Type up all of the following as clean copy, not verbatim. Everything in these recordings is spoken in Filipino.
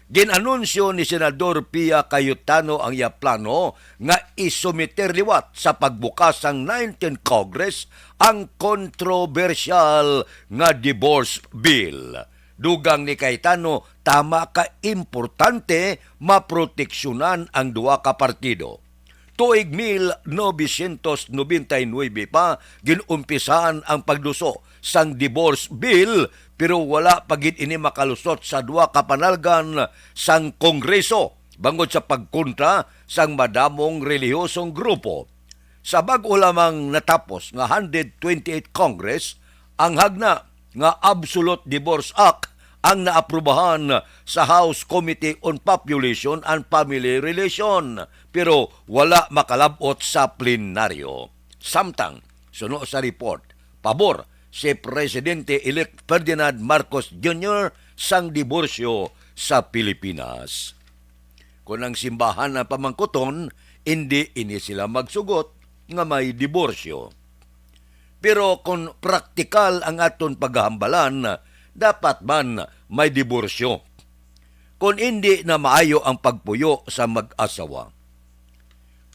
Ginanunsyo ni Senador Pia Cayetano ang iya plano nga isumiter liwat sa pagbukas ng 19th Congress ang kontrobersyal nga divorce bill. Dugang ni Cayetano, tama ka importante maproteksyonan ang duwa ka partido. Tuig 1999 pa ginumpisahan ang pagduso sang divorce bill pero wala pagid ini makalusot sa duwa ka panalgan sang Kongreso bangod sa pagkontra sang madamong relihiyosong grupo. Sa bag-o lamang natapos nga 128th Congress, ang hagna nga Absolute Divorce Act ang naaprubahan sa House Committee on Population and Family Relation pero wala makalabot sa plenaryo. Samtang, suno sa report, pabor si Presidente-elect Ferdinand Marcos Jr. sang diborsyo sa Pilipinas. Kung ang simbahan na pamangkuton, hindi ini sila magsugot nga may diborsyo. Pero kung praktikal ang aton paghahambalan, dapat man may diborsyo. Kung hindi na maayo ang pagpuyo sa mag-asawa.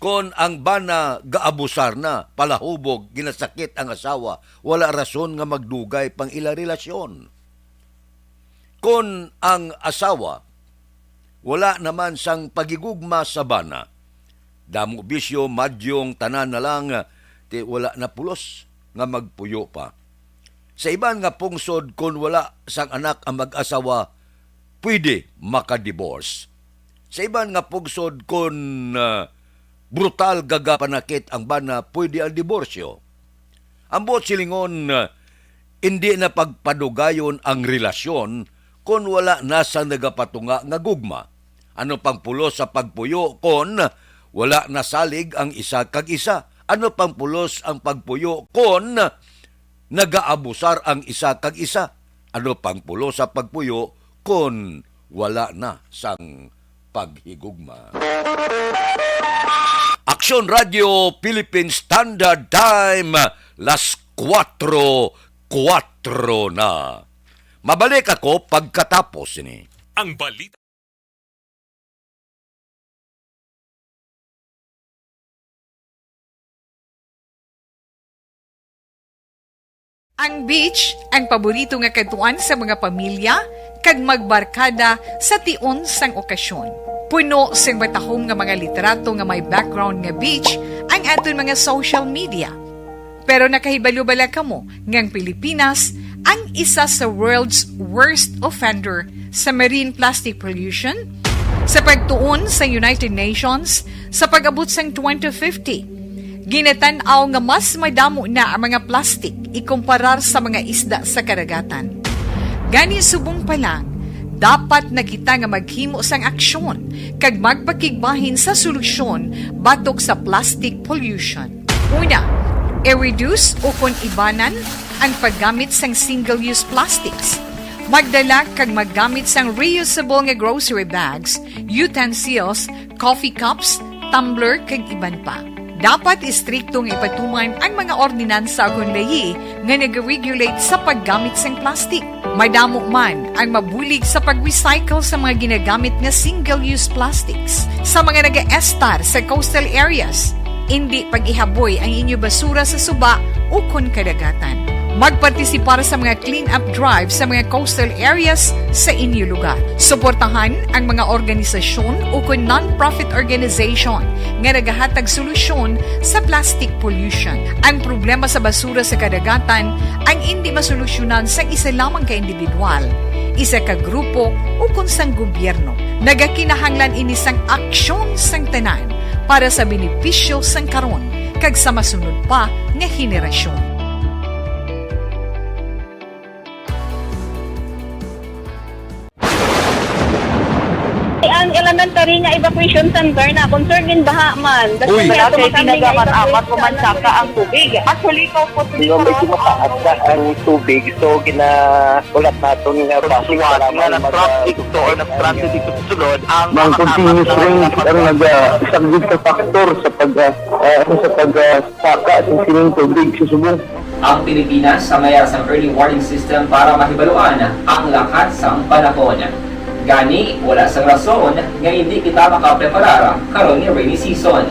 Kung ang bana gaabusar na, palahubog, ginasakit ang asawa, wala rason nga magdugay pang ila relasyon. Kung ang asawa, wala naman sang pagigugma sa bana, damo bisyo, madyong, tanan na lang, wala na pulos nga magpuyo pa. Sa iban nga pungsod, kung wala sang anak ang mag-asawa, pwede makadivorce. Sa iban nga pungsod, kung brutal gagapanakit ang bana, pwede ang diborsyo. Ang buot silingon, hindi na pagpadugayon ang relasyon kung wala nasa nagapatunga nga gugma. Ano pang pulos sa pagpuyo kung wala nasalig ang isa kag isa? Ano pang pulos ang pagpuyo kung nagaabusar ang isa kag isa? Ano pang pulos sa pagpuyo kung wala na sang paghigugma? Aksyon Radio Philippine Standard Time, las 4:04 na. Mabalik ako pagkatapos ini. Ang balita. Ang beach ang paborito nga katuan sa mga pamilya kag magbarkada sa tion sang okasyon. Puno sang matahom nga mga literato nga may background nga beach ang aton mga social media. Pero nakahibalo bala kamo nga ang Pilipinas ang isa sa world's worst offender sa marine plastic pollution? Sa pagtuon sa United Nations sa pag-abot sang 2050, ginatanaw nga mas madamo na ang mga plastik ikumparar sa mga isda sa karagatan. Gani subong pa lang, dapat na kita nga maghimo sang aksyon kag magpakigbahin sa solusyon batok sa plastic pollution. Una, i-reduce o kung ibanan ang paggamit sang single-use plastics. Magdala kag maggamit sang reusable nga grocery bags, utensils, coffee cups, tumbler kag iban pa. Dapat istriktong ipatuman ang mga ordinansa akong layi nga nag-regulate sa paggamit sang plastic. Madamo man ang mabulig sa pag-recycle sa mga ginagamit nga single-use plastics. Sa mga nag-estar sa coastal areas, hindi pag-ihaboy ang inyo basura sa suba o kun kadagatan. Magpartisipar sa mga clean-up drive sa mga coastal areas sa inyo lugar. Suportahan ang mga organisasyon o kung non-profit organization nga nagahatag solusyon sa plastic pollution. Ang problema sa basura sa kadagatan ang hindi masolusyonan sa isa lamang ka individual, isa ka grupo o kung sang gobyerno. Nagakinahanglan ini sang aksyon sang tanan para sa benepisyo sang karon kag sa masunod pa nga henerasyon. Ang elementary nga evacuation center na concern din baha man. Uy, kasi ginagamat-amat kumansaka ang tubig. Actually, ko po Hindi mo medyo mataas na ang tubig. So, ulat natin nga pasuwat nga ng traffic to or ng traffic dito sa sulod ang Mang continuous rain ang isang good factor sa pagsaka sa sining tubig sa subong. Ang Pilipinas sa mayas ng early warning system para mahibaluan ang lakas ng panahon. Gani, wala sang rason nga hindi kita makapreparar karon ni rainy season.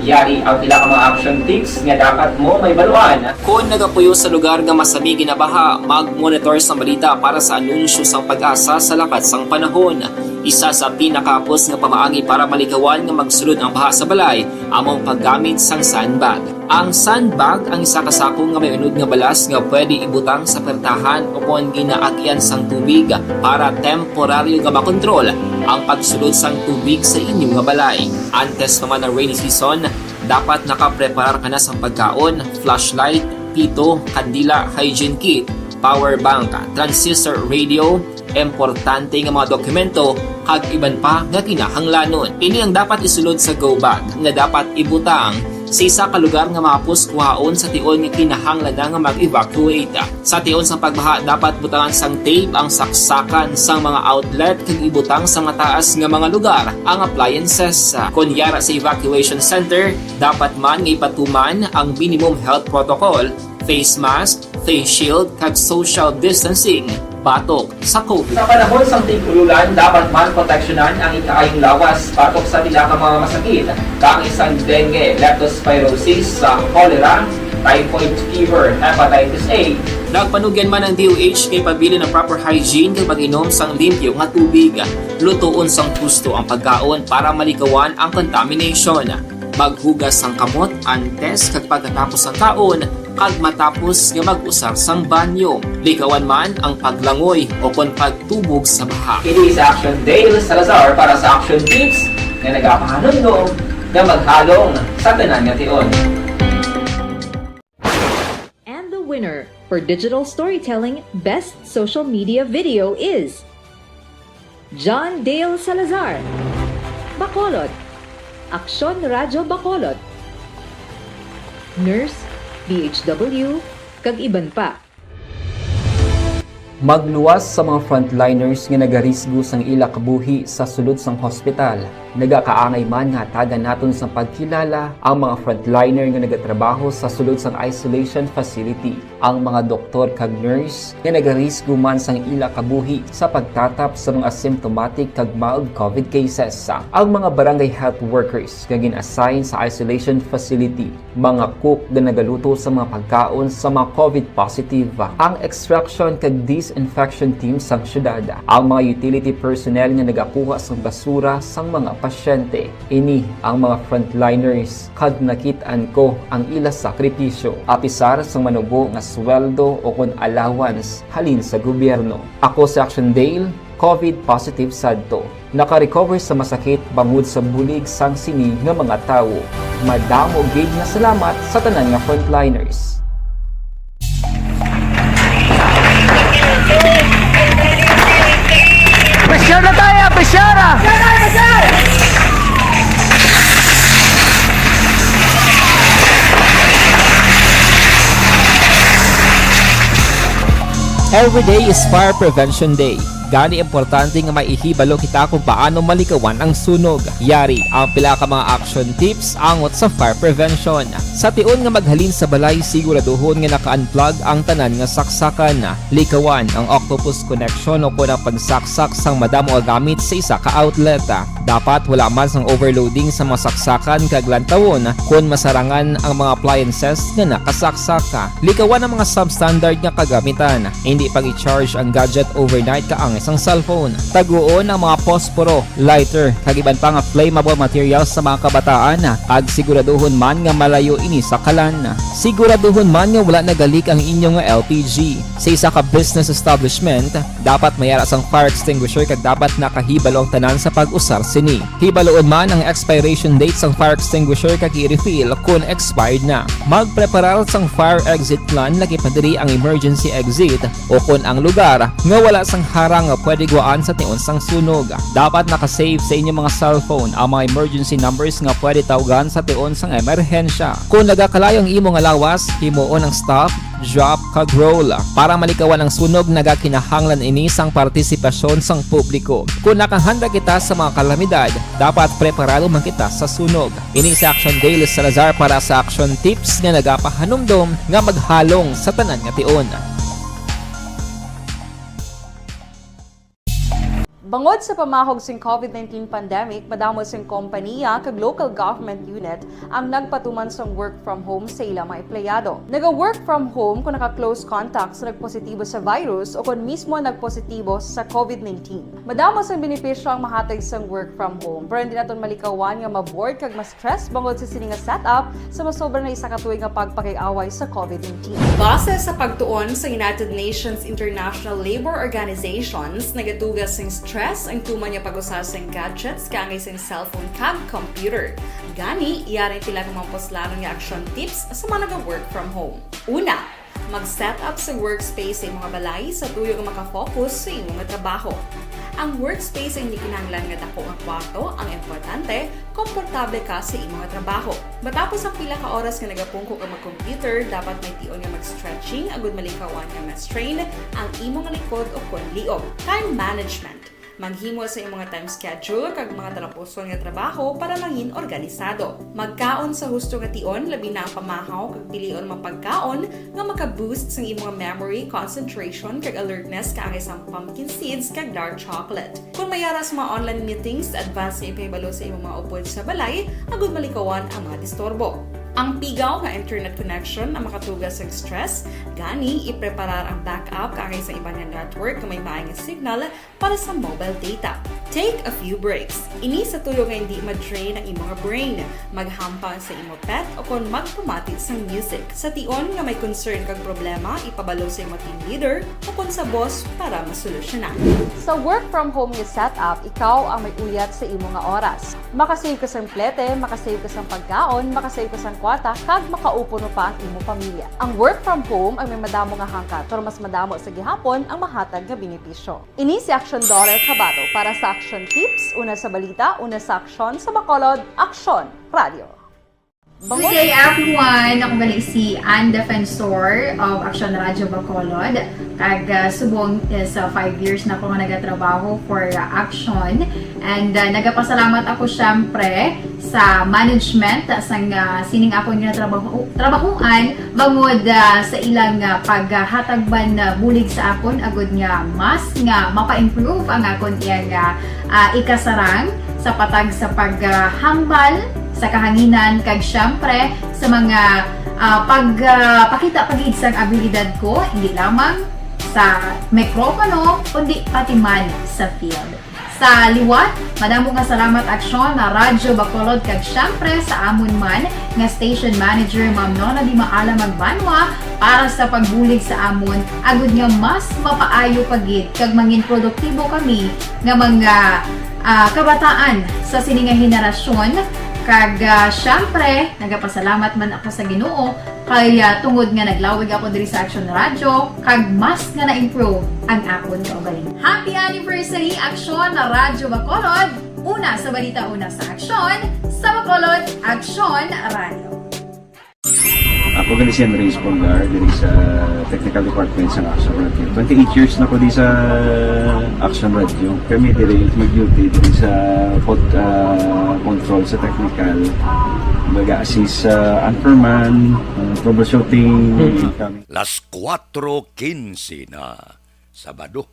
Yari ang pila ka mga action tips nga dapat mo may baluan. Kung nagapuyo sa lugar nga masabi ginabaha, mag-monitor sa balita para sa anunsyo sang pag-asa sa lakat sang panahon. Isa sa pinakapos nga pamaagi para malikawan nga magsulod ang baha sa balay, among paggamit sang sandbag. Ang sandbag ang isa ka sako nga may unod nga balas nga pwede ibutang sa pertahan upon ginaagyan sang tubig para temporaryo nga makontrol ang pagsulod sang tubig sa inyong nga balay. Antes naman ng rainy season, dapat nakapreparar ka na sa pagkaon, flashlight, pito, kandila, hygiene kit, power bank, transistor radio, importante nga mga dokumento kag iban pa nga kinahanglanon. Ini ang dapat isulod sa go bag nga dapat ibutang sa isa ka lugar nga mapus kuhaon sa tion nga kinahanglan nga mag-evacuate. Sa tion sa pagbaha dapat butangan sang tape ang saksakan sang mga outlet kag ibutang sa mataas nga mga lugar ang appliances. Kunyara sa evacuation center, dapat man nga ipatuman ang minimum health protocol, face mask, face shield kag social distancing batok sa COVID. Sa panahon sa tig-ululan, dapat man proteksyonan ang ikaayong lawas batok sa tila ka mga masakit, kang isang dengue, leptospirosis, cholera, typhoid fever, hepatitis A. Nagpanugyan man ang DOH kay pabili ng proper hygiene kay pag-inom sang limpyo nga tubig. Lutuon sang gusto ang pagkaon para malikawan ang contamination. Maghugas sang kamot antes kag pagkatapos ang kaon kag matapos nga mag-usar sang banyo. Likawan man ang paglangoy o kon pagtubog sa baha. Kini sa Action Dale Salazar para sa Action Tips nga nagapahanundong nga maghalong sa tanan nga tion. And the winner for Digital Storytelling Best Social Media Video is John Dale Salazar, Bacolod, Aksyon Radyo Bacolod, Nurse, DHW, kag iban pa. Magluwas sa mga frontliners nga nagarisgo sang ila kabuhi sa sulod sang hospital. Nagakaangay man nga tagan naton sa pagkilala ang mga frontliner nga nagatrabaho sa sulod sang isolation facility. Ang mga doktor kag nurse nga nagarisgo man sang ila kabuhi sa pagtatap sa mga asymptomatic kag mild COVID cases. Ang mga barangay health workers nga gin-assign sa isolation facility, mga cook nga nagaluto sa mga pagkaon sa mga COVID positive, ang extraction kag disinfection team sang syudad, ang mga utility personnel nga nagakuha sang basura sang mga pasyente. Ini ang mga frontliners kag nakit-an ko ang ila sakripisyo apisar sang manubo nga sweldo o kon allowance halin sa gobyerno. Ako sa Action Dale, COVID positive sadto. Naka-recover sa masakit bangod sa bulig sang sini nga mga tawo. Madamo gid nga salamat sa tanan nga frontliners. Pressure na tayo! Pressure! Every day is Fire Prevention Day. Gani importante nga maihibalo kita kung paano malikawan ang sunog. Yari ang pila ka mga action tips angot sa fire prevention. Sa tion nga maghalin sa balay, siguraduhon nga naka-unplug ang tanan nga saksakan. Likawan ang octopus connection o kung ang pagsaksak sang madamo nga gamit sa isa ka outlet. Dapat wala man sang overloading sa mga saksakan kag lantawon kung masarangan ang mga appliances nga nakasaksaka. Likawan ang mga substandard nga kagamitan. Hindi pag i-charge ang gadget overnight kaang isang cellphone. Taguon ang mga posporo, lighter, kag iban pa nga flammable materials sa mga kabataan. Ag siguraduhon man nga malayo ini sa kalan. Siguraduhon man nga wala nagalik ang inyong LPG. Sa isa ka business establishment, dapat mayara sang fire extinguisher kag dapat nakahibalo ang tanan sa pag-usar sini. Hibaloon man ang expiration date sang fire extinguisher kag i-refill kung expired na. Magpreparar sang fire exit plan lagi pa diri ang emergency exit o kung ang lugar nga wala sang harang nga pwede guaan sa tion sang sunog. Dapat nakasave sa inyong mga cellphone ang mga emergency numbers nga pwede tawagan sa tion sang emerhensya. Kung nagakalayo ang imong alawas, himuon ang stop, drop kag roll para malikawan ang sunog. Nagakinahanglan ini sang partisipasyon sang publiko. Kung nakahanda kita sa mga kalamidad, dapat preparado man kita sa sunog. Ini sa Action Dale Salazar para sa Action Tips nga nagapahanumdom nga maghalong sa tanan nga tion. Bangod sa pamahog sing COVID-19 pandemic, madamo sing kompanya kag local government unit ang nagpatuman sang work from home sa ilang mga empleyado. Naga-work from home kung naka-close contact sa nagpositibo sa virus o kung mismo nagpositibo sa COVID-19. Madamo sang benepisyo ang mahatag sang work from home, pero hindi naton malikawan nga ma-bored kag ma-stress bangod sa sini nga setup sa masobra na isa ka tuig nga pagpakiaway sa COVID-19. Base sa pagtuon sa United Nations International Labour Organizations, nagatugas sing stress ang tuman niya pag-usasang gadgets kangay sa cellphone kag computer. Gani, iyarin tila ng mga poslanong nga action tips sa mga nag-work from home. Una, mag-set up sa workspace sa mga balay sa tuyo nga makafocus sa inyong trabaho. Ang workspace ay hindi kinahanglan nga dako ang kwarto, ang importante, komportable ka sa imong trabaho. Matapos ang pila ka oras nga nagapungko ka mag-computer, dapat may tion nga mag-stretching agud malikawan nga ma-strain ang imong likod o kon liog. Time management. Maghimo sa imong time schedule kag mga talapuson nga trabaho para mangin organisado. Magkaon sa husto nga tion labi na ang pamahaw kag pilion mapagkaon nga maka-boost sa imong memory, concentration kag alertness kaangay sa pumpkin seeds kag dark chocolate. Kung mayaras mga online meetings, advance sa ipahibalo sa imong mga upod sa balay, agud malikawan ang mga disturbo. Ang pigaw nga internet connection ang makatugas sa stress, gani ipreparar ang backup kaangay sa ibang nga network nga may maayong signal para sa mobile data. Take a few breaks. Ini sa tuyo nga hindi ma-drain ang imong brain, maghampang sa imong pet o kon magpumati sa music. Sa tion nga may concern kag problema, ipabalo sa imong team leader o kon sa boss para masolusyonan. Sa work from home nga setup, ikaw ang may uyat sa imong nga oras. Makasave ka sa plete, makasave ka sa pagkaon, makasave ka sa kwata, kag makaupo no pa ang imong pamilya. Ang work from home ay may madamo nga hangkat, pero mas madamo sa gihapon ang mahatag nga benepisyo. Ini si Action Daughter Cabato para sa Action Tips, una sa balita, una sa aksyon sa Bacolod, Action Radio. Good day everyone! Ako gali si Ann Defensor of Action Radio Bacolod. Kag subong sa 5 years na ako nga nagatrabaho for Action. And nagapasalamat ako syempre sa management sang sining ako nga trabahuan bangod sa ilang paghatagban bulig sa akon agud nga mas nga mapa-improve ang akon iyang ikasarang sa patag sa paghambal sa kahanginan kag syempre sa mga pagpakita pagid sang abilidad ko hindi lamang sa mikropono kundi pati man sa field. Sa liwat, madamo nga salamat Aksyon na Radyo Bacolod kag syempre sa amon man nga station manager Ma'am Nona Di Maala Magbanwa para sa pagbulig sa amon agud nga mas mapaayo pagid kag mangin produktibo kami nga mga kabataan sa sining nga henerasyon. Kag syempre, nagapasalamat man ako sa Ginoo kay tungod nga naglawig ako diri sa Action Radio kag mas nga na-improve ang akon kaugalingon. Happy anniversary Action na Radyo Bacolod! Una sa balita, una sa aksyon, sa Bacolod, Action Radio. Ako gali si Andres Polgar diri sa Technical Department sa Action Radio. 28 years na ko di sa Action Radio. Kami diri mag-duty diri sa control sa technical. Mag-assist sa anchorman, troubleshooting. Las 4:15 na Sabado.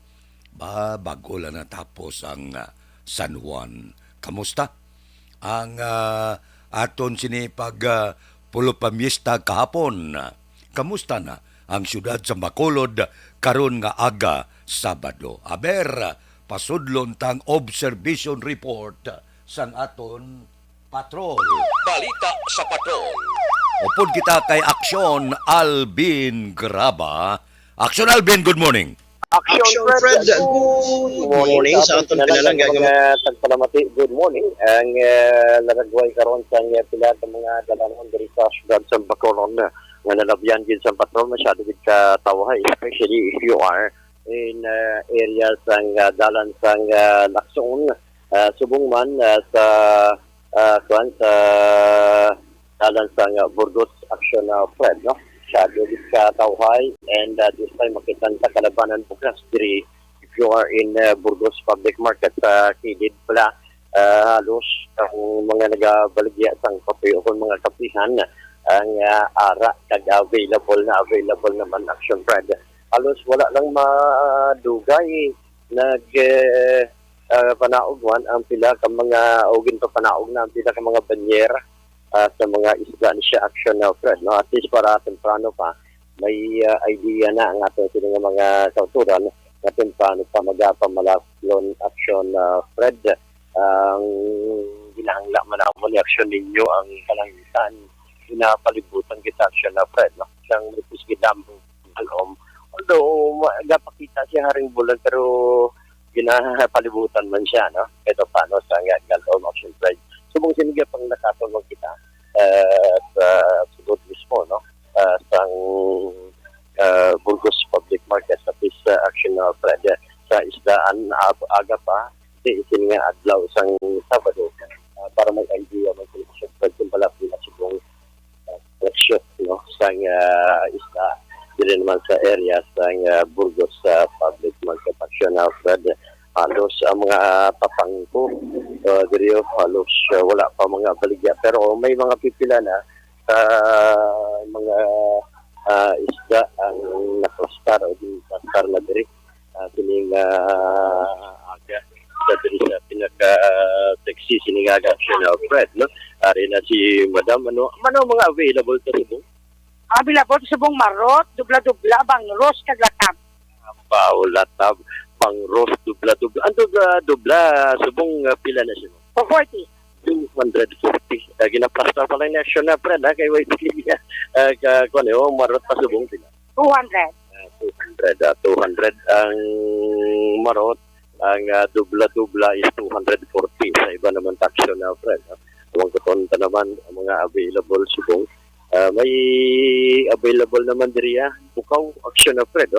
Bago lang natapos ang San Juan. Kamusta? Ang aton sinipag pulo pamiesta kahapon. Kamusta na ang syudad sa Bacolod karon nga aga Sabado? Aber, pasudlon tang observation report sang aton patrol. Balita sa patrol. Upod kita kay Aksyon Alvin Graba. Aksyon Alvin, good morning. Action Fred, good morning sa aton pinalangga nga tagpalamati. Good morning. Ang laragway karon sa pila ka mga dalanon diri sa syudad sa Bacolod nga nalabyan gid sa patrol masyado gid ka tawahay, especially if you are in areas sang dalan sang Lacson, subong man sa dalan sang Burgos Action Fred, no? Shadow gid ka tawhay and this time makitan sa kalabanan bukas diri if you are in Burgos Public Market sa kilid pala halos ang mga nagabaligya sang kape o mga kapihan ang ara kag available naman Action Fred. Halos wala lang madugay panaog man ang pila ka mga ugin pa panaog na ang pila ka mga banyera sa mga isda ni siya action na Fred, no? At least para temprano pa may idea na ang ating sila mga kauturan na temprano pa magapamalaklon action na Fred. Ang ginahangla man mo ni action ninyo ang kalangitan pinapalibutan kita action na Fred, no? Siyang lupis gidambo alom. Although gapakita siya haring bulan pero ginapalibutan man siya, no? Ito paano sa galom action Fred. Subong siniga pang nakatulong kita sa sugod mismo, no? Sa Burgos Public Market sa Pisa Action na Fred sa isdaan aga pa di isin nga adlaw sang Sabado para may idea may selection Fred kung pala pila subong selection, no? Sa isda dili naman sa area sa Burgos Public Market Action na Fred. Halos ang mga papangko diriyo halos wala pa mga baligya pero may mga pipila na mga isda ang naklastar o di klastar na diri sining aga sa diri sa pinaka taxi sining aga siya Fred, no? Ari na si Madam ano mga available sa subong Available sa buong marot, dubla-dubla, bangros, kaglatab. Paulatab pang-roast dubla-dubla. Ang dubla-dubla, subong pila na siya. 440. 240. Ginaplasta pala yung action na Fred, kay White Lilia. Marot pa subong pila. 200. 200 ang marot. Ang dubla-dubla is 240. Sa iba naman taksyon na Fred. Ang katonta naman, ang mga available subong. May available naman diri bukaw action na Fred,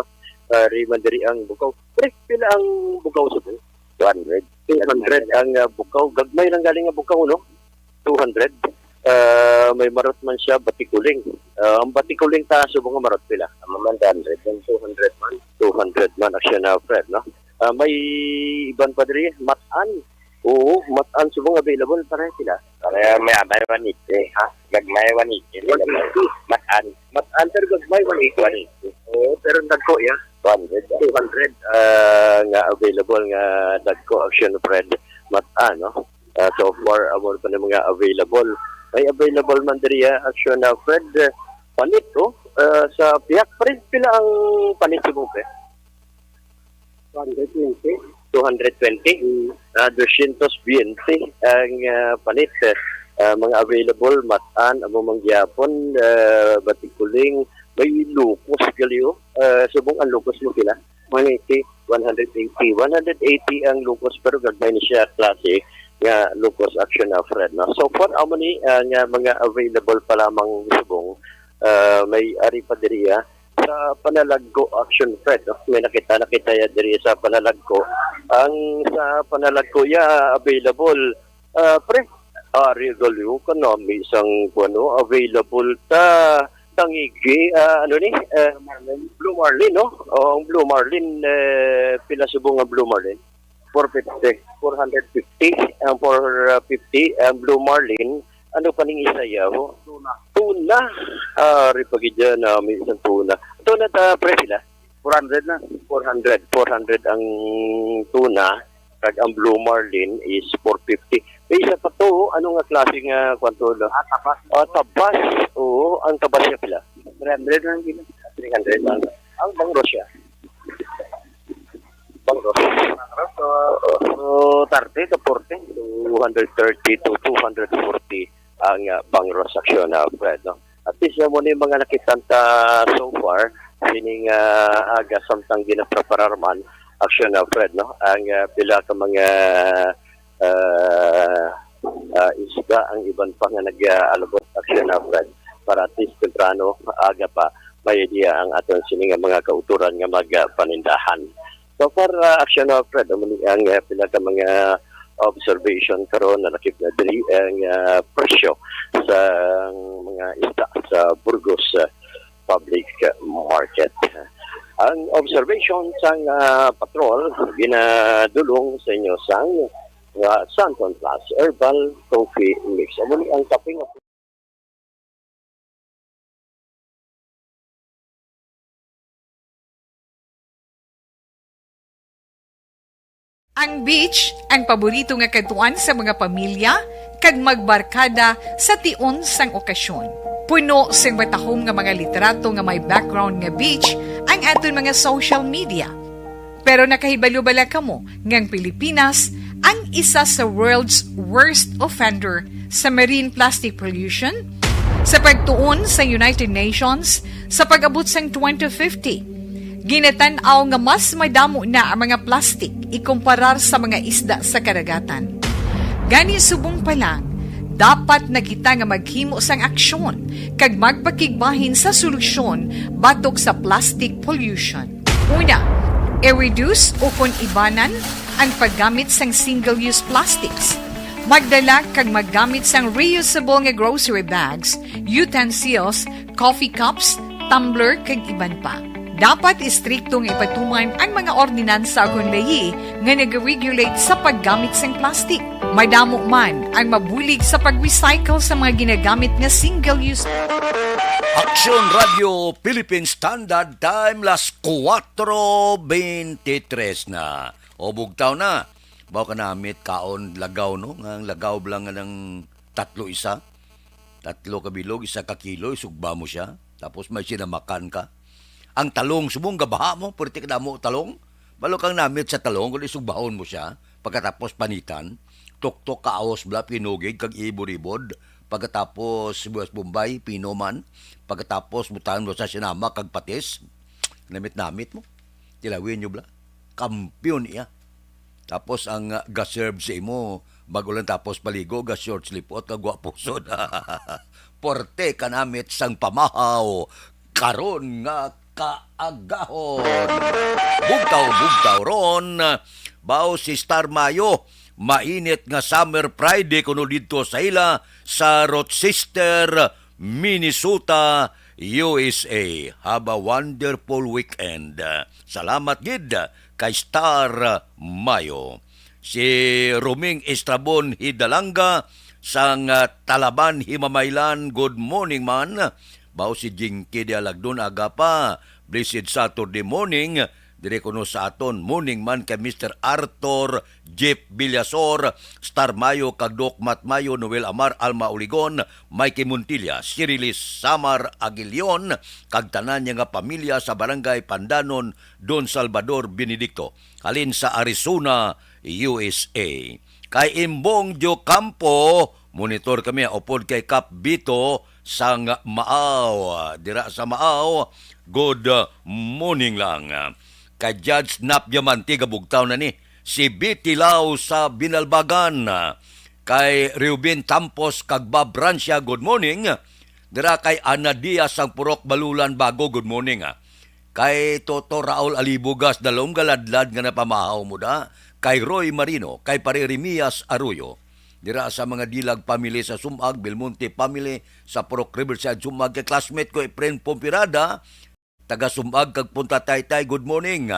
riman diri ang bukaw. Pre, pila ang bukaw sa 200. 200 ang bukaw. Gagmay lang galing ang bukaw, no? 200. May marot man siya, batikuling. Ang batikuling ta subong nga marot pila. Maman 100, 200 man. 200 man action na Fred, no? May iban pa diri, matan. Oo, matan subong available para sila. Kaya may abay wanite, ha? Gagmay wanite. Matan. Matan pero gagmay wanite. Oo, pero dagko ya. 200 nga available nga dagko action Fred matan, no? So far among pa ng mga available. May available man diri action na Fred panit sa piyak Fred pila ang panit subong pe? 220. 220. 220 ang panit. Mga available matan among mangyapon batikuling may lukos galiyo. Subong ang lukos mo pila 180 ang lukos pero gagmay ni siya klase nga lukos action na Fred, no? So for amo ni nga mga available pa lamang subong may ari pa diri sa Panalagko action Fred, no? May nakita ya diri sa Panalagko. Ang sa Panalagko ya available pre regalo kanami isang kuno available ta tangigi Blue Marlin, no? O ang Blue Marlin pila subong ang Blue Marlin 450 ang 450 ang Blue Marlin. Ano pa ning isayaw? Tuna. Ripagidya na may isang tuna. Tuna ta pre sila? 400 na. 400 ang tuna. Kag ang Blue Marlin is 450. May isa pa to, ano nga klase nga kwanto lang? Tabas. Tabas. Oo, ang tabas niya pila. 300 lang din. 300 lang. Ang bangros siya. Bangros. So, 30 to 40. 230 to 240 ang bangros action na Fred, no? At least mo ni mga nakitanta so far sining aga samtang ginaprepararman action na Fred, no? Ang pila ka mga isda ang iban pa nga nag-alabot action na Fred para at least temprano aga pa may idea ang aton sining mga kauturan nga magpanindahan. So far action na Fred ang pila ka mga observation karon na nakip na diri ang presyo sa mga isda sa Burgos Public Market. Ang observation sang patrol ginadulong sa inyo sang Santon Plus Herbal Coffee Mix. Amo ni ang kaping Ang beach ang paborito nga katuan sa mga pamilya kag magbarkada sa tion sang okasyon. Puno sing batahom nga mga literato nga may background nga beach ang aton mga social media. Pero nakahibalo-bala kamo ngang Pilipinas ang isa sa world's worst offender sa marine plastic pollution? Sa pagtuon sa United Nations sa pag-abot sang 2050, ginatan-aw nga mas madamo na ang mga plastic ikumparar sa mga isda sa karagatan. Gani subong pa lang, dapat na kita nga maghimo sang aksyon kag magpakigbahin sa solusyon batok sa plastic pollution. Una, i-reduce o kung ibanan ang paggamit sang single-use plastics. Magdala kag maggamit sang reusable nga grocery bags, utensils, coffee cups, tumbler kag iban pa. Dapat istriktong ipatuman ang mga ordinansa kung lahi nga nag-regulate sa paggamit sang plastic. Madamo man ang mabulig sa pag-recycle sa mga ginagamit nga single-use. Aksyon Radio Philippine Standard Time las 4:23 na. O bugtaw na. Bawa ka namit kaon lagaw no? Ang lagaw lang ng 3 kabilog, 1 kilo, isugba mo siya. Tapos may sinamakan ka. Ang talong, subong gabaha mo, pwede ka na mo talong. Balo kang namit sa talong, kung isugbahon mo siya, pagkatapos panitan, tuktok kaos bla, pinugig, kag ibor-ibod, pagkatapos buwas Bombay, pinoman, pagkatapos butahan mo sa sinama, kag patis, namit-namit mo, tilawin nyo bla, kampiyon iya. Tapos ang gaserve sa imo, bago lang tapos paligo, ga-short slipot, kagwapusod. Porte ka namit sang pamahaw, karon nga kaagahon. Bugtaw ron. Bao si Star Mayo, mainit nga Summer Friday kuno dito sa ila sa Rochester, Minnesota, USA. Have a wonderful weekend. Salamat gid kay Star Mayo. Si Roming Estrabon Hidalanga sang Talaban, Himamaylan. Good morning man. Bao si Jinky de Alagdon agapa, blessed Saturday morning, dire kuno sa aton, morning man kay Mr. Arthur Jeff Villasor, Star Mayo, Kagdok Matmayo, Noel Amar, Alma Uligon, Mikey Montilla, Cirilis Samar Aguilion, kag tanan niya nga pamilya sa Barangay Pandanon, Don Salvador Benedicto, halin sa Arizona, USA. Kay Imbong Jo Campo, monitor kami, upod kay Kap Bito, sang Maaw. Dira sa Maaw, good morning lang. Kay Judge Nap Diamante, gabugtaw na ni. Si Betty Lau sa Binalbagan. Kay Reuben Tampos, kag Bob Brancia, good morning. Dira kay Ana Diaz sang Purok Balulan Bago, good morning. Kay Toto Raul Alibugas, dalawang galadlad nga napamahaw mo da. Kay Roy Marino, kay Pare Remias Arroyo. Dira sa mga dilag family sa Sumag, Belmonte family sa Purok Riverside Sumag, kay classmate ko Efren Pompirada, taga Sumag, kag Punta Taytay, good morning.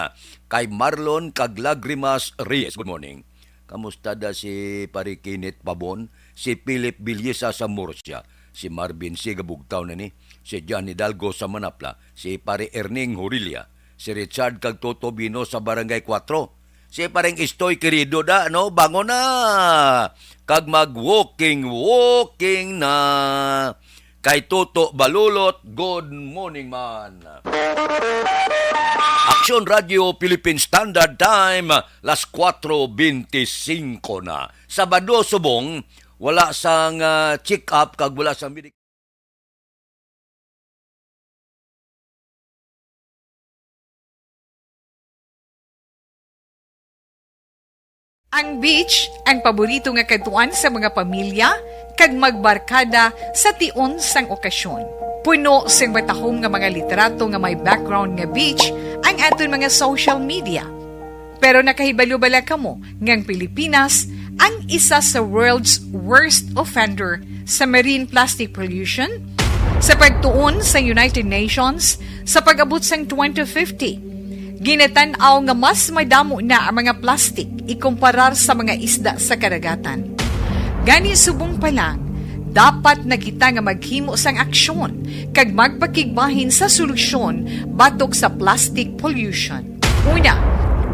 Kay Marlon, kag Lagrimas Reyes, good morning. Kamusta da si Pare Kenneth Pabon, si Philip Bilyesa sa Murcia, si Marvin Sigabugtaw na ni, si John Hidalgo sa Manapla, si Pare Erning Horilia, si Richard kag Toto Bino sa Barangay 4, si pareng Istoy Querido da, no? Bango na! Kag mag-walking na. Kay Toto Balulot, good morning man. Aksyon Radio Philippine Standard Time, las 4:25 na. Sabado subong, wala sang check-up, kag wala sang medical. Ang beach ang paborito nga katuan sa mga pamilya kag magbarkada sa tion sang okasyon. Puno sing batahom nga mga literato nga may background nga beach ang aton mga social media. Pero nakahibalo-bala kamo ngang Pilipinas ang isa sa world's worst offender sa marine plastic pollution? Sa pagtuon sa United Nations sa pag-abot sang 2050, ginatan-aw nga mas madamo na ang mga plastic ikumparar sa mga isda sa karagatan. Gani subong pa lang, dapat na kita nga maghimo sang aksyon kag magpakigbahin sa solusyon batok sa plastic pollution. Una,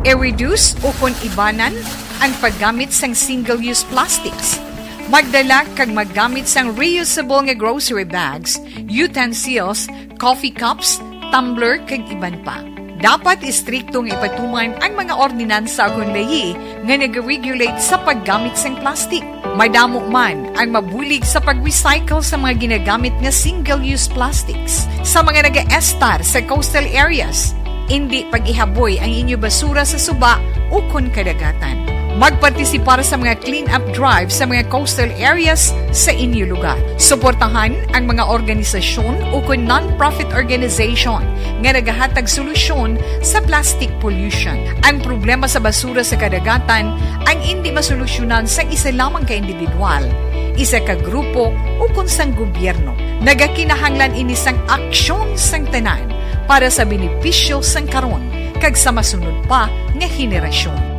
I-reduce o kung ibanan ang paggamit sang single-use plastics. Magdala kag maggamit sang reusable nga grocery bags, utensils, coffee cups, tumbler kag iban pa. Dapat istriktong ipatuman ang mga ordinansa kung layi nga nag-regulate sa paggamit sang plastic. Madamo man ang mabulig sa pag-recycle sa mga ginagamit nga single-use plastics. Sa mga nag-estar sa coastal areas, hindi pag-ihaboy ang inyo basura sa suba o kun kadagatan. Magpartisipar sa mga clean-up drive sa mga coastal areas sa inyo lugar. Suportahan ang mga organisasyon o kung non-profit organization nga nagahatag solusyon sa plastic pollution. Ang problema sa basura sa kadagatan ang hindi masolusyonan sa isa lamang ka individual, isa ka grupo o kung sang gobyerno. Nagakinahanglan ini sang aksyon sang tanan para sa benepisyo sang karon kag sa masunod pa nga henerasyon.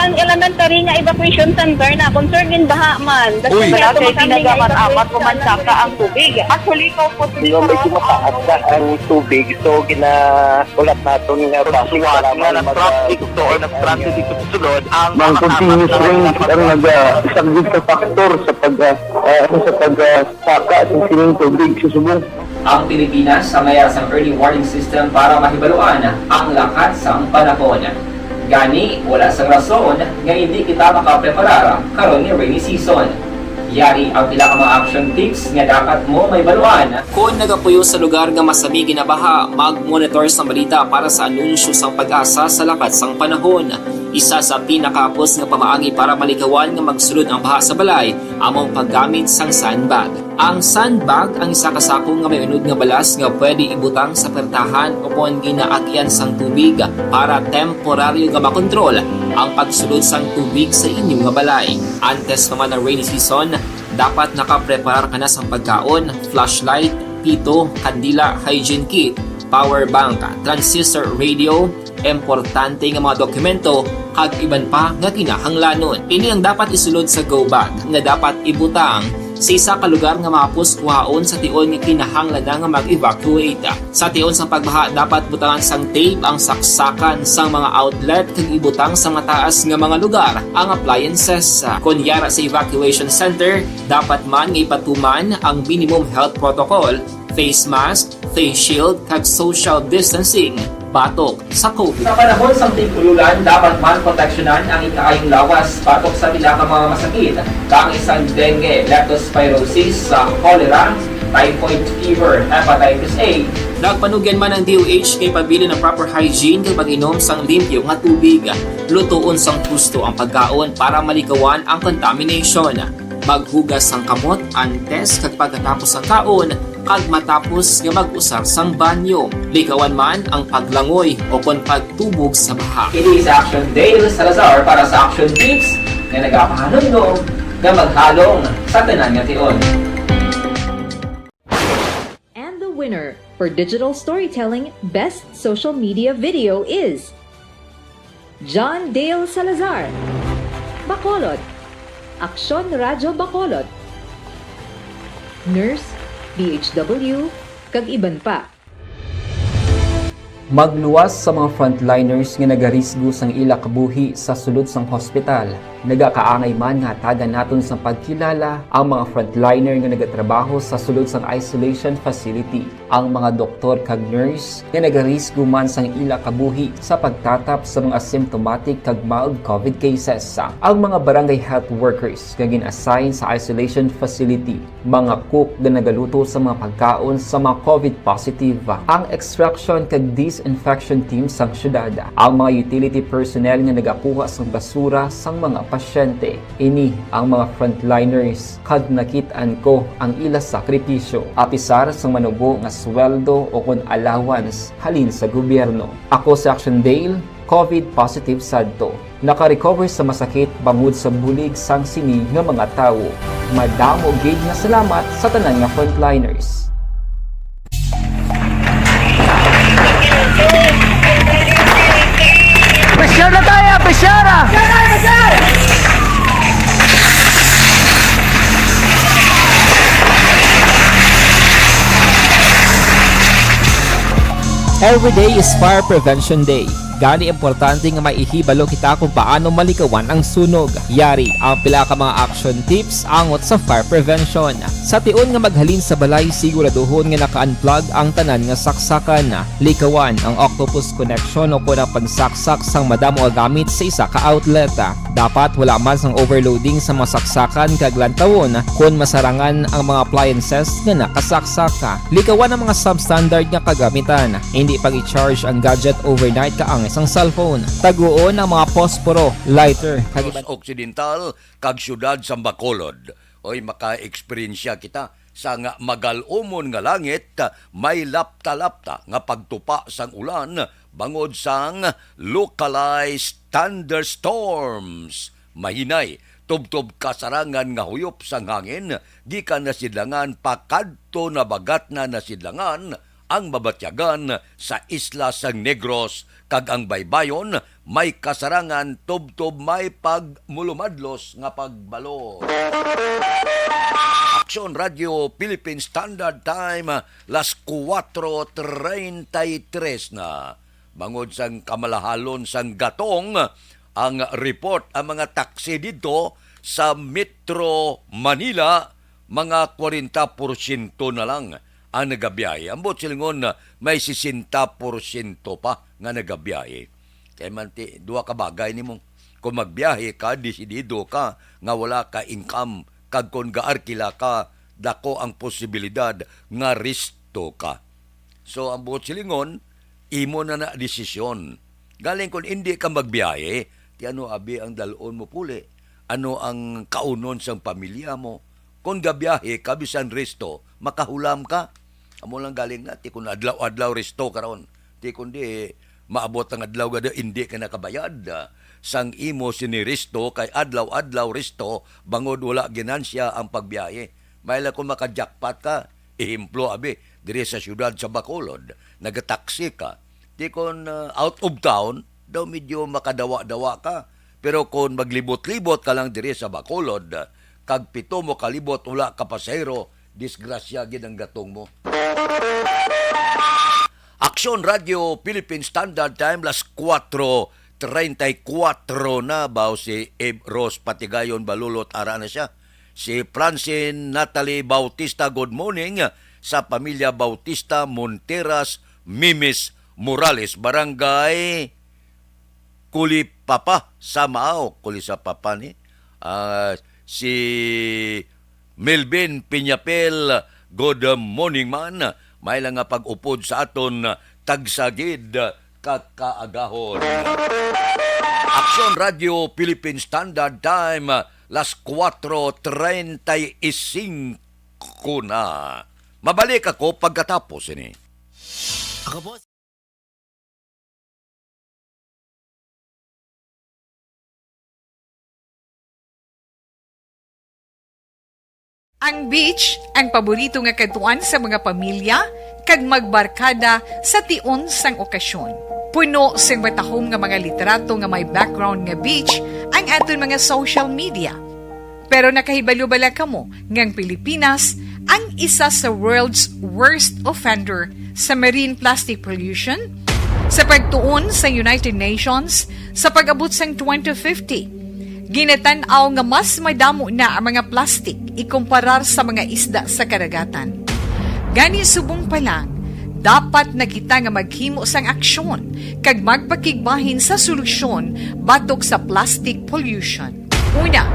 Ang elementary nga evacuation center na concern din baha man. Uy! Kaya tinagamat-amat kumansaka ang tubig. Actually, ko po Yung medyo mataas na ang tubig, so ginaulat natin nga basiwala nga ng traffic to or nag-traffic dito sa sulod. Ang continuous rain ang isang good factor sa pagsaka at sining tubig sa subong. Ang Pilipinas sa mayroon sa early warning system para mahibaluan ang lakas ng panahon. Gani, wala sang rason nga hindi kita makapreparar karon ni rainy season. Yari ang pila ka mga action tips nga dapat mo may baluan. Kung nagapuyo sa lugar nga masabi ginabaha, mag-monitor sa balita para sa anunsyo sang pag-asa sa lakas sang panahon. Isa sa pinakapos nga pamaagi para malikawan nga magsulod ang baha sa balay, among paggamit sang sandbag. Ang sandbag ang isa ka sako nga may unod nga balas nga pwede ibutang sa pertahan o kung ginaagyan sang tubig para temporaryo nga makontrol ang pagsulod sang tubig sa inyong nga balay. Antes naman ng rainy season, dapat nakapreparar ka na sang pagkaon, flashlight, pito, kandila, hygiene kit, power bank, transistor radio, importante nga mga dokumento kag iban pa nga kinahanglanon. Ini ang dapat isulod sa go bag nga dapat ibutang sa isa ka lugar nga mapos kuhaon sa tion nga kinahanglan nga mag-evacuate. Sa tion sang pagbaha dapat butangan sang tape ang saksakan sang mga outlet kag ibutang sa mataas nga mga lugar ang appliances. Kunyara sa evacuation center, dapat man nga ipatuman ang minimum health protocol, face mask, face shield kag social distancing batok sa COVID. Sa panahon sa tig-ululan, dapat man proteksyonan ang ikaayong lawas batok sa pila ka mga masakit, kang isang dengue, leptospirosis, cholera, typhoid fever, hepatitis A. Nagpanugyan man ang DOH kay pabili ng proper hygiene kay pag-inom sang limpyo nga tubig. Lutuon sang gusto ang pagkaon para malikawan ang contamination. Maghugas sang kamot antes kag pagkatapos ang kaon kag matapos nga mag-usar sang banyo. Likawan man ang paglangoy o kon pagtubog sa baha. It is Action Dale Salazar para sa Action Tips na nagapahanundong nga maghalong sa tanan nga tion. And the winner for Digital Storytelling Best Social Media Video is John Dale Salazar, Bacolod, Aksyon Radyo Bacolod, Nurse, DHW, kag iban pa. Magluwas sa mga frontliners nga nagarisgo sang ila kabuhi sa sulod sang hospital. Nagakaangay man nga tagan naton sa pagkilala ang mga frontliner nga nagatrabaho sa sulod sang isolation facility. Ang mga doktor kag nurse nga nagarisgo man sang ila kabuhi sa pagtatap sa mga asymptomatic kag mild COVID cases. Ang mga barangay health workers nga gin-assign sa isolation facility, mga cook nga nagaluto sa mga pagkaon sa mga COVID positive, ang extraction kag disinfection team sang syudad, ang mga utility personnel nga nagakuha sang basura sang mga pasyente. Ini ang mga frontliners kag nakit-an ko ang ila sakripisyo apisar sang manubo nga sweldo o kon allowance halin sa gobyerno. Ako sa Action Dale, COVID positive sadto. Naka-recover sa masakit bangod sa bulig sang sini nga mga tawo. Madamo gid nga salamat sa tanan nga frontliners. Pressure na tayo! Pressure! Every day is Fire Prevention Day. Gani importante nga maihibalo kita kung paano malikawan ang sunog. Yari ang pila ka mga action tips angot sa fire prevention. Sa tion nga maghalin sa balay, siguraduhon nga naka-unplug ang tanan nga saksakan. Likawan ang octopus connection o kung ang pagsaksak sang madamo nga gamit sa isa ka outlet. Dapat wala man sang overloading sa mga saksakan kag lantawon kung masarangan ang mga appliances nga nakasaksaka. Likawan ang mga substandard nga kagamitan. Hindi pag i-charge ang gadget overnight kaang isang cellphone. Taguon ang mga posporo, lighter, Sa Occidental, kag syudad sa Bacolod. Oy, maka-eksperyensya kita sa nga magalumon nga langit, may lapta-lapta nga pagtupa sang ulan, bangod sang localized thunderstorms. Mahinay, tubtob kasarangan nga huyop sang hangin, gikan na sidlangan pakadto na bagat na nasidlangan, ang mabatyagan sa isla sang Negros kag ang baybayon may kasarangan tubtob may pagmulumadlos nga pagbalo. Aksyon Radio Philippine Standard Time las 4:33 na. Bangod sang kamalahalon sang gatong ang report ang mga taksi dito sa Metro Manila mga 40% na lang ang nagabiyahe. Ambot silingon na may 60% pa nga nagabiyahe. Kaya man duwa ka bagay ni mong kung magbiyahe ka, desidido ka nga wala ka income, kag kung gaarkila ka, dako ang posibilidad nga risto ka. So ambot silingon, imo na desisyon. Galing kung hindi ka magbiyahe, ti ano abi ang dalon mo puli? Ano ang kaunon sang pamilya mo? Kung gabiyahe ka, bisan risto, makahulam ka. Amo lang galing na, ti kung adlaw-adlaw risto karon. Ti kundi maabot ang adlaw gada hindi ka nakabayad. Sang imo siniristo kay adlaw-adlaw risto bangod wala ginansya ang pagbiyahe. Mayla kung makajakpat ka, ihimplo abi diri sa syudad sa Bacolod, nagataksi ka. Ti kung out of town, daw medyo makadawa-dawa ka. Pero kung maglibot-libot ka lang diri sa Bacolod, kag 7 mo kalibot wala ka pasahero, disgrasya gid ang gatong mo. Aksyon Radio Philippine Standard Time las 4:34 na baw si Eb Ros Patigayon Balulot ara na siya. Si Francine Natalie Bautista, good morning sa pamilya Bautista Monteras Mimis Morales, Barangay Kulipapa sa Mao, Kulisapapa ni. Si Melvin Piñapel, good morning man. May lang nga pag-upod sa aton tagsagid kakaagahon. Aksyon Radio Philippine Standard Time las 4:35 na. Mabalik ako pagkatapos ini. Ang beach ang paborito nga katuan sa mga pamilya kag magbarkada sa tion sang okasyon. Puno sang matahom nga mga literato nga may background nga beach ang aton mga social media. Pero nakahibalo bala kamo nga ang Pilipinas ang isa sa world's worst offender sa marine plastic pollution? Sa pagtuon sa United Nations sa pag-abot sang 2050, ginatanaw nga mas madamo na ang mga plastik ikumparar sa mga isda sa karagatan. Gani subong pa lang, dapat na kita nga maghimo sang aksyon kag magpakigbahin sa solusyon batok sa plastic pollution. Una,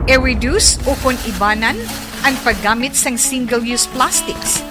i-reduce o kung ibanan ang paggamit sang single-use plastics.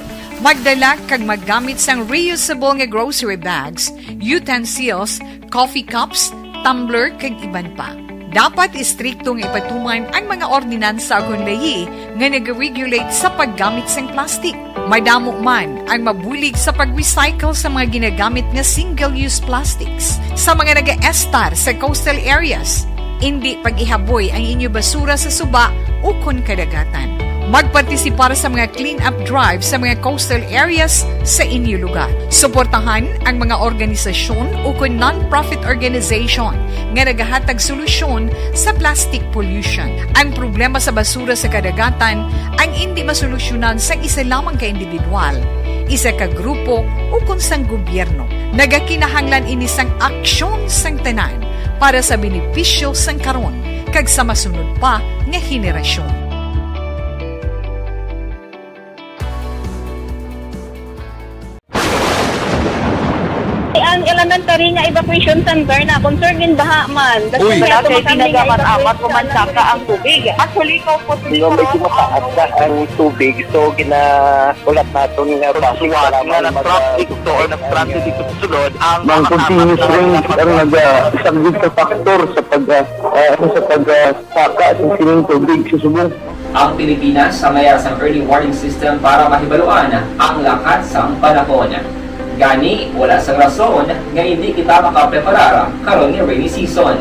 Magdala kag maggamit sang reusable nga grocery bags, utensils, coffee cups, tumbler kag iban pa. Dapat istriktong ipatuman ang mga ordinansa kung layi nga nag-regulate sa paggamit sang plastic. Madamo man ang mabulig sa pag-recycle sa mga ginagamit nga single-use plastics. Sa mga nag-estar sa coastal areas, hindi pag-ihaboy ang inyo basura sa suba o kun kadagatan. Magpartisipar sa mga clean-up drive sa mga coastal areas sa inyo lugar. Suportahan ang mga organisasyon o kung non-profit organization nga nagahatag solusyon sa plastic pollution. Ang problema sa basura sa kadagatan ang hindi masolusyonan sa isa lamang ka individual, isa ka grupo o kung sang gobyerno. Nagakinahanglan ini sang aksyon sang tanan para sa benepisyo sang karon kag sa masunod pa nga henerasyon. Ang elementary nga evacuation center na concern din baha man. Uy! Kaya pinagamat-amat kumansaka ang tubig. Actually, ko po Medyo mataas na ang tubig. So, ulat natin nga basiwala na traffic to or traffic dito sa sulod. Ang continuous range ang nag-isang sa factor sa pagsaka sa sining tubig sa subong. Ang Pilipinas sa mayroon sa early warning system para mahibaluan ang lakas ng panahon. Gani, wala sang rason nga hindi kita makapreparar karon ni rainy season.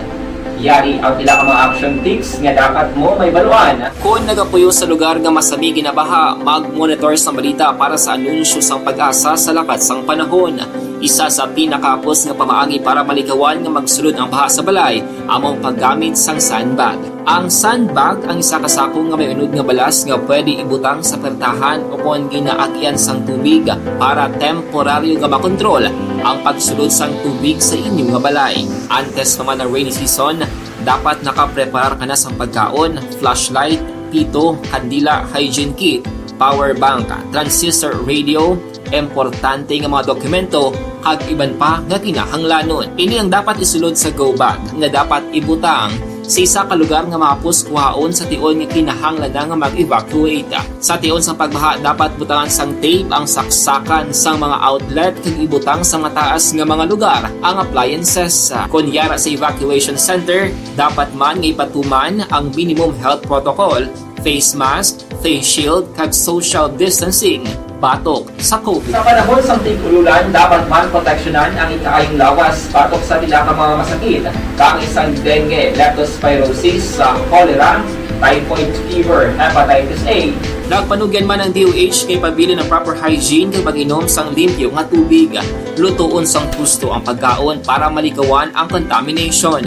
Yari ang pila ka mga action tips nga dapat mo may baluan. Kung nagapuyo sa lugar nga masabi ginabaha, mag-monitor sa balita para sa anunsyo sang pag-asa sa lakas sang panahon. Isa sa pinakapos nga pamaagi para malikawan nga magsulod ang baha sa balay, among paggamit sang sandbag. Ang sandbag ang isa ka sako nga may unod nga balas nga pwede ibutang sa pertahan o kung ginaagyan sang tubig para temporaryo nga makontrol ang pagsulod sang tubig sa inyong nga balay. Antes naman ng rainy season, dapat nakapreparar ka na sang pagkaon, flashlight, pito, kandila, hygiene kit, power bank, transistor radio, importante nga mga dokumento kag iban pa nga kinahanglanon. Ini ang dapat isulod sa go bag nga dapat ibutang sa isa ka lugar nga mapus kuhaon sa tion nga kinahanglan nga mag-evacuate. Sa tion sa pagbaha dapat butangan sang tape ang saksakan sang mga outlet kag ibutang sa mataas nga mga lugar ang appliances. Kunyara sa evacuation center, dapat man nga ipatuman ang minimum health protocol, face mask, face shield kag social distancing batok sa COVID. Sa panahon sa tig-ululan, dapat man proteksyonan ang ikaayong lawas batok sa pila ka mga masakit, kang isang dengue, leptospirosis, cholera, typhoid fever, hepatitis A. Nagpanugyan man ang DOH kay pabili ng proper hygiene kay pag-inom sang limpyo nga tubig. Lutuon sang gusto ang pagkaon para malikawan ang contamination.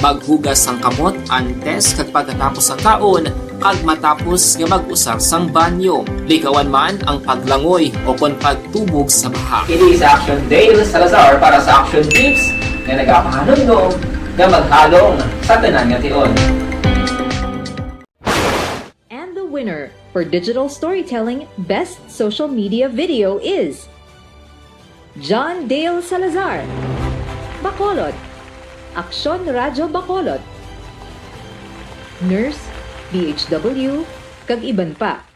Maghugas sang kamot antes kag pagkatapos ang kaon kag matapos nga mag-usar sang banyo. Likawan man ang paglangoy o kon pagtubog sa baha. Kini sa Action Dale Salazar para sa action tips nga nagapahanundong nga maghalong sa tanan nga tion. And the winner for Digital Storytelling Best Social Media Video is John Dale Salazar, Bacolod, Aksyon Radyo Bacolod, Nurse, DHW, kag iban pa.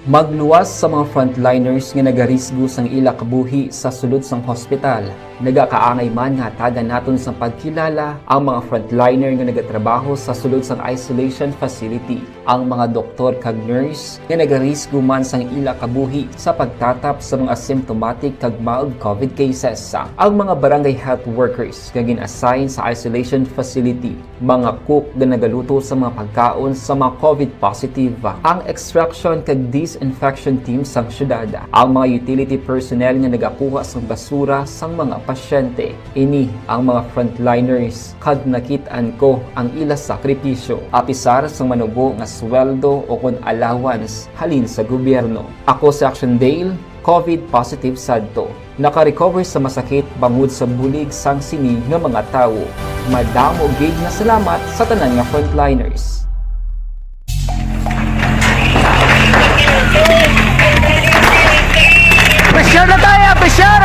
Magluwas sa mga frontliners nga nagarisgo sang ila kabuhi sa sulod sang hospital. Nagakaangay man nga tagan naton sa pagkilala ang mga frontliner nga nagatrabaho sa sulod sang isolation facility. Ang mga doktor kag nurse nga nagarisgo man sang ila kabuhi sa pagtatap sa mga asymptomatic kag mild COVID cases. Ang mga barangay health workers nga gin-assign sa isolation facility, mga cook nga nagaluto sa mga pagkaon sa mga COVID positive. Ang extraction kag disinfection team sang syudad, ang mga utility personnel nga nagakuha sang basura sang mga pasyente. Ini ang mga frontliners kag nakit-an ko ang ila sakripisyo apisar sang manubo nga sweldo o kon allowance halin sa gobyerno. Ako sa Action Dale, COVID positive sadto. Naka-recover sa masakit bangod sa bulig sang sini nga mga tawo. Madamo gid na salamat sa tanan nga frontliners. Pressure na tayo! Pressure!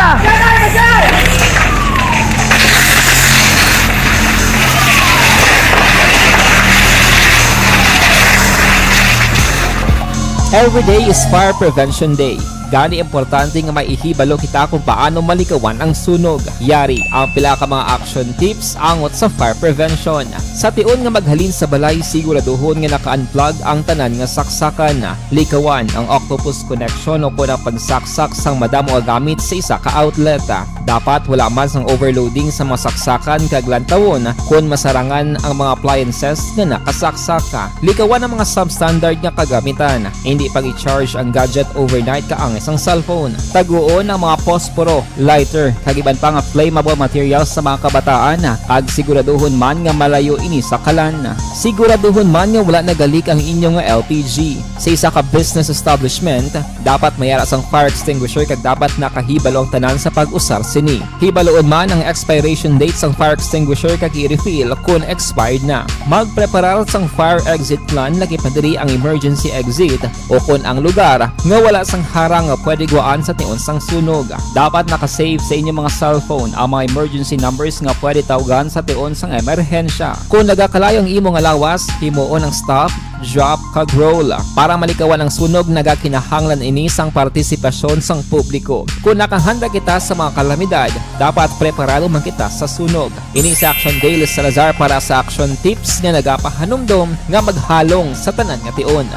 Every day is Fire Prevention Day. Gani importante nga maihibalo kita kung paano malikawan ang sunog. Yari ang pila ka mga action tips angot sa fire prevention. Sa tion nga maghalin sa balay, siguraduhon nga naka-unplug ang tanan nga saksakan. Likawan ang octopus connection o kung ang pagsaksak sang madamo nga gamit sa isa ka outlet. Dapat wala man sang overloading sa mga saksakan kag lantawon kung masarangan ang mga appliances nga nakasaksaka. Likawan ang mga substandard nga kagamitan. Hindi pag i-charge ang gadget overnight kaang ang isang cellphone. Taguon ang mga posporo, lighter, kag iban pa nga flammable materials sa mga kabataan ag siguraduhon man nga malayo ini sa kalan. Siguraduhon man nga wala nagalik ang inyong nga LPG. Sa isa ka business establishment, dapat mayara sang fire extinguisher kag dapat nakahibalo ang tanan sa pag-usar sini. Hibaloon man ang expiration date sang fire extinguisher kag i-refill kung expired na. Magpreparar sang fire exit plan lagi pa diri ang emergency exit o kung ang lugar nga wala sang harang nga pwede guaan sa tiun sang sunog. Dapat nakasave sa inyong mga cellphone ang mga emergency numbers nga pwede tawagan sa tiun sang emerhensya. Kung nagakalayo ang imong alawas, himuon ang stop, drop, kag roll. Para malikawan ang sunog, nagakinahanglan ini sang partisipasyon sang publiko. Kung nakahanda kita sa mga kalamidad, dapat preparado man kita sa sunog. Ini sa Action Dale Salazar para sa action tips nga nagapahanumdom nga maghalong sa tanan nga tion.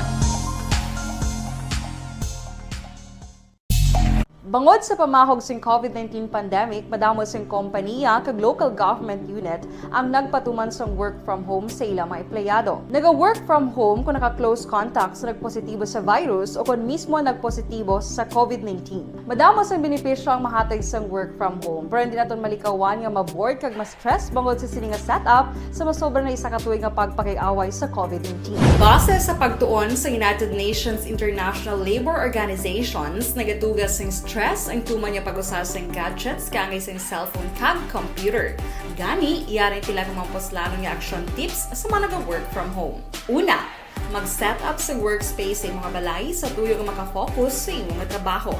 Bangod sa pamahog sing COVID-19 pandemic, madamo sing kompanya kag local government unit ang nagpatuman sang work from home sa ilang mga empleyado. Naga-work from home kung naka-close contacts na nagpositibo sa virus o kung mismo nagpositibo sa COVID-19. Madamo sang benepisyo ang mahatag sang work from home, pero hindi naton malikawan nga ma-bored kag ma-stress bangod sa sini nga setup sa masobra na isa ka tuig nga pagpakiaway sa COVID-19. Base sa pagtuon sa United Nations International Labour Organizations, nagatugas sing stress ang tuman niya pag-usar sa gadgets kangay sa cellphone kag computer. Gani, iyaring tila ng mga poslanong nga action tips sa mga nag-work from home. Una, mag-set up sa workspace sa mga balay sa tuyo nga makafocus sa imong trabaho.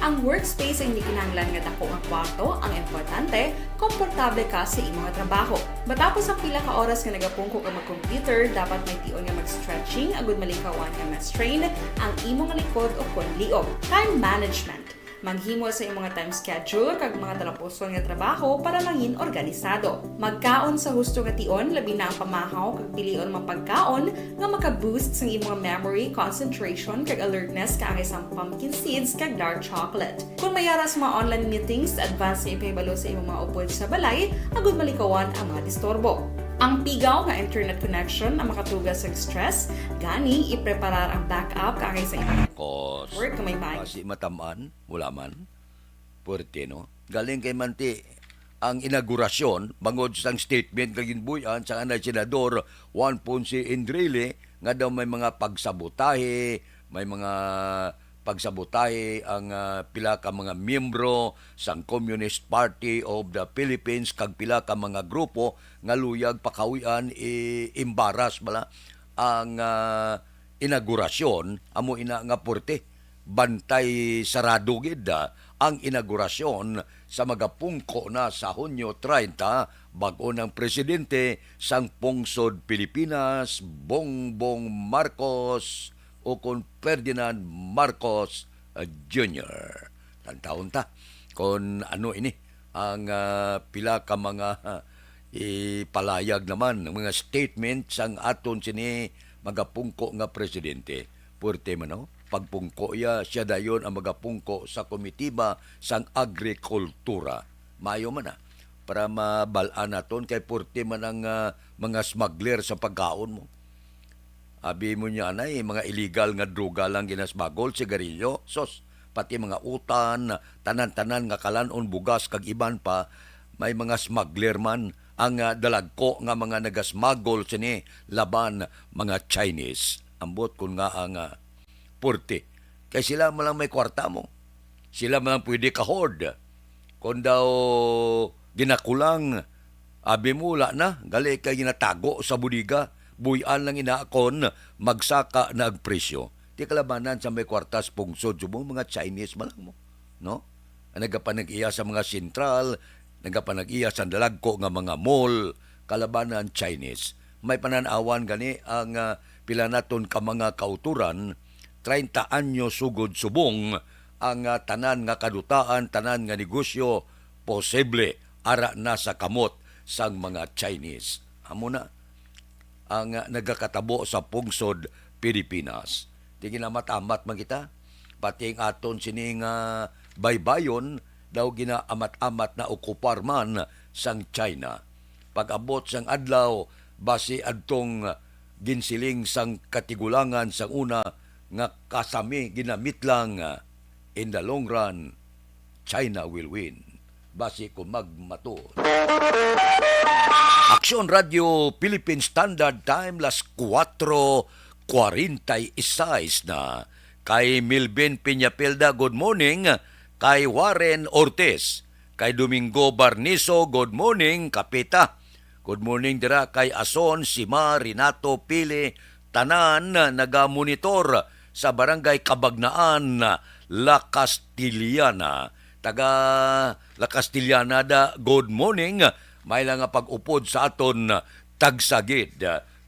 Ang workspace ay hindi kinahanglan nga dako nga kwarto, ang importante, komportable ka sa imong trabaho. Matapos ang pila ka oras nga nagapungko ka mag-computer, dapat may tion nga mag-stretching agud malikawan nga ma-strain ang imong likod o kon liog. Time management. Maghimo sa imong time schedule kag mga talapuson nga trabaho para mangin organisado. Magkaon sa husto nga tion, labi na ang pamahaw kag pilion mga pagkaon nga maka-boost sa imong memory, concentration kag alertness kaangay sang pumpkin seeds kag dark chocolate. Kung mayaras mga online meetings, advance nga ipahibalo sa imong mga upod sa balay, agud malikawan ang mga disturbo. Ang pigaw nga internet connection ang makatugas sa stress, gani ipreparar ang backup kaangay sa imong work kamay bay. Kasi matamaan, wala man. Puwerte, no? Galing kay Manti, ang inaugurasyon, bangod sang statement kaging buyan sa kanay senador Juan Ponce Enrile, nga daw may mga pagsabotahe, ang pila ka mga miyembro sang Communist Party of the Philippines kag pila ka mga grupo nga luyag pakawian embaras bala ang inaugurasyon amo ina nga porte bantay sarado gid ang inaugurasyon sa magapungko na sa Hunyo 30 bag-o ng presidente sang pungsod Pilipinas Bongbong Marcos o kon Ferdinand Marcos Jr. Tantaon ta kon ano ini ang pila ka mga ipalayag naman ng mga statement sang aton sini magapungko nga presidente. Puwerte man no? Pagpungko siya dayon ang magapungko sa komitiba sang agrikultura. Mayo man para mabalaan naton kay puwerte man ang mga smuggler sa pagkaon mo. Abi mo niya na mga illegal nga droga lang ginasbagol, sigarilyo, sos, pati mga utan, tanan-tanan nga kalanon, bugas, kag iban pa, may mga smuggler man ang dalagko nga mga nagasmagol sini laban mga Chinese. Ambot kun nga ang purti. Kaya sila malang may kwarta mo. Sila malang pwede ka-hoard. Kung daw ginakulang, abi mo wala na, gali kay ginatago sa budiga, buyan lang inaakon, magsaka na agpresyo. Di kalabanan sa may kwartas pungsod, subong mga Chinese malang mo. No? Nagapanag-iya sa mga sentral, nagapanag-iya sa dalagko nga mga mall, kalabanan Chinese. May pananawan gani ang pila naton ka mga kauturan, 30 anyo sugod subong, ang tanan nga kadutaan, tanan nga negosyo, posible ara na sa kamot sang mga Chinese. Amo na ang nagakatabo sa pungsod Pilipinas. Di ginamatamat man kita. Pati ang aton sining baybayon daw ginaamat-amat na okupar man sang China. Pag-abot sang adlaw, base adtong ginsiling sang katigulangan sang una nga kasami ginamit lang in the long run, China will win. Basi kung magmato. Aksyon Radio Philippine Standard Time las 4:46 na. Kay Milvin Piñapelda, good morning. Kay Warren Ortiz. Kay Domingo Barniso, good morning. Kapita, good morning dira. Kay Ason, Sima, Renato Pili, tanan nagamonitor sa Barangay Kabagnaan, La Castillana. Taga La Castillana da, good morning. May lang nga pag-upod sa aton tagsagid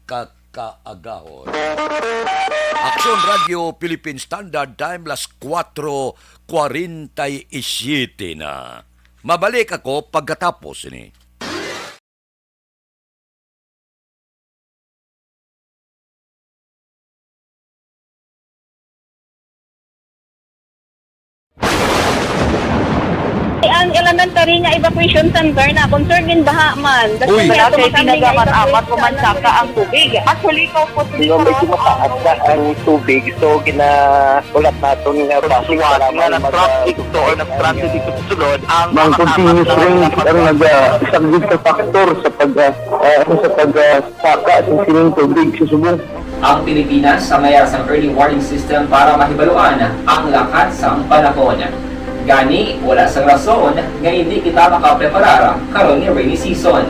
kakaagahon. Aksyon Radio Philippine Standard Time las 4:47 na. Mabalik ako pagkatapos ni. Ang elementary nga evacuation center na concerned din baha man. Uy. Kaya Kaya pinagaman-amat evacuation kumansaka ang tubig. Actually, ikaw po Medyo mataas na ang tubig. So, ulat natin nga Pagsuwat nga ng traffic to or nag-traffic dito sa sulod ang Mang continuous rain ang nag-isang sa factor sa pagsaka sa sining tubig sa subong. Ang Pilipinas sa mayroon sa early warning system para mahibaluan ang lakat sa panahon. Gani, wala sa rason nga hindi kita makapreparar karon ni rainy season.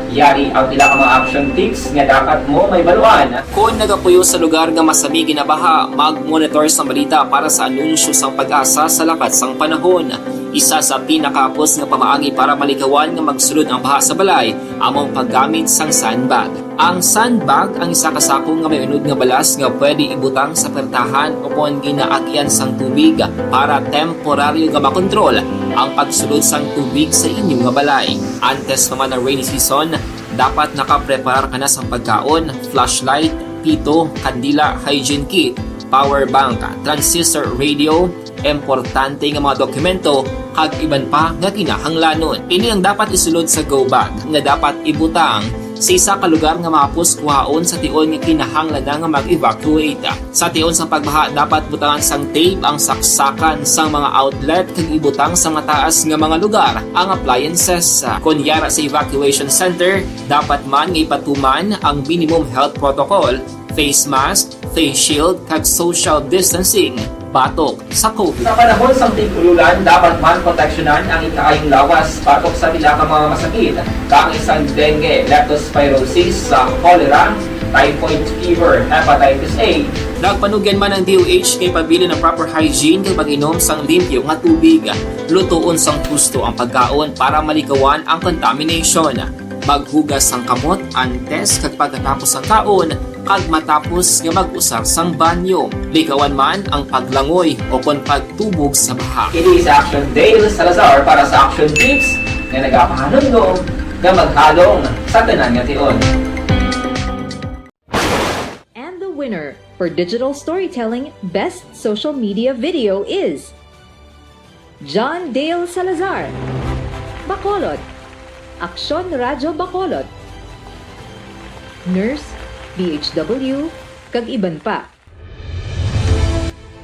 Yari ang pila ka mga action tips nga dapat mo may baluan. Kung nagapuyo sa lugar nga masabi ginabaha, mag-monitor sa balita para sa anunsyo sang pag-asa sa lakat sang panahon. Isa sa pinakapos nga pamaagi para malikawan nga magsulod ang baha sa balay, among paggamit sang sandbag. Ang sandbag ang isa ka sako nga may unod nga balas nga pwede ibutang sa pertahan o kung ginaagyan sang tubig para temporaryo nga makontrol ang pagsulod sang tubig sa inyong nga balay. Antes naman ng rainy season, dapat nakapreparar ka na sa pagkaon, flashlight, pito, kandila, hygiene kit, power bank, transistor radio, importante nga mga dokumento kag iban pa nga kinahanglanon. Ini ang dapat isulod sa go bag nga dapat ibutang sa isa ka lugar nga mapos kuhaon sa tion nga kinahanglan nga mag-evacuate. Sa tion sa pagbaha dapat butangan sang tape ang saksakan sang mga outlet kag ibutang sa mataas nga mga lugar ang appliances. Kunyara sa evacuation center, dapat man nga ipatuman ang minimum health protocol, face mask, face shield kag social distancing. Patok sa COVID. Sa panahon sa tig-ululan, dapat man proteksyonan ang ikaayong lawas patok sa pila ka mga masakit. Kang isang dengue, leptospirosis, cholera, typhoid fever, hepatitis A. Nagpanugyan man ang DOH kay pabili ng proper hygiene kay pag-inom sang limpyo nga tubig. Lutuon sang gusto ang pagkaon para malikawan ang contamination. Maghugas sang kamot antes kag pagkatapos ang kaon kag matapos nga mag-usar sang banyo. Likawan man ang paglangoy o kon pagtubog sa baha. Kini sa Action Dale Salazar para sa Action Tips nga nagapahanundong nga maghalong sa tanan nga tion. And the winner for Digital Storytelling Best Social Media Video is John Dale Salazar, Bacolod, Aksyon Radio Bacolod, Nurse, BHW, kag iban pa.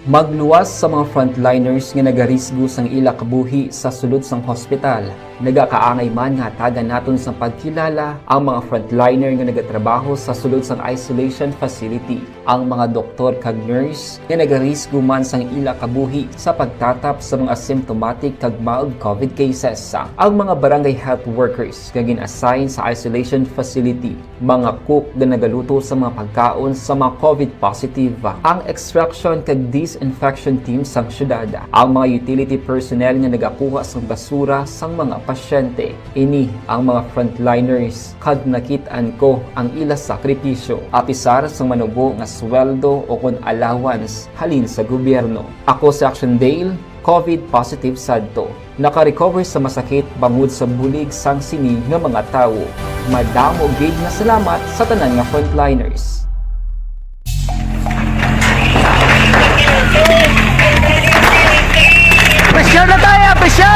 Magluwas sa mga frontliners nga nagarisgo sang ila kabuhi sa sulod sang hospital. Nagakaangay man nga tagan naton sa pagkilala ang mga frontliner nga nagatrabaho sa sulod sang isolation facility. Ang mga doktor kag nurse nga nagarisgo man sang ila kabuhi sa pagtatap sa mga asymptomatic kag mild COVID cases. Ang mga barangay health workers nga gin-assign sa isolation facility, mga cook nga nagaluto sa mga pagkaon sa mga COVID positive. Ang extraction kag disinfection team sang syudad, ang mga utility personnel nga nagakuha sang basura sang mga pasyente. Ini ang mga frontliners kag nakitaan ko ang ila sakripisyo apisar sang manubo nga sweldo o kon allowance halin sa gobyerno. Ako sa Action Dale, COVID positive sadto. Naka-recover sa masakit bangod sa bulig sang sinig nga mga tawo. Madamo gid na salamat sa tanan nga frontliners. Pressure na tayo! Pressure!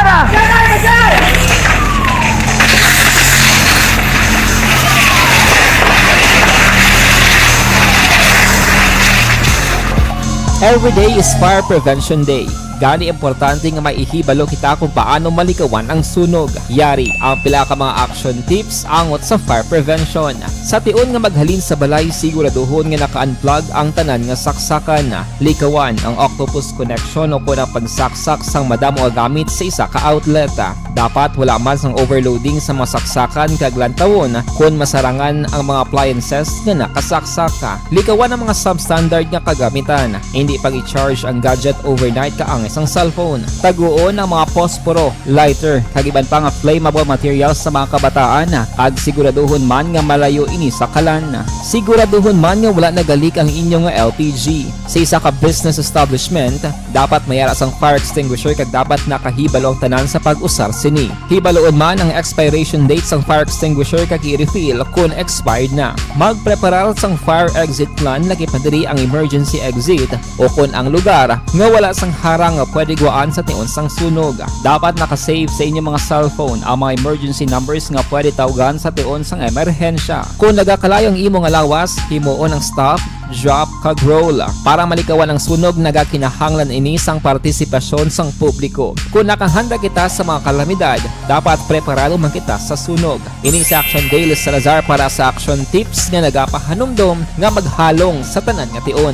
Every day is Fire Prevention Day. Gani importante nga maihibalo kita kung paano malikawan ang sunog. Yari ang pila ka mga action tips angot sa fire prevention. Sa tion nga maghalin sa balay, siguraduhon nga naka-unplug ang tanan nga saksakan. Likawan ang octopus connection o kung ang pagsaksak sang madamo gamit sa isa ka outlet. Dapat wala man sang overloading sa masaksakan kag lantawon kung masarangan ang mga appliances nga nakasaksaka. Likawan ang mga substandard nga kagamitan. Hindi pag i-charge ang gadget overnight kaangis ang cellphone. Taguon ang mga posporo, lighter, kag iban pa nga flammable materials sa mga kabataan. Ag siguraduhon man nga malayo ini sa kalan. Siguraduhon man nga wala nagalik ang inyong nga LPG. Sa isa ka business establishment, dapat mayara sang fire extinguisher kag dapat nakahibalo ang tanan sa pag-usar sini. Hibaloon man ang expiration date sang fire extinguisher kag i-refill kung expired na. Magpreparar sang fire exit plan lagi padiri ang emergency exit o kung ang lugar nga wala sang harang nga pwede guaan sa tion sang sunog. Dapat nakasave sa inyong mga cellphone ang mga emergency numbers nga pwede tawagan sa tion sang emerhensya. Kung nagakalayo ang imong alawas, himuon ang stop, drop, kag roll. Para malikawan ang sunog, nagakinahanglan ini sang partisipasyon sang publiko. Kung nakahanda kita sa mga kalamidad, dapat preparado man kita sa sunog. Ini si Action Dale Salazar para sa action tips nga nagapahanumdom nga maghalong sa tanan nga tion.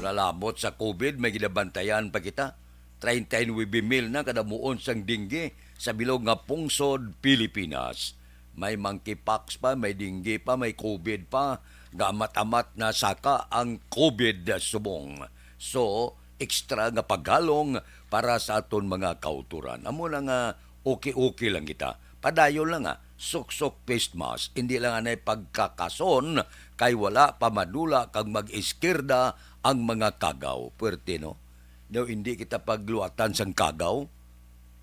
Lalabot sa COVID, may ginabantayan pa kita. 39,000 na kadamuon sang dinggi sa bilog nga pungsod, Pilipinas. May monkeypox pa, may dinggi pa, may COVID pa. Gamat-amat na saka ang COVID subong. So, extra nga paghalong para sa aton mga kauturan. Amo na nga okay lang kita. Padayon lang nga, suksok face mask. Hindi lang anay pagkakason kay wala pamadula kag mag-iskirda ang mga kagaw. Puwerte, no? Daw hindi kita pagluatan sang kagaw.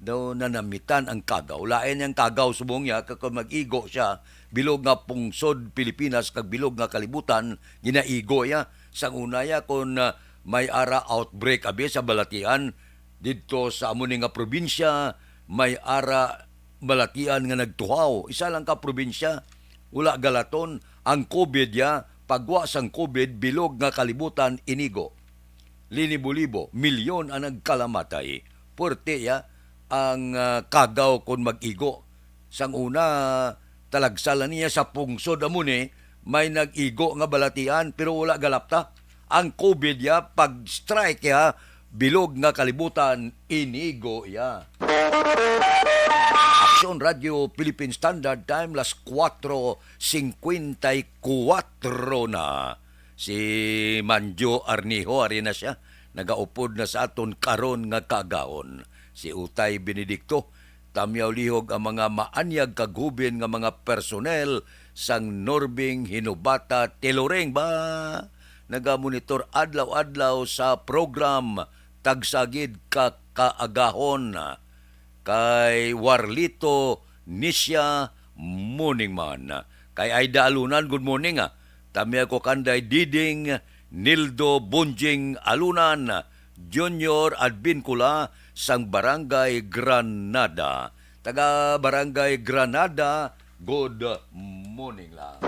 Daw nanamitan ang kagaw. Lain yang kagaw subong niya kag mag-igo siya. Bilog nga pungsod Pilipinas kag bilog nga kalibutan ginaigo ya. Sang una ya kung may ara outbreak abi sa balatian didto sa amon nga probinsya, may ara balatian nga nagtuhaw. Isa lang ka probinsya, wala galaton ang COVID ya. Pagwa sang COVID, bilog nga kalibutan inigo. Linibo-libo, milyon ang nagkalamatay. Puwerte ya ang kagaw kung mag-igo. Sang una, talagsalan niya sa pungsod amuni, may nag-igo nga balatian pero wala galapta. Ang COVID ya, pag-strike ya, bilog nga kalibutan, inigo ya. Aksyon Radio Philippine Standard Time, las 4:54 na. Si Manjo Arniho, ari na siya, nagaupod na sa aton karon nga kagaon. Si Utay Benedicto, tamyaw lihog ang mga maanyag kagubin nga mga personnel sang Norbing Hinubata Tiloreng ba? Nagamonitor adlaw-adlaw sa program Tagsagid ka Kaagahon kay Warlito Nisya Morningman. Kay Aida Alunan, good morning Tamya ko kanday Diding Nildo Bunjing Alunan Junior Advincula sang Barangay Granada. Taga Barangay Granada, good morning lang.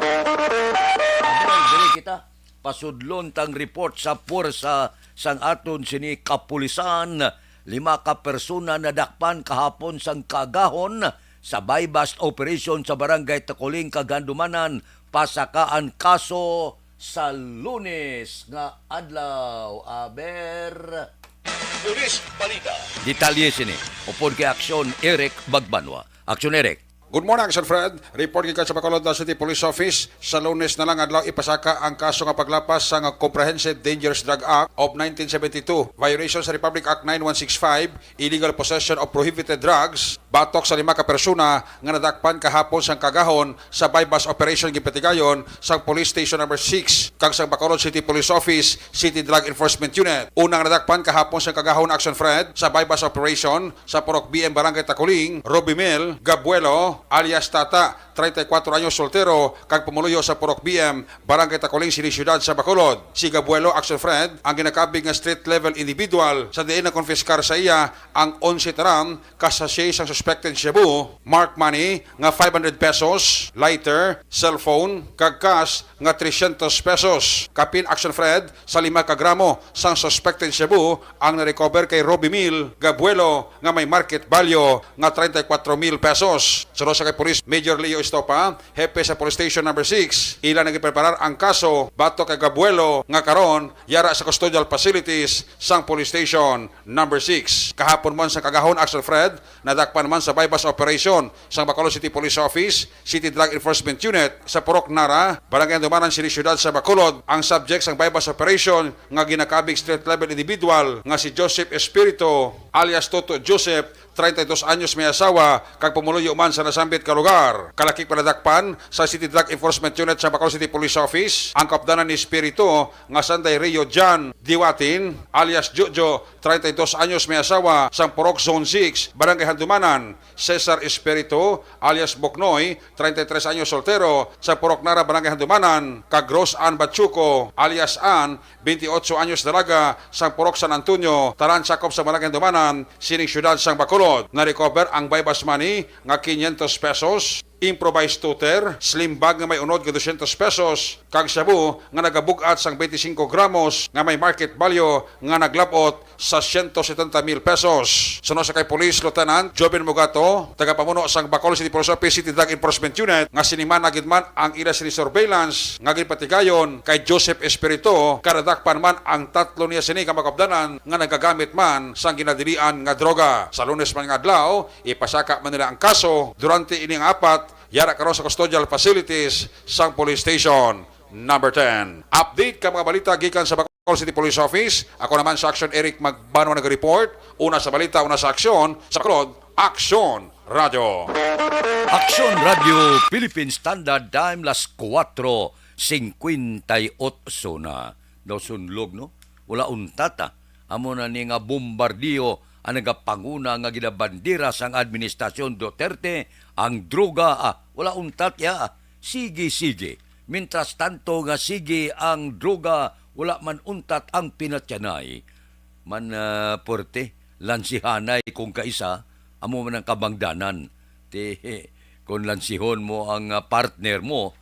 Dili kita pasudlon tang report sa puwersa sang aton sini kapulisan. 5 ka persona nadakpan kahapon sang kagahon sa bypass operation sa Barangay Takuling, Kagandumanan. Pasakaan kaso sa Lunes nga adlaw. Aber Pulis Balita. Detalye sini. Upod kay Aksyon Eric Bagbanwa. Aksyon Eric. Good morning, Action Fred. Report kita sa Bacolod City Police Office. Sa Lunes na lang adlaw ipasaka ang kaso nga paglapas sa Comprehensive Dangerous Drug Act of 1972, violation sa Republic Act 9165, illegal possession of prohibited drugs, batok sa 5 ka persona nga nadakpan kahapon sang kagahon sa bypass operation gipatigayon sa Police Station number 6 kag sa Bacolod City Police Office, City Drug Enforcement Unit. Unang nadakpan kahapon sang kagahon, Action Fred, sa bypass operation sa Purok BM Barangay Takuling, Roby Mill, Gabuelo alias Tata, 34 anyos soltero, kag pumuluyo sa Purok BM, Barangay Tacoling, Siyudad sa Bacolod. Si Gabuelo Action Fred, ang ginakabig nga street level individual, sa diin na konfiskar sa iya ang 11 taram kasasye sang suspected shabu, mark money nga 500 pesos, lighter, cellphone, kag cash nga 300 pesos. Kapin Action Fred, sa 5 kagramo sang suspected shabu ang na-recover kay Robbie Mill Gabuelo nga may market value nga 34,000 pesos. Sunod sa kay Police Major Leo Estopa, hepe sa Police Station number 6, ila nagipreparar ang kaso bato kay Gabuelo nga karon yara sa custodial facilities sang Police Station number 6. Kahapon man sa kagahon Action Fred, nadakpan man sa bypass operation sang Bacolod City Police Office, City Drug Enforcement Unit sa Purok Nara, Barangay Andumanan, Siyudad sa Bacolod, ang subject sang bypass operation nga ginakabig street level individual nga si Joseph Espirito alias Toto Joseph, 32 anyos may asawa, kag pumuluyo man sa nasambit ka lugar. Kalakik panadakpan sa City Drug Enforcement Unit sa Bacolod City Police Office, ang kapdanan ni Espirito nga Sanday Rio Jan Diwatin alias Jojo, 32 anyos may asawa, sang Purok Zone 6, Barangay Handumanan. Cesar Espirito alias Boknoy, 33 anyos soltero, sa Purok Nara, Barangay Handumanan. Kag Rose Ann Batchuco alias Ann, 28 anyos dalaga, sang Purok San Antonio, Taran sakop sa Barangay Handumanan, sining siyudad sang Bacolod. Na-recover ang bypass money nga 500 pesos, improvised tutor, slim bag nga may unod nga 200 pesos, kag shabu nga nagabugat sang 25 gramos nga may market value nga naglabot sa 170,000 pesos. Sunod sa kay Police Lieutenant Joven Mugato, tagapamuno sang Bacolod City Police Office City Drug Enforcement Unit, nga siniman na gid man ang ila sini surveillance nga ginpatigayon kay Joseph Espirito, karadakpan man ang tatlo niya sini ka makabdanan nga nagagamit man sang ginadilian nga droga. Sa Lunes man nga adlaw, ipasaka man nila ang kaso durante ining apat yara karon sa custodial facilities sang Police Station number 10. Update ka mga balita gikan sa Bacolod City Police Office. Ako naman sa Action Eric Magbanwa nag-report. Una sa balita, una sa aksyon. Sa Bacolod, Action Radio. Action Radio Philippine Standard Time las 4:58 na. Daw sunlog no? Wala untata. Amo na ni nga bombardiyo ang nagapanguna nga ginabandira sang administrasyon Duterte ang droga wala untat ya sige. Mintras tanto nga sige ang droga wala man untat ang pinatyanay man porte lansihanay kung kaisa amo man ang kabangdanan te kung lansihon mo ang partner mo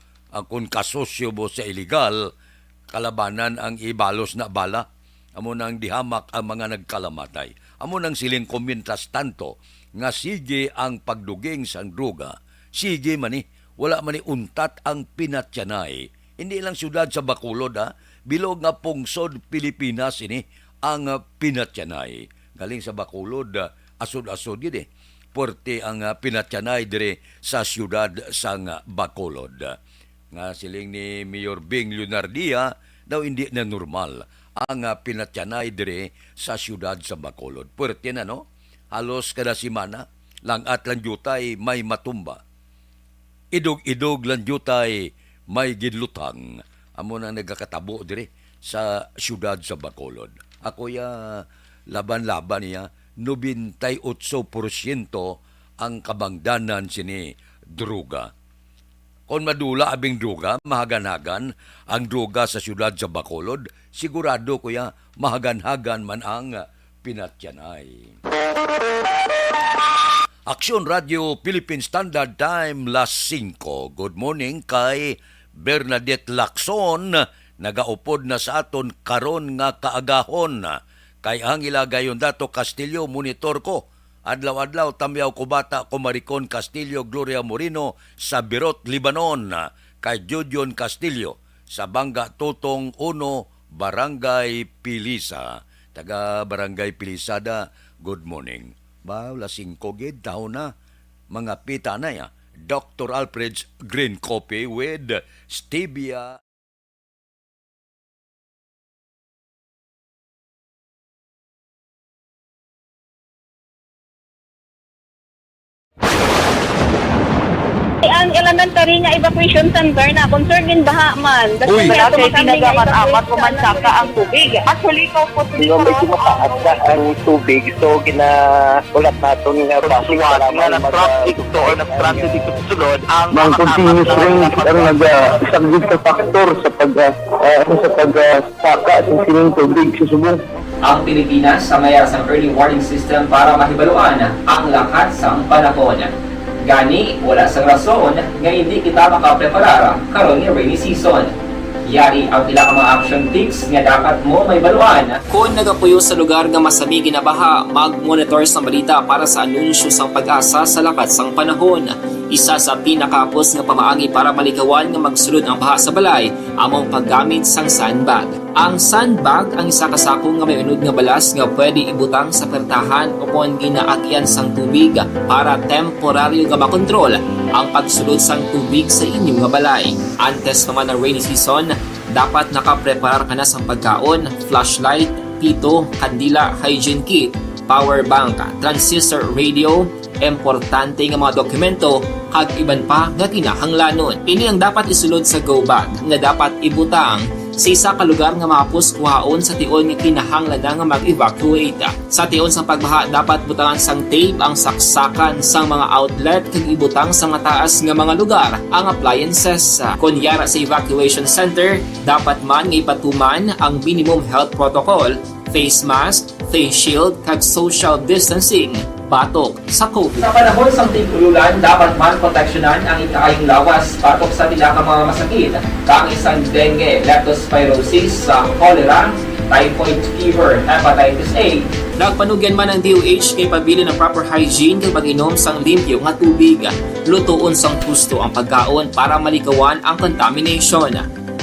kung kasosyo mo sa illegal kalabanan ang ibalos na bala amo nang dihamak ang mga nagkalamatay. Amo nang siling komentas tanto nga sige ang pagduging sang droga, sige man wala man untat ang pinatyanay. Hindi lang siyudad sa Bacolod bilog nga pungsod Pilipinas ini ang pinatyanay. Galing sa Bacolod, asod-asod yun Porte ang pinatyanay dire sa siyudad sang Bacolod. Nga siling ni Mayor Bing Leonardia, daw hindi na normal ang pinatyanay dire sa siyudad sa Bacolod. Puwerte na no? Halos kada simana, lang at lang jutay may matumba. Idog-idog lang jutay may ginlutang. Amo na nagkakatabo dire sa siyudad sa Bacolod. Ako laban-laban niya, 98% ang kabangdanan sini droga. Kung madula abing droga, mahaganhagan ang droga sa siyudad sa Bacolod, sigurado kuya mahaganhagan man ang pinatyanay. Action Radio Philippine Standard Time las 5. Good morning kay Bernadette Lacson, nagaupod na sa aton karon nga kaagahon. Kay ang ilagayon dato Castillo monitor ko. Adlaw-adlaw tamyaw ko bata ko Maricon Castillo Gloria Moreno sa Birot, Libanon. Kay Judion Castillo sa Bangga Tutong 1, Barangay Pilisa. Taga Barangay Pilisada, good morning. Lasing kogid, taon na. Mga pita na ya. Dr. Alfred's Green Coffee with Stevia. ang elementary nga evacuation center na concern din baha man. Uy! Kaya Kaya pinagamat-amat pumansaka ang tubig. Actually, ikaw po Medyo mataas na ang tubig, so ginaulat natin nga pagsiwala nga ng traffic to or nag-transit dito sa sulod ang Mang continuous rin ang nag-isang sa factor sa pagsaka at sining tubig sa subong. Ang Pilipinas sa mayas ng early warning system para mahibaluan ang lakas ng panahon. Gani, wala sang rason nga hindi kita makapreparar karon ni rainy season. Yari ang pila ka mga action tips nga dapat mo may baluan. Kung nagapuyo sa lugar nga masabi ginabaha, mag-monitor sa balita para sa anunsyo sang pag-asa sa lakas ng panahon. Isa sa pinakapos nga pamaagi para malikawan nga magsulod ang baha sa balay, among paggamit sang sandbag. Ang sandbag ang isa kasakong nga may unod nga balas nga pwede ibutang sa pertahan upon ginaagyan sang tubig para temporaryo nga makontrol ang pagsulod sang tubig sa inyong nga balay. Antes naman ng rainy season, dapat nakapreparar ka na sang pagkaon, flashlight, pito, kandila, hygiene kit, power bank, transistor radio, importante nga mga dokumento kag iban pa nga kinahanglanon. Ini ang dapat isulod sa go bag nga dapat ibutang sa isa ka lugar nga mapus kuhaon sa tion nga kinahanglan nga mag-evacuate. Sa tion sa pagbaha dapat butangan sang tape ang saksakan sang mga outlet kag ibutang sa mataas nga mga lugar ang appliances. Kunyara sa evacuation center, dapat man nga ipatuman ang minimum health protocol, face mask, face shield kag social distancing batok sa COVID. Sa panahon sa tig-ululan, dapat man proteksyonan ang ikaayong lawas batok sa tila ka mga masakit, kang isang dengue, leptospirosis, cholera, typhoid fever, hepatitis A. Nagpanugyan man ang DOH kay pabili ng proper hygiene kay pag-inom sang limpyo nga tubig. Lutuon sang gusto ang pagkaon para malikawan ang contamination.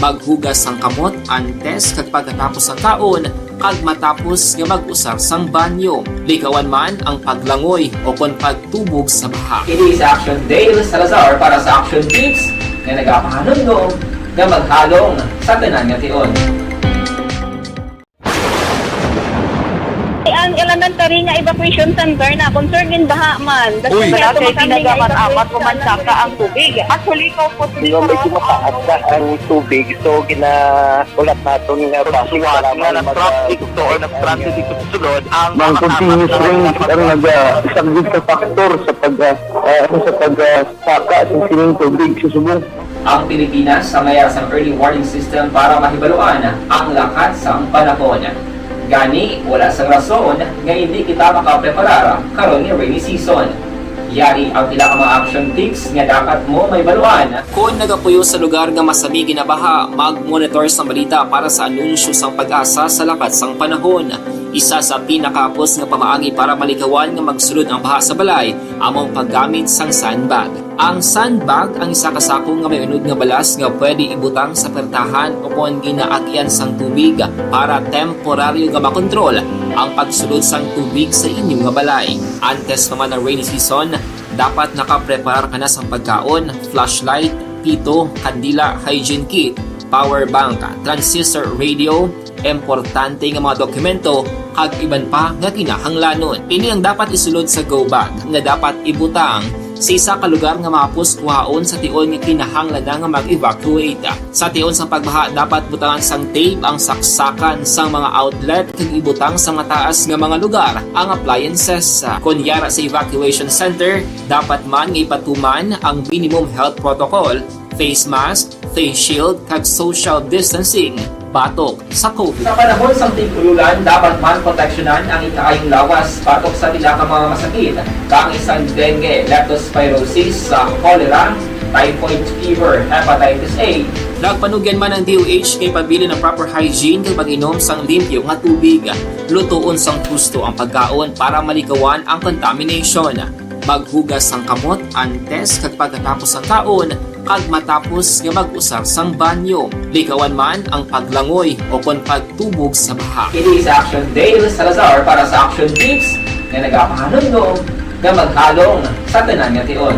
Maghugas sang kamot antes kag pagkatapos ang kaon kag matapos nga mag-usar sang banyo. Likawan man ang paglangoy o kon pagtubog sa baha. It is Action Dale Salazar para sa Action Tips nga nagapahanundong nga maghalong sa tanan nga tion. Ang elementary nga evacuation center na concern din baha man. Uy! Kaya pinagamat-amat pumansaka ang tubig. Actually, ikaw po Medyo mataas na ang tubig, so ginaulat natin nga pagsiwala nga ng traffic to or nag-transit dito sa sulod ang Mang continuous rin ang nag-isang sa factor sa pagsaka at sining tubig sa subong. Ang Pilipinas sa mayas ng early warning system para mahibaluan ang lakas ng panahon. Gani, wala sang rason nga hindi kita makapreparar karon ni rainy season. Yari ang pila ka mga action tips nga dapat mo may baluan. Kung nagapuyo sa lugar nga masabi ginabaha, mag-monitor sa balita para sa anunsyo sang pag-asa sa lakas ng panahon. Isa sa pinakapos nga pamaagi para malikawan nga magsulod ang baha sa balay, among paggamit sang sandbag. Ang sandbag ang isa kasakong nga may unod nga balas nga pwede ibutang sa pertahan upon ginaagyan sang tubig para temporaryo nga makontrol ang pagsulod sang tubig sa inyong nga balay. Antes naman ng rainy season, dapat nakapreparar ka na sang pagkaon, flashlight, pito, kandila, hygiene kit, power bank, transistor radio, importante nga mga dokumento kag iban pa nga kinahanglanon. Ini ang dapat isulod sa go bag nga dapat ibutang sa isa ka lugar nga mapus kuhaon sa tion nga kinahanglan nga mag-evacuate. Sa tion sa pagbaha dapat butangan sang tape ang saksakan sang mga outlet kag ibutang sa mataas nga mga lugar ang appliances. Kunyara sa evacuation center, dapat man nga ipatuman ang minimum health protocol, face mask, face shield kag social distancing batok sa COVID. Sa panahon sa tig-ululan, dapat man proteksyonan ang ikaayong lawas batok sa tila ka mga masakit, kang isang dengue, leptospirosis, cholera, typhoid fever, hepatitis A. Nagpanugyan man ang DOH kay pabili ng proper hygiene kay pag-inom sang limpyo nga tubig. Lutuon sang gusto ang pagkaon para malikawan ang contamination. Maghugas sang kamot antes kag pagkatapos ang kaon kag matapos nga mag-usar sang banyo. Likawan man ang paglangoy o kon pagtubog sa baha. It is Action Dale Salazar para sa Action Tips nga nagapahanundong nga maghalong sa tanan nga tion.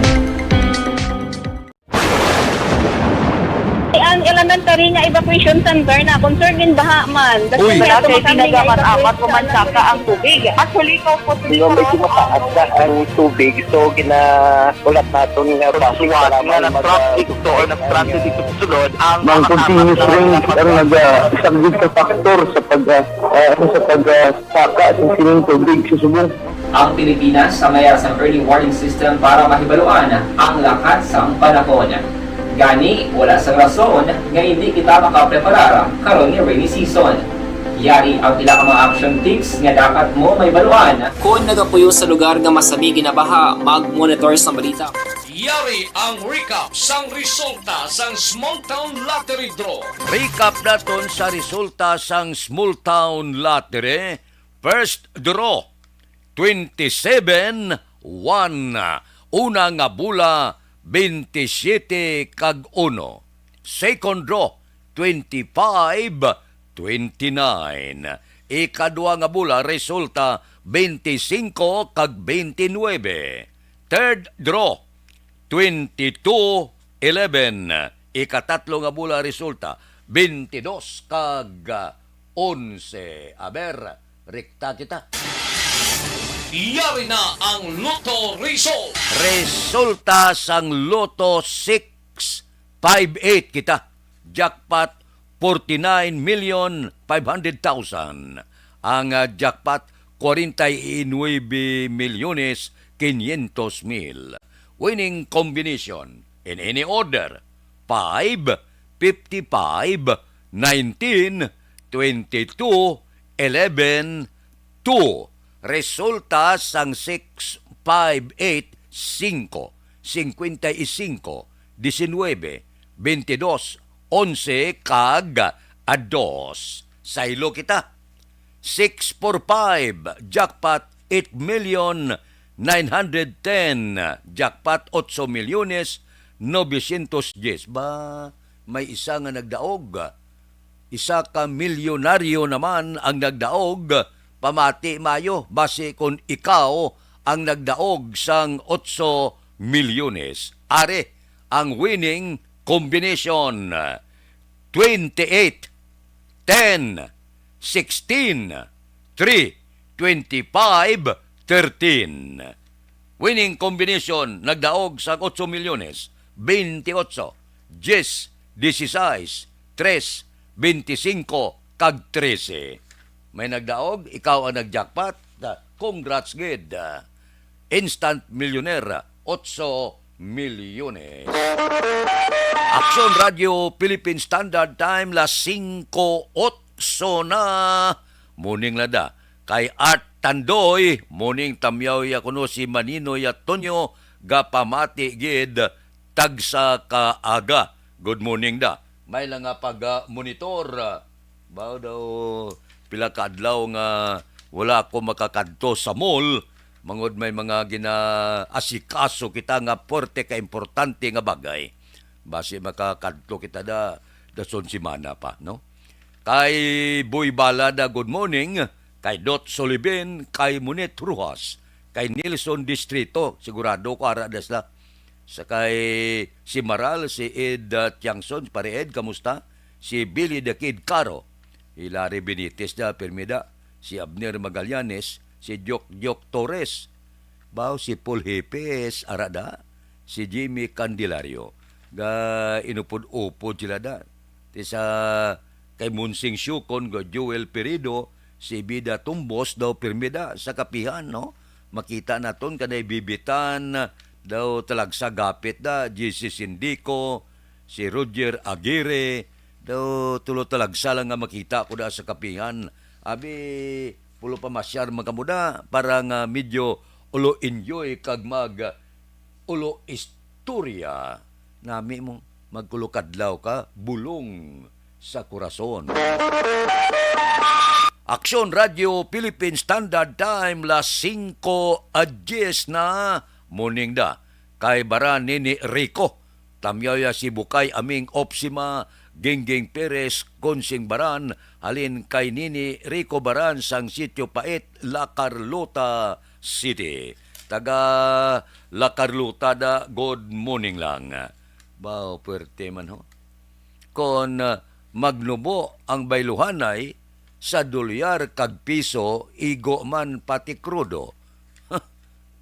Ang elementary nga evacuation center na concern din baha man. Uy. Wala Kasi pinagamat-amat pumansaka ang tubig. Actually, ikaw po Medyo mataas na ang tubig. So, ulat natin nga Pasuwat nga ng traffic to or ng-transit dito sa sulod ang Mang continuous rain ang nag-subject sa factor sa pagsaka at sining tubig sa subong. Ang Pilipinas sa mayas ng early warning system para mahibaluan ang lakas ng panahon. Gani, wala sang rason nga hindi kita makapreparar karon ni rainy season. Yari ang pila ka mga action tips nga dapat mo may baluan. Kung nagapuyo sa lugar nga masabi ginabaha, mag-monitor sa balita. Yari ang recap sang resulta sang Small Town Lottery Draw. Recap naton sa resulta sang Small Town Lottery. First draw, 27-1. Una nga bula, 27 kag 1. Second draw, 25-29. Ikadua nga bula, resulta 25 kag 29. Third draw, 22-11. Ikatatlo nga bula, resulta 22 kag 11. Aber, rekta kita. Yari na ang Lotto result. Resulta sang Lotto 658 kita. Jackpot 49,500,000. Ang jackpot 49,500,000. Winning combination in any order 5, 55, 19, 22, 11, 2. Resulta sang 6, 5, 8, 5, 55, 19, 22, 11, kag 2. Saylo kita. 6 for 5, jackpot 8,910,000. Jackpot 8,910,000. Ba, may isa nga nagdaog. Isa ka milyonaryo naman ang nagdaog. Pamati mayo, base kung ikaw ang nagdaog sang 8 milyones. Are, ang winning combination 28, 10, 16, 3, 25, 13. Winning combination, nagdaog sang 8 milyones, 28, 10, 16, 3, 25, kag 13. May nagdaog, ikaw ang nag-jackpot. Congrats, good. Instant millionaire, 8 milyones. Action Radio Philippine Standard Time, las 5:08 na. Muning lada. Kay Art Tandoy, muning tamyaw ya kuno si Manino ya Tonyo, gapamati gid tagsa kaaga. Good morning da. May lang nga pag-monitor. Bao daw pila ka adlaw nga wala ko makakadto sa mall, mangod may mga ginaasikaso kita nga porte ka importante nga bagay. Base makakadto kita dason simana pa, no? Kay Boy Balada, good morning. Kay Dot Sullivan, kay Munet Rujas, kay Nilson Distrito, sigurado ko ara dasla. Sa kay si Maral, si Ed Tiangson, pare Ed, kamusta? Si Billy the Kid Caro, Hilary Benitez da Permida, si Abner Magallanes, si Jok Torres, bao si Paul Hepes arada, si Jimmy Candelario, ga inupod-upod sila da. Ti sa kay Munsing Syukon, ga Joel Perido, si Bida Tumbos daw Permida sa kapihan, no? Makita naton kanay bibitan daw talagsa gapit da, JC Sindico, si Roger Aguirre, daw tulo talagsa lang nga makita ko da sa kapihan. Abi, pulo pa masyar magkamuda para nga medyo ulo enjoy kag mag ulo istorya. Nami mo magkulukadlaw ka, bulong sa kurason. Action Radio Philippine Standard Time, las 5:10 na. Morning da. Kay Baran ni Rico, tamyaya si Bukay aming Opsima, Gingging Perez, Konsing Baran, halin kay Nini Rico Baran sang Sitio Pait, La Carlota City. Taga La Carlota da, good morning lang. Bao, puwerte man ho. kon magnubo ang bayluhanay sa dolyar kag piso igo man pati krudo.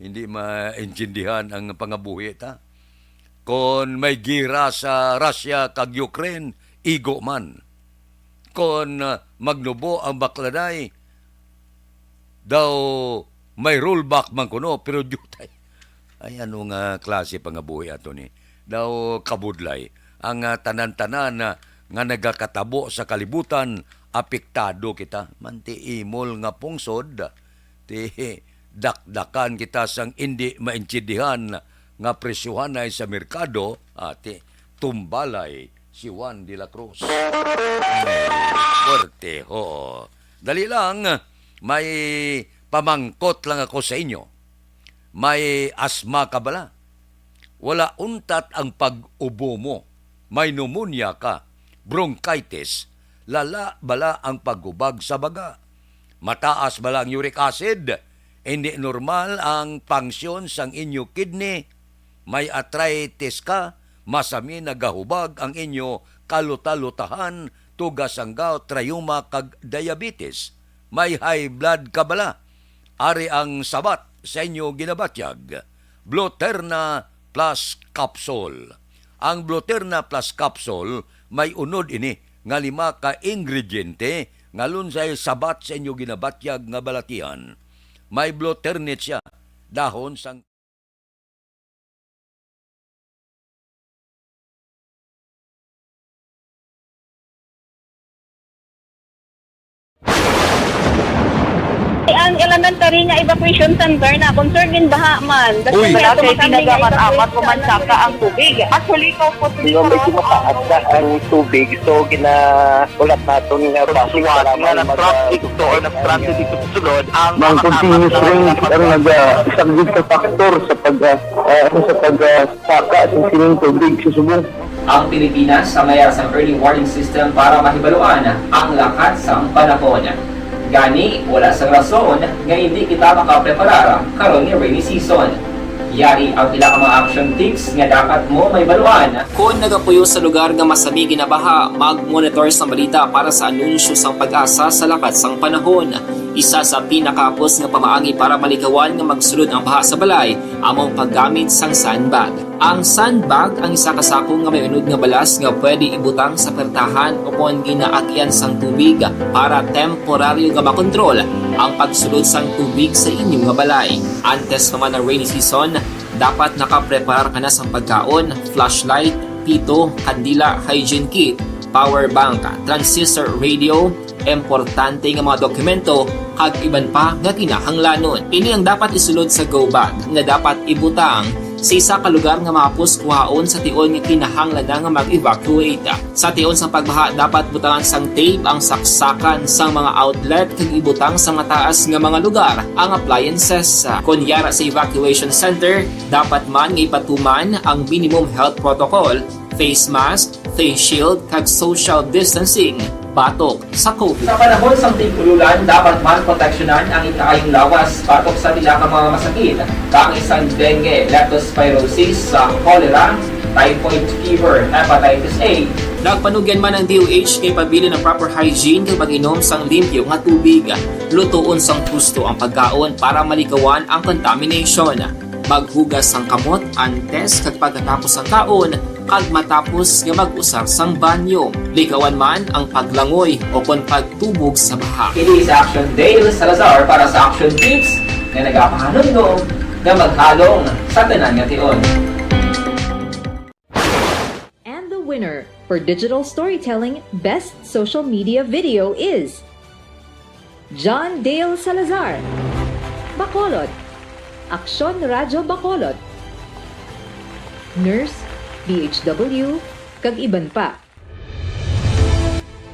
Hindi maintindihan ang pangabuhi ta. Kon may gira sa Russia kag Ukraine, igo man. Kon magnubo ang baklanay, daw may rollback man kuno, pero dutay. Ay, ano nga klase pangabuhi ato ni? Daw kabudlay. Ang tanan-tanan nga nagakatabo sa kalibutan, apektado kita. Manti imol nga pungsod, ti dakdakan kita sang hindi maintindihan nga presyuhan ay sa merkado, ati tumbalay si Juan de la Cruz. Forte, ho. Dali lang, may pamangkot lang ako sa inyo. May asma ka bala? Wala untat ang pag-ubo mo. May pneumonia ka, bronchitis, lala bala ang pagubag sa baga. Mataas bala ang uric acid, hindi normal ang pangsyon sang inyo kidney, may arthritis ka, masami nagahubag ang inyo kalutalutahan, tugas ang gout, trayuma kag diabetes, may high blood ka bala, ari ang sabat sa inyo ginabatyag, Bluterna Plus Capsule. Ang Bluterna Plus Capsule may unod ini nga 5 ka ingrediente nga lunsay sabat sa inyo ginabatyag nga balatian. May Bluternit siya, dahon sang Ang elementary nga evacuation center na concerned in baha man. Uy, kaya kaya pinagamat-amat evacuation pumansaka ang tubig. Actually, ikaw po Medyo mataas na ang tubig, so ginaulat natin nga pasuwat nga ng traffic to or nag-transit dito sa sulod ang Mang continuous rain ang nag-isang sa factor sa pagsaka sa sining tubig sa subong. Ang Pilipinas sa mayroon sa early warning system para mahibaluan ang lakas ng panahon. Gani, wala sa rason nga hindi kita makapreparar karon ni rainy season. Yari ang ilang mga action tips nga dapat mo may baluan. Kung nagapuyo sa lugar nga masabi ginabaha, mag-monitor sa balita para sa anunsyo sang pag-asa sa lakat sang panahon. Isa sa pinakapos nga pamaagi para malikawan nga magsulod ang baha sa balay, among paggamit sang sandbag. Ang sandbag ang isa ka sako nga may unod nga balas nga pwede ibutang sa pertahan upon ginaagyan sang tubig para temporaryo nga makontrol ang pagsulod sang tubig sa inyong nga balay. Antes naman ng rainy season, dapat nakaprepare ka na sa pagkaon, flashlight, pito, kandila, hygiene kit, power bank, transistor radio, importante nga mga dokumento, kag iban pa nga kinahanglanon. Ini ang dapat isulod sa go bag nga dapat ibutang sa isa ka lugar nga mapos kuhaon sa tion nga kinahanglan nga mag-evacuate. Sa tion sa pagbaha, dapat butangan sang tape ang saksakan sa mga outlet kag ibutang sa mataas nga mga lugar ang appliances. Kunyara sa evacuation center, dapat man nga ipatuman ang minimum health protocol, face mask, face shield kag social distancing. Batok sa COVID. Sa panahon sa tigululan, dapat man proteksyonan ang ikaayong lawas batok sa bilang mga masakit. Kang isang dengue, leptospirosis, cholera, typhoid fever, hepatitis A. Nagpanugyan man ang DOH kay pabili ng proper hygiene kay pag-inom sang limpyo nga tubig. Lutuon sang gusto ang pagkaon para malikawan ang contamination. Maghugas sang kamot antes kag pagkatapos ang kaon kag matapos nga mag-usar sang banyo. Likawan man ang paglangoy o kon pagtubog sa baha. Kini sa Action Dale Salazar para sa Action Tips nga nagapahanundong nga maghalong sa tanan nga tion. And the winner for Digital Storytelling Best Social Media Video is John Dale Salazar, Bacolod, Aksyon Radyo Bacolod, Nurse, DHW, kag iban pa.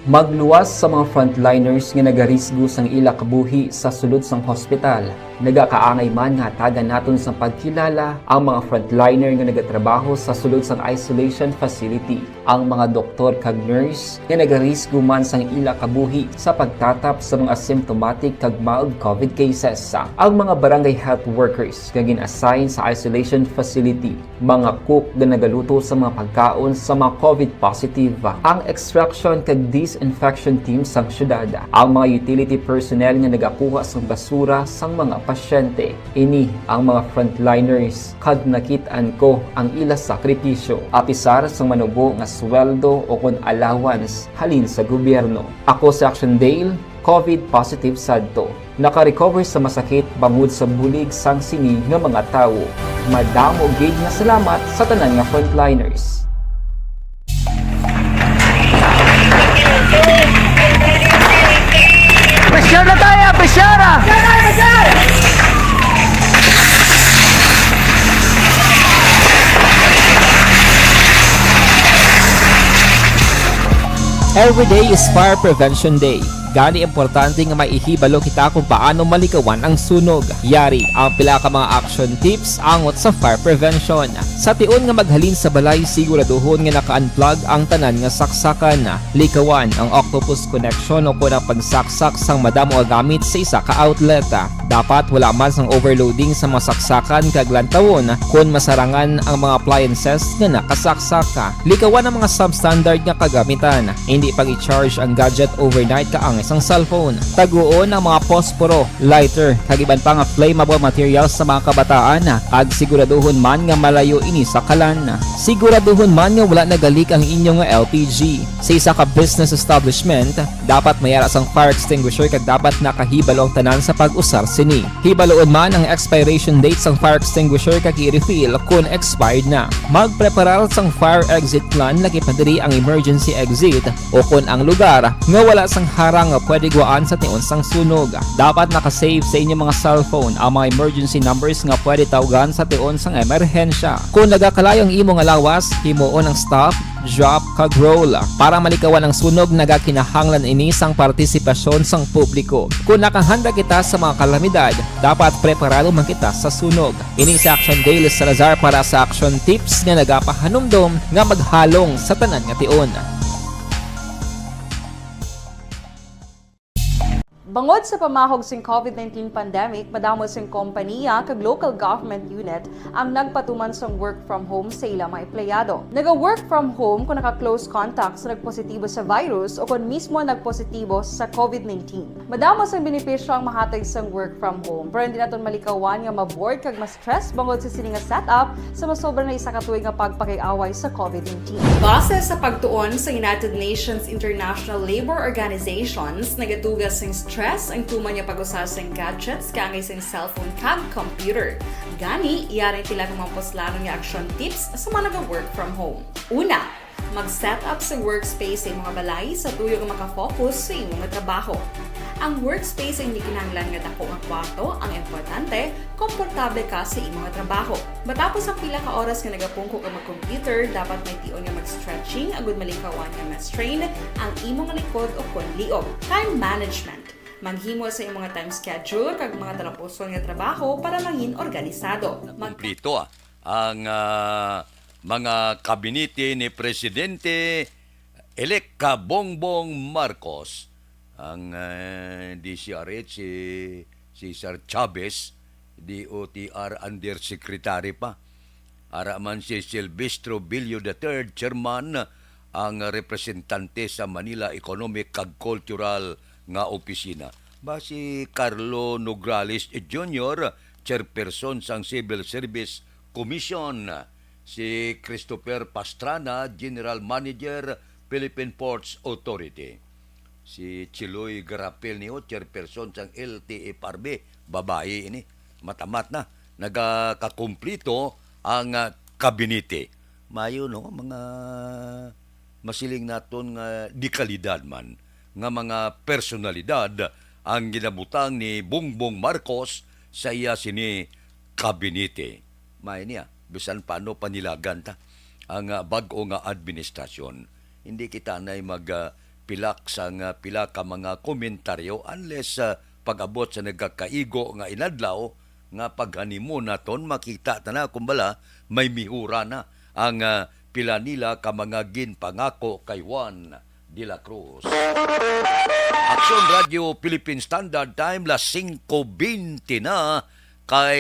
Magluwas sa mga frontliners nga nagarisgo sang ila kabuhi sa sulod sang hospital. Nagakaangay man nga tagan naton sa pagkilala ang mga frontliner nga nagatrabaho sa sulod sang isolation facility, ang mga doktor kag nurse nga nagarisgo man sang ila kabuhi sa pagtatap sa mga symptomatic kag mild COVID cases. Ang mga barangay health workers nga gin-assign sa isolation facility, mga cook nga nagaluto sa mga pagkaon sa mga COVID positive, ang extraction kag disinfection team sang syudad, ang mga utility personnel nga nagakuha sang basura sang mga pasyente. Ini ang mga frontliners kag nakitaan ko ang ila sakripisyo apisar sang manubo nga sweldo o kon allowance halin sa gobyerno. Ako si Action Dale, COVID positive sadto. Naka-recover sa masakit bangod sa bulig sang sini nga mga tawo. Madamo gid nga salamat sa tanan nga frontliners. Presyar na tayo! Presyara! Every day is Fire Prevention Day. Gani importante nga maihibalo kita kung paano malikawan ang sunog. Yari ang pila ka mga action tips angot sa fire prevention. Sa tion nga maghalin sa balay, siguraduhon nga naka-unplug ang tanan nga saksakan. Likawan ang octopus connection o kung ang pagsaksak sang madamo nga gamit sa isa ka outlet. Dapat wala man sang overloading sa mga saksakan kag lantawon kung masarangan ang mga appliances nga nakasaksaka. Likawan ang mga substandard nga kagamitan. Hindi pag i-charge ang gadget overnight kaang isang cellphone. Taguon ang mga posporo, lighter, kag iban pa nga flammable materials sa mga kabataan. Ag siguraduhon man nga malayo ini sa kalan. Siguraduhon man nga wala nagalik ang inyong LPG. Sa isa ka business establishment, dapat mayara sang fire extinguisher kag dapat nakahibalo ang tanan sa pag-usar sini. Hibaloon man ang expiration date sang fire extinguisher kag i-refill kung expired na. Magpreparar sang fire exit plan lagi padiri ang emergency exit o kung ang lugar nga wala sang harang nga pwede guwaan sa tion sang sunog. Dapat nakasave sa inyong mga cellphone ang mga emergency numbers nga pwede tawagan sa tion sang emerhensya. Kung nagakalayo ang imong alawas, himuon ang stop, drop kag roll. Para malikawan ang sunog, nagakinahanglan ini sang partisipasyon sang publiko. Kung nakahanda kita sa mga kalamidad, dapat preparado man kita sa sunog. Ini sa Action Dale Salazar para sa action tips nga nagapahanumdom nga maghalong sa tanan nga tion. Bangod sa pamahog sing COVID-19 pandemic, madamo sing kompanya kag local government unit ang nagpatuman sang work from home sa ilang mga empleyado. Naga-work from home kung naka-close contacts na nagpositibo sa virus o kung mismo nagpositibo sa COVID-19. Madamo sang benepisyo ang mahatag sang work from home, pero hindi naton malikawan nga ma-bored kag ma-stress bangod sa sini nga setup sa masobra na isa ka tuig nga pagpakiaway sa COVID-19. Base sa pagtuon sa United Nations International Labor Organizations, nagatugas sing stress ang tuman niya pag-usar sa gadgets kaangay sa cellphone kag computer. Gani, iyari tila ng mga poslano nga action tips sa mga nag-work from home. Una, mag-set up sa workspace sa mga balay sa tuyo nga makafocus sa imong trabaho. Ang workspace ay hindi kinahanglan nga dako nga kwarto, ang importante, komportable ka sa imong trabaho. Matapos ang pila ka oras nga nagapungko ka mag-computer, dapat may tion nga mag-stretching agud malikawan nga ma-strain ang imong likod o kon liog. Time management. Maghimo sa imong time schedule kag mga talapuson nga trabaho para maging organisado. Kumplito ang mga kabinete ni Presidente elect Bongbong Marcos, ang DCRH si Cesar Chavez, DOTR Undersecretary pa. Araman si Silvestro Bilio III, Chairman, ang representante sa Manila Economic kag Cultural nga opisina. Ba si Carlo Nograles Jr., Chairperson sang Civil Service Commission. Si Christopher Pastrana, General Manager, Philippine Ports Authority. Si Chiloy Garapel niyo, Chairperson sang LTFRB, babae ini, matamat na. Nagakakumplito ang kabinete. Mayo no, mga masiling naton nga di kalidad man nga mga personalidad ang ginabutang ni Bongbong Marcos sa iya sini kabinete. May niya, bisan paano panilagan ta ang bag-o nga administrasyon. Hindi kita na magpilak sa pila ka mga komentaryo unless pag-abot sa nagkakaigo nga inadlaw nga paghanimon naton makita ta na kumbala may mihura na ang pila nila ka mga ginpangako kay Juan de la Cruz. Aksyon Radio Philippine Standard Time las 5:20 na kay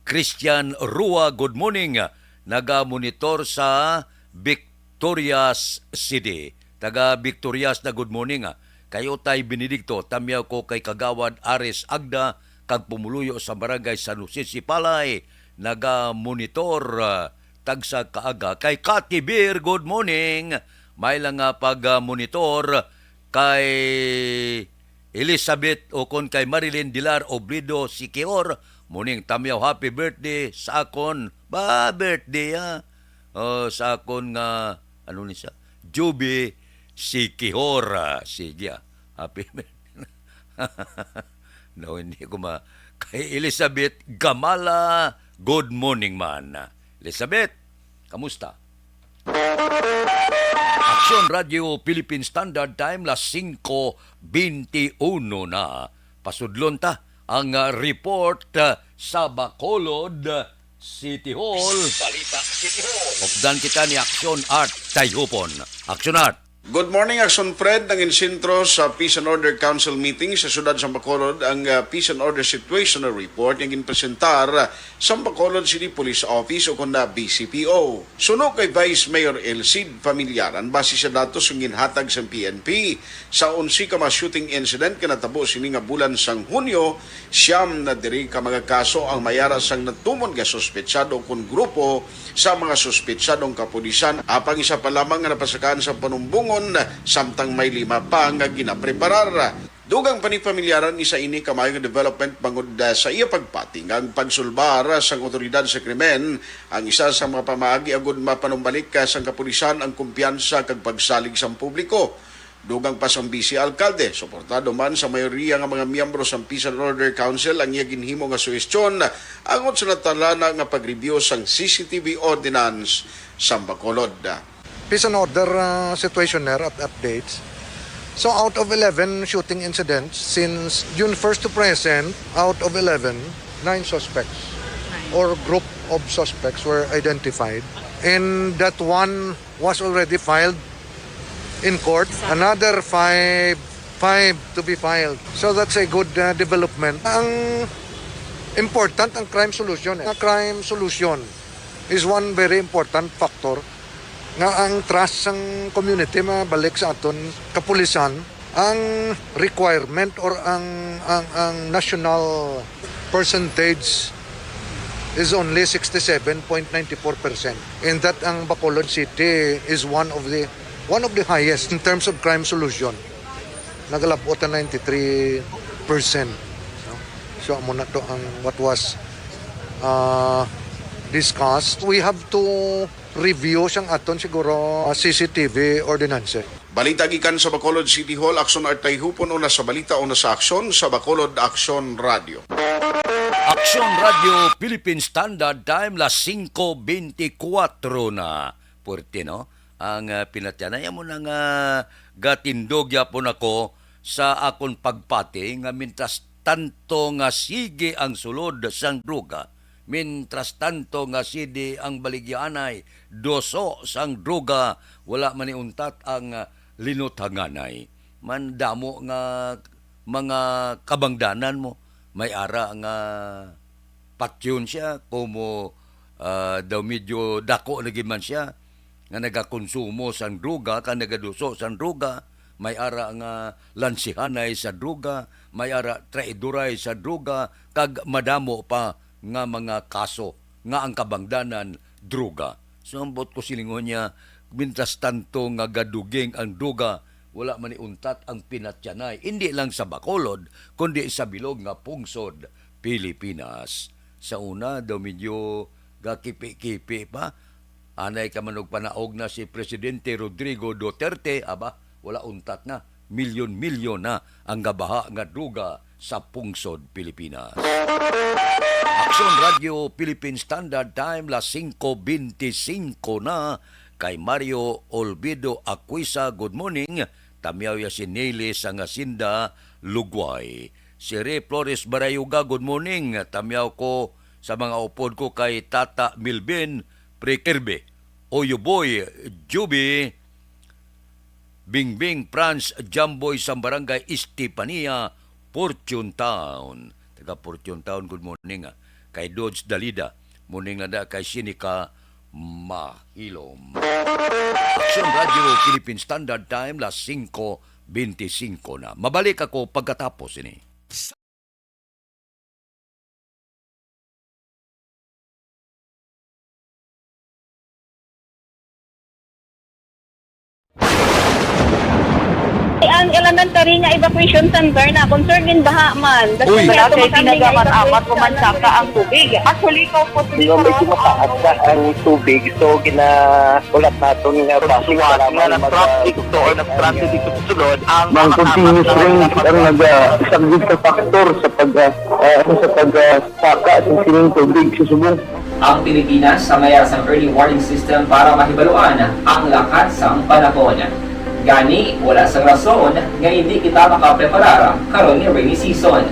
Christian Rua. Good morning. Naga-monitor sa Victorias City. Taga Victorias na good morning. Kayo tay Benedicto, tamyaw ko kay Kagawad Ares Agda kag pumuluyo sa barangay San Jose Sipalay. Naga-monitor tagsa kaaga kay Kati Beer. Good morning. May lang nga pag-monitor kay Elizabeth o kon kay Marilyn Dilar Oblido Siqueor. Morning tamyaw, happy birthday sa akon. Ba birthday sa akon nga ano ni siya? Juby Siqueor. Sige happy birthday. No, hindi ko kay Elizabeth Gamala. Good morning man. Elizabeth, kamusta? Aksyon Radio Philippine Standard Time las 5:21 na. Pasudlon ta ang report sa Bacolod City Hall. Balita City Hall. Opdan kita ni Aksyon Art Tayhupon. Aksyon Art. Good morning, Action Fred. Ang insintro sa Peace and Order Council meeting sa Siyudad San Bacolod ang Peace and Order Situational Report yung ginpresentar sa Bacolod City Police Office o kunda BCPO. Suno kay Vice Mayor Elcid Familiaran base sa datos yung ginhatag sa PNP sa 11 ka mga shooting incident kanatabo sini nga bulan sang Hunyo, siyam na diri ka mga kaso ang mayara sang natumon nga suspetsado kun grupo sa mga suspetsadong kapulisan. Apang isa pa lamang nga napasakaan sa panumbungon samtang may 5 pa nga ginapreparar. Dugang panipamilyaran isa ini kamayong development bangod sa iya pagpating ang pagsulbar sang otoridad sa krimen ang isa sa mga pamaagi agud mapanumbalik sang kapulisan ang kumpiyansa kag pagsalig sa publiko. Dugang pa sang vice alkalde, suportado man sa mayoriya nga mga miyembro sa Peace and Order Council ang iya ginhimo nga suhestyon angot sa natalana nga pag-review sang CCTV ordinance sa Bacolod. Peace and order situationer at updates. So out of 11 shooting incidents since June 1st to present, out of 11, 9 suspects or group of suspects were identified. And that one was already filed in court. Another five to be filed. So that's a good development. Ang important ang crime solution. Ang crime solution is one very important factor nga ang trust ng community mabalik sa aton kapulisan. Ang requirement or ang national percentage is only 67.94%. And that ang Bacolod City is one of the highest in terms of crime solution. Nagalabot na 93%. So amo na to ang what was discussed. We have to review siyang aton siguro CCTV ordinance. Balita gikan sa Bacolod City Hall, Aksyon Art Tayhupon una sa balita una sa aksyon sa Bacolod Aksyon Radio. Aksyon Radio Philippine Standard Time las 5:24 na. Puerte no? Ang pinatyanaya mo nang gatindog yapon ako sa akon pagpati nga mintas tanto nga sige ang sulod sang druga. Mintras tanto nga sidi ang baligyanay, doso sang druga, wala maniuntat ang linuthanganay. Mandamo nga mga kabangdanan mo, may ara nga patyon siya, kumo daw medyo dako na man siya, nga nagakonsumo sang druga, ka nagaduso sang druga, may ara nga lansihanay sa druga, may ara traidoray sa druga, kag madamo pa nga mga kaso nga ang kabangdanan druga. So ambot ko silingon niya, mintas tanto nga gaduging ang druga, wala man iuntat ang pinatyanay, hindi lang sa Bacolod, kundi sa bilog nga pungsod, Pilipinas. Sa una, daw medyo gakipi-kipi pa, anay ka manog panaog na si Presidente Rodrigo Duterte, wala untat na, milyon-milyon na ang gabaha nga druga sa pungsod, Pilipinas. Aksyon Radio Philippine Standard Time las 5:25 na kay Mario Olvido Aquisa. Good morning. Tamyaw ya si Nelly sa Ngasinda, Lugway. Si Ray Flores Barayuga, good morning. Tamyaw ko sa mga upod ko kay Tata Milbin Prekirbe, Oyuboy Juby, Bingbing Franz Jamboy sa barangay Estepania, Fortune Town. Taga Fortune Town, good morning. Kay Dodge Dalida, morning na kay Sinika Mahilom. Action Radio Philippine Standard Time, las 5:25 na. Mabalik ako pagkatapos ini. Ang elementary nga evacuation center na concern din baha man. Uy, kaya kasi pinagamat-amat pumansaka ang tubig. Actually, ikaw po Yung medyo mataas na ang tubig, so ginaulat natin nga Pasiwag nga ng traffic to or nag-transit dito sa sulod ang Mang continuous range ang nag-subject sa factor sa pagsaka at sining tubig sa subong. Ang Pilipinas sa mayas ang early warning system para mahibaluan ang lakas ng panahon. Gani, wala sang rason nga hindi kita makapreparar karon ni rainy season.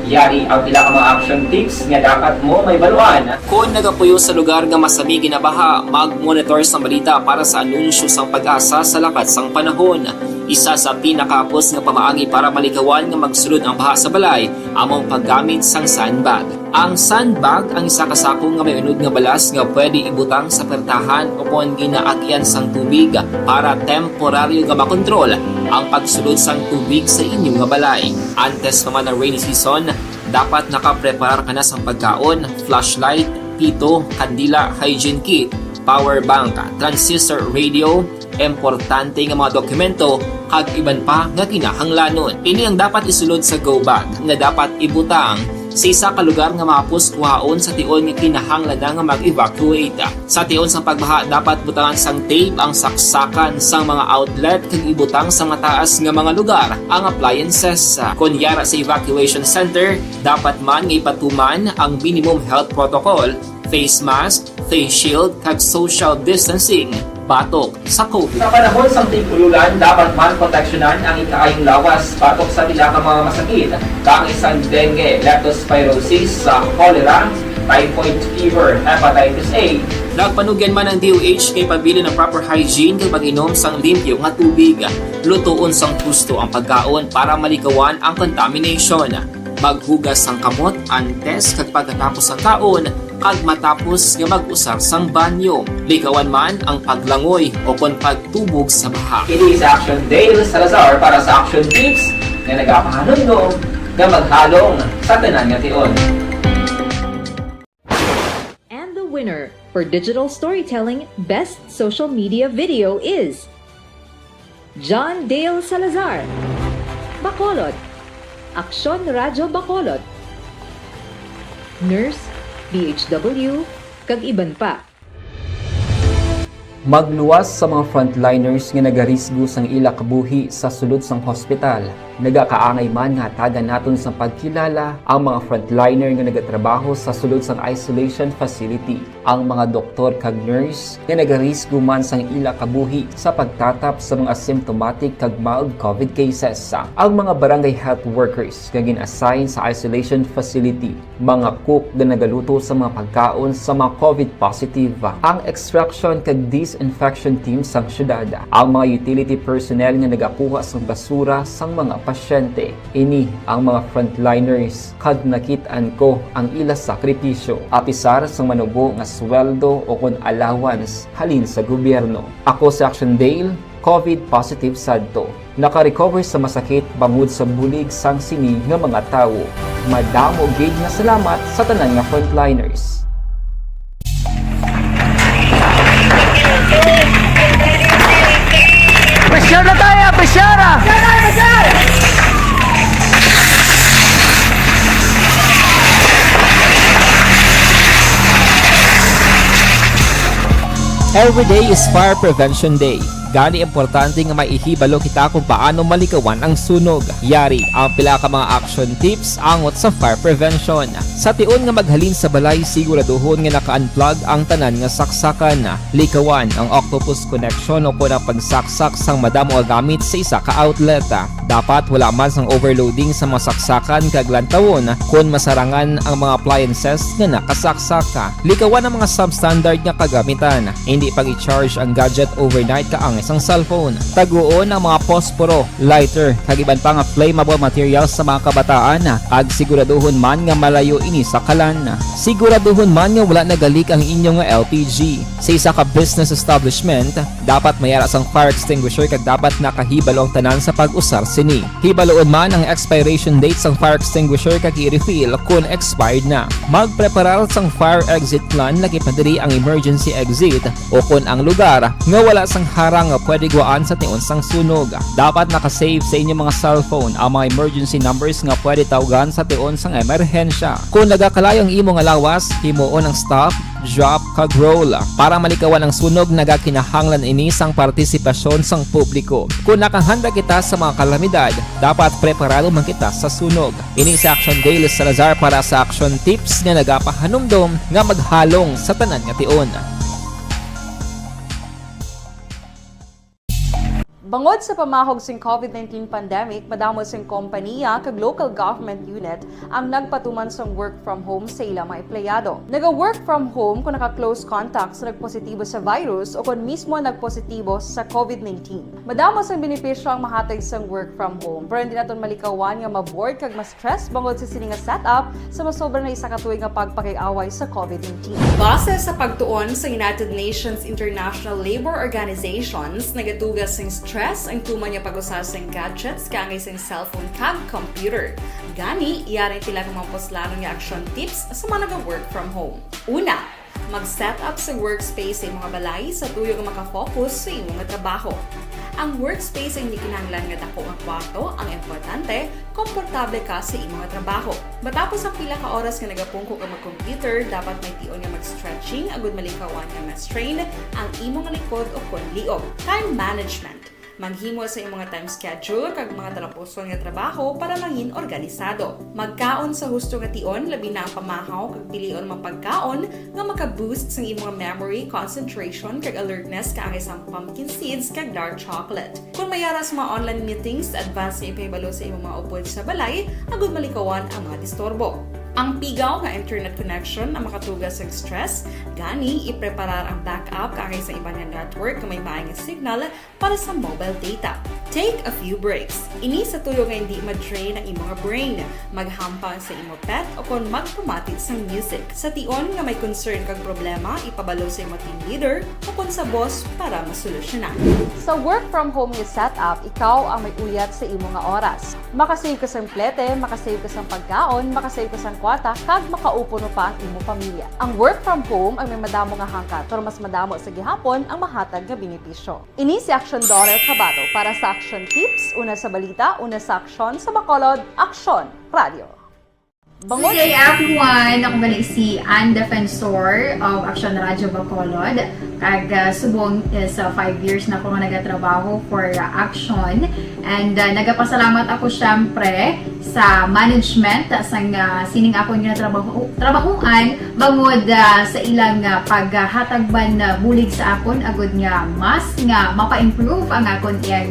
Yari ang pila ka mga action tips nga dapat mo may baluan. Kung nagapuyo sa lugar nga masami ginabaha, mag-monitor sa balita para sa anunsyo sang pag-asa sa lakas sang panahon. Isa sa pinakapos nga pamaagi para malikawan nga magsulod ang baha sa balay, among paggamit sang sandbag. Ang sandbag ang isa kasakong nga may unod nga balas nga pwede ibutang sa pertahan upon ginaagyan sang tubig para temporaryo nga makontrol ang pagsulod sang tubig sa inyong nga balay. Antes naman ng rainy season, dapat nakapreparar ka na sang pagkaon, flashlight, pito, kandila, hygiene kit, power bank, transistor radio, importante nga mga dokumento kag iban pa nga kinahanglanon. Ini ang dapat isulod sa go bag nga dapat ibutang sa isa ka lugar nga mapus kuhaon sa tion nga kinahanglan nga mag-evacuate. Sa tion sang pagbaha dapat butangan sang tape ang saksakan sang mga outlet kag ibutang sa mataas nga mga lugar ang appliances. Kunyara sa evacuation center, dapat man nga ipatuman ang minimum health protocol, face mask, face shield kag social distancing batok sa COVID. Sa panahon sa tigululan, dapat man proteksyonan ang ikaayong lawas batok sa pila ka mga masakit. Kang isang dengue, leptospirosis, cholera, typhoid fever, hepatitis A. Nagpanugyan man ang DOH kay pabili ng proper hygiene kay pag-inom sang limpyo nga tubig. Lutuon sang gusto ang pagkaon para malikawan ang contamination. Maghugas sang kamot antes kag pagkatapos ang kaon kag matapos nga mag-usar sang banyo. Likawan man ang paglangoy o kon pagtubog sa baha. It is Action Dale Salazar para sa Action Tips na nagapahanong nga maghalong sa tanan nga tion. And the winner for Digital Storytelling Best Social Media Video is John Dale Salazar, Bacolod, Aksyon Radyo Bacolod, Nurse, DHW, kag iban pa. Magluwas sa mga frontliners nga nagarisgo sang ila kabuhi sa sulod sang hospital. Nagakaangay man nga hatagan naton sa pagkilala ang mga frontliner nga nagatrabaho sa sulod sang isolation facility. Ang mga doktor kag nurse nga nagarisgo man sang ila kabuhi sa pagtatap sa mga symptomatic kag mild COVID cases. Ang mga barangay health workers nga gin-assign sa isolation facility, mga cook nga nagaluto sa mga pagkaon sa mga COVID positive, ang extraction kag disinfection team sang syudad, ang mga utility personnel nga nagakuha sang basura sang mga pasyente. Ini ang mga frontliners kag nakit-an ko ang ila sakripisyo apisar sang manubo nga sweldo o kon allowance halin sa gobyerno. Ako sa Action Dale, COVID positive sadto. Naka-recover sa masakit bangod sa bulig sang sini nga mga tawo. Madamo gid nga salamat sa tanan nga frontliners. Pressure na tayo! Pressure! Every day is Fire Prevention Day. Gani importante nga maihibalo kita kung paano malikawan ang sunog. Yari ang pila ka mga action tips angot sa fire prevention. Sa tion nga maghalin sa balay, siguraduhon nga naka-unplug ang tanan nga saksakan. Likawan ang octopus connection o kung ang pagsaksak sang madamo nga gamit sa isa ka outlet. Dapat wala man sang overloading sa mga saksakan kag lantawon kung masarangan ang mga appliances nga nakasaksaka. Likawan ang mga substandard nga kagamitan. Hindi pag i-charge ang gadget overnight kaang isang cellphone. Taguon ang mga posporo, lighter, kag iban pa nga flammable materials sa mga kabataan. Ag siguraduhon man nga malayo ini sa kalan. Siguraduhon man nga wala nagalik ang inyong nga LPG. Sa isa ka business establishment, dapat mayara sang fire extinguisher kag dapat nakahibalo ang tanan sa pag-usar sini. Hibaloon man ang expiration date sang fire extinguisher kag i-refill kung expired na. Magpreparar sang fire exit plan lagi padiri ang emergency exit o kung ang lugar nga wala sang harang nga pwede guaan sa tion sang sunog. Dapat nakasave sa inyong mga cellphone ang mga emergency numbers nga pwede tawagan sa tion sang emerhensya. Kung nagakalayo ang imong alawas, himuon ang stop, drop, kag roll. Para malikawan ang sunog, nagakinahanglan ini sang partisipasyon sang publiko. Kung nakahanda kita sa mga kalamidad, dapat preparado man kita sa sunog. Ini sa Action Dale Salazar para sa action tips nga nagapahanumdom nga maghalong sa tanan nga tion. Bangod sa pamahog sing COVID-19 pandemic, madamo sing kompanya kag local government unit ang nagpatuman sang work from home sa ilang mga empleyado. Naga-work from home kung naka-close contacts na nagpositibo sa virus o kung mismo nagpositibo sa COVID-19. Madamo sang benepisyo ang mahatag sang work from home, pero hindi naton malikawan nga ma-bored kag ma-stress bangod sa sini nga setup sa masobra na isa ka tuig nga pagpakiaway sa COVID-19. Base sa pagtuon sa United Nations International Labour Organizations, nagatugas sing stress ang tuman niya pag-usar sa gadgets kangay sa cellphone kag computer. Gani, iyaring tila ng mga poslanong nga action tips sa mga nag-work from home. Una, mag-set up sa workspace sa mga balay sa tuyo nga makafocus sa imong trabaho. Ang workspace ay hindi kinahanglan nga dako ang kwarto, ang importante, komportable ka sa imong trabaho. Matapos ang pila ka oras nga nagapungko ka mag-computer, dapat may tion nga mag-stretching agud malikawan nga ma-strain ang imong likod o kon liog. Time management. Maghimo sa imong time schedule kag mga talapuson nga trabaho para mangin organisado. Magkaon sa husto nga tion, labi na ang pamahaw kag pilion mang pagkaon nga maka-boost sa imong memory, concentration kag alertness kaangay sang pumpkin seeds kag dark chocolate. Kung mayaras mga online meetings, advance na ipahibalo sa imong mga upod sa balay, agud malikawan ang mga disturbo. Ang pigaw nga internet connection ang makatugas sa stress, gani ipreparar ang backup kaangay sa ibang network nga may maayong signal para sa mobile data. Take a few breaks. Ini sa tuyo nga hindi ma-drain ang imong brain, maghampang sa imong pet o kon magpumatid sa music. Sa tion nga may concern kag problema, ipabalo sa imong team leader o kon sa boss para masolusyonan. Sa work from home nga setup, ikaw ang may uyat sa imong nga oras. Makasave ka sa plete, makasave ka sa pagkaon, makasave ka sa kwata, kag makaupo no pa ang imong pamilya. Ang work from home ay may madamo nga hangkat, pero mas madamo sa gihapon ang mahatag nga benepisyo. Ini si Action Dorel Cabato para sa Action Tips, una sa balita, una sa aksyon sa Bacolod, Aksyon Radio. Good day everyone! Ako gali si Ann Defensor of Action Radio Bacolod. Kag subong sa 5 years na ako nga nagatrabaho for Action. And nagapasalamat ako syempre sa management sang sining ako nga trabahuan bangod sa ilang paghatagban bulig sa akon agud nga mas nga mapa-improve ang akon iyang